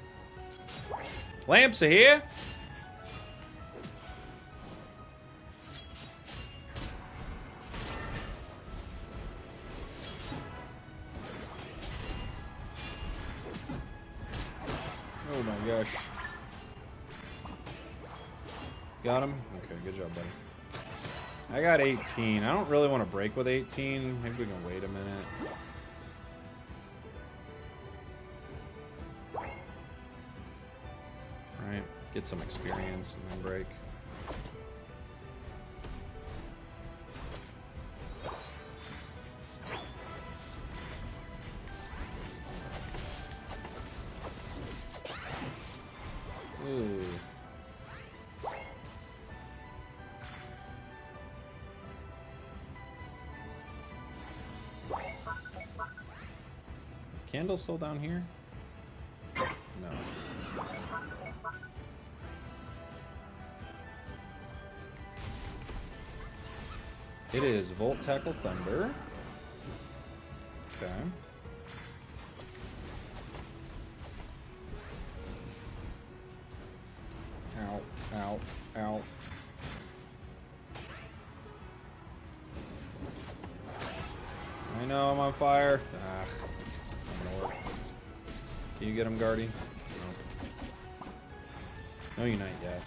Lamps are here? Oh my gosh. Got him? Okay, good job, buddy. I got 18. I don't really want to break with 18. Maybe we can wait a minute. Alright, get some experience and then break. Ooh. Is Candle still down here? No. It is Volt Tackle Thunder. Okay. Ow, ow, ow. I know I'm on fire. Ah, it's not gonna work. Can you get him, Guardy? Nope. No Unite yet.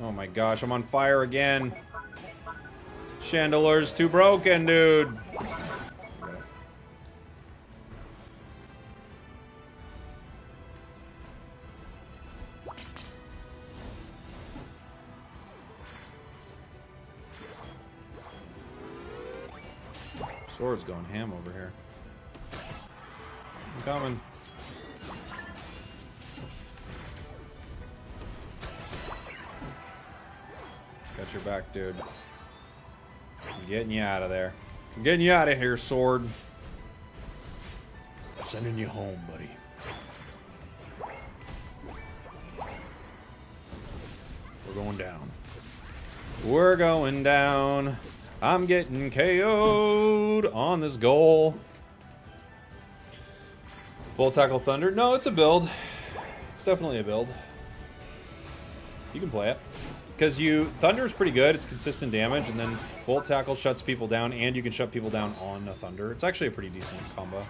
Oh my gosh, I'm on fire again. Chandeler's too broken, dude. Sword's going ham over here. I'm coming. Got your back, dude. I'm getting you out of there. I'm getting you out of here, sword. Sending you home, buddy. We're going down. We're going down. I'm getting KO'd on this goal. Full Tackle Thunder. No, it's a build. It's definitely a build. You can play it. Because Thunder is pretty good. It's consistent damage, and then Volt Tackle shuts people down, and you can shut people down on a Thunder. It's actually a pretty decent combo.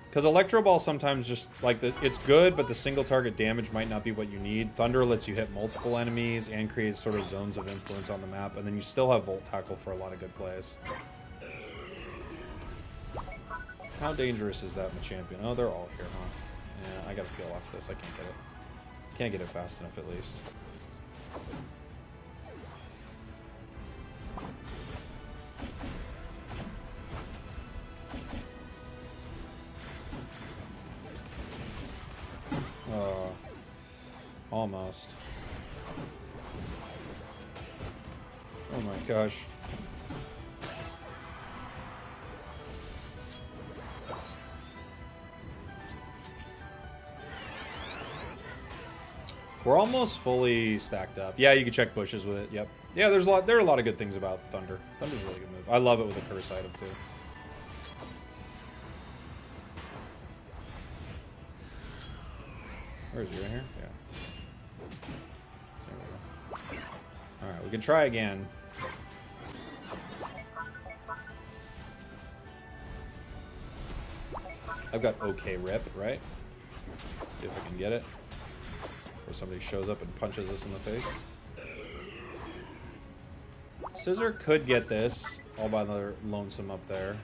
Because Electro Ball sometimes just, like, it's good, but the single target damage might not be what you need. Thunder lets you hit multiple enemies and creates sort of zones of influence on the map, and then you still have Volt Tackle for a lot of good plays. How dangerous is that Machampion? Oh, they're all here, huh? Yeah, I gotta peel off this. I can't get it. Can't get it fast enough, at least. Almost. Oh my gosh. We're almost fully stacked up. Yeah, you can check bushes with it. Yep. Yeah, there are a lot of good things about Thunder. Thunder's a really good move. I love it with a curse item too. Where is he? Right here? Yeah. There we go. Alright, we can try again. I've got okay rip, right? Let's see if I can get it. Or somebody shows up and punches us in the face. Scizor could get this all by the lonesome up there.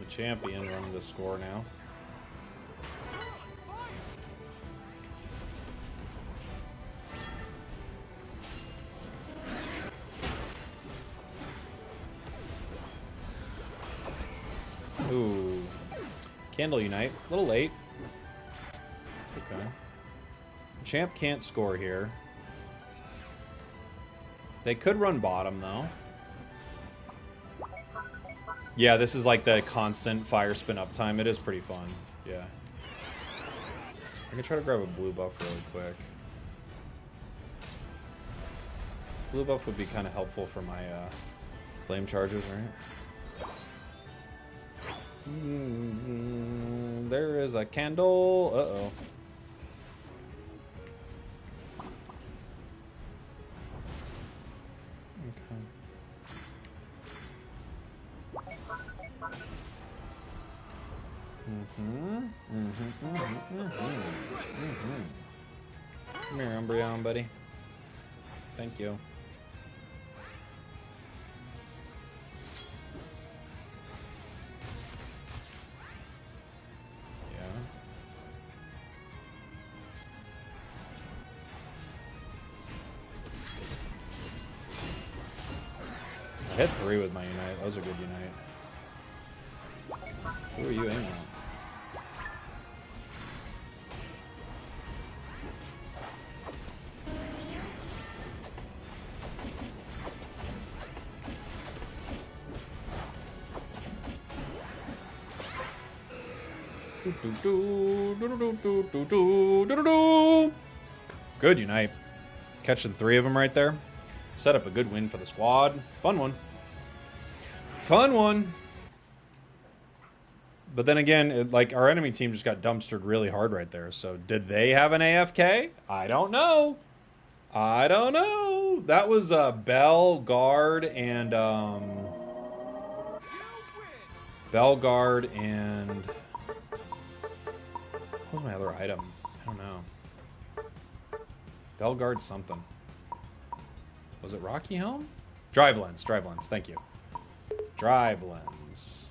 champion running the score now. Ooh. Candle Unite. A little late. It's okay. Champ can't score here. They could run bottom, though. Yeah, this is like the constant fire spin uptime. It is pretty fun. Yeah. I can try to grab a blue buff really quick. Blue buff would be kind of helpful for my flame charges, right? There is a candle. Uh-oh. Come here, Umbreon, buddy. Thank you. Yeah. I hit 3 with my Unite. That was a good Unite. Who are you aiming at? Good Unite. Catching 3 of them right there. Set up a good win for the squad. Fun one. Fun one. But then again, like, our enemy team just got dumpstered really hard right there. So did they have an AFK? I don't know. I don't know. That was Bell, Guard, and Bell, Guard, and what was my other item? I don't know. Bell, Guard, something. Was it Rocky Helm? Drive Lens. Drive Lens. Thank you. Drive Lens.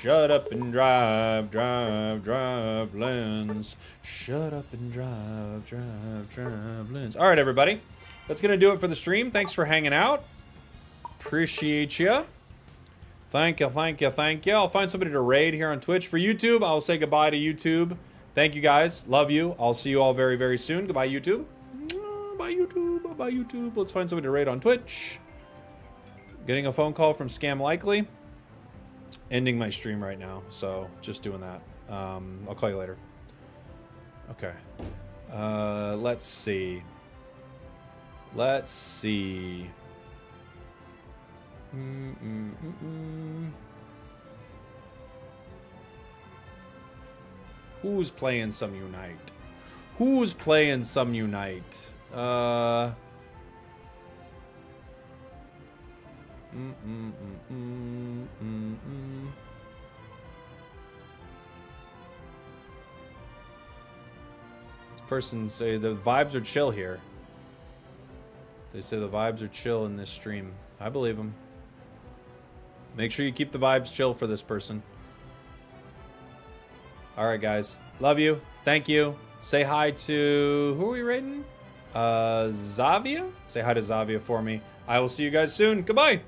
Shut up and drive, drive, drive lens. Shut up and drive, drive, drive lens. All right, everybody. That's going to do it for the stream. Thanks for hanging out. Appreciate you. Thank you, thank you, thank you. I'll find somebody to raid here on Twitch. For YouTube, I'll say goodbye to YouTube. Thank you, guys. Love you. I'll see you all very, very soon. Goodbye, YouTube. Bye, YouTube. Bye, YouTube. Let's find somebody to raid on Twitch. Getting a phone call from Scam Likely. Ending my stream right now, so just doing that. I'll call you later. Okay. Let's see. Let's see. Who's playing some Unite? Who's playing some Unite? This person say the vibes are chill here. They say the vibes are chill in this stream. I believe them. Make sure you keep the vibes chill for this person. Alright, guys. Love you. Thank you. Say hi to... Who are we raiding? Zavia? Say hi to Zavia for me. I will see you guys soon. Goodbye.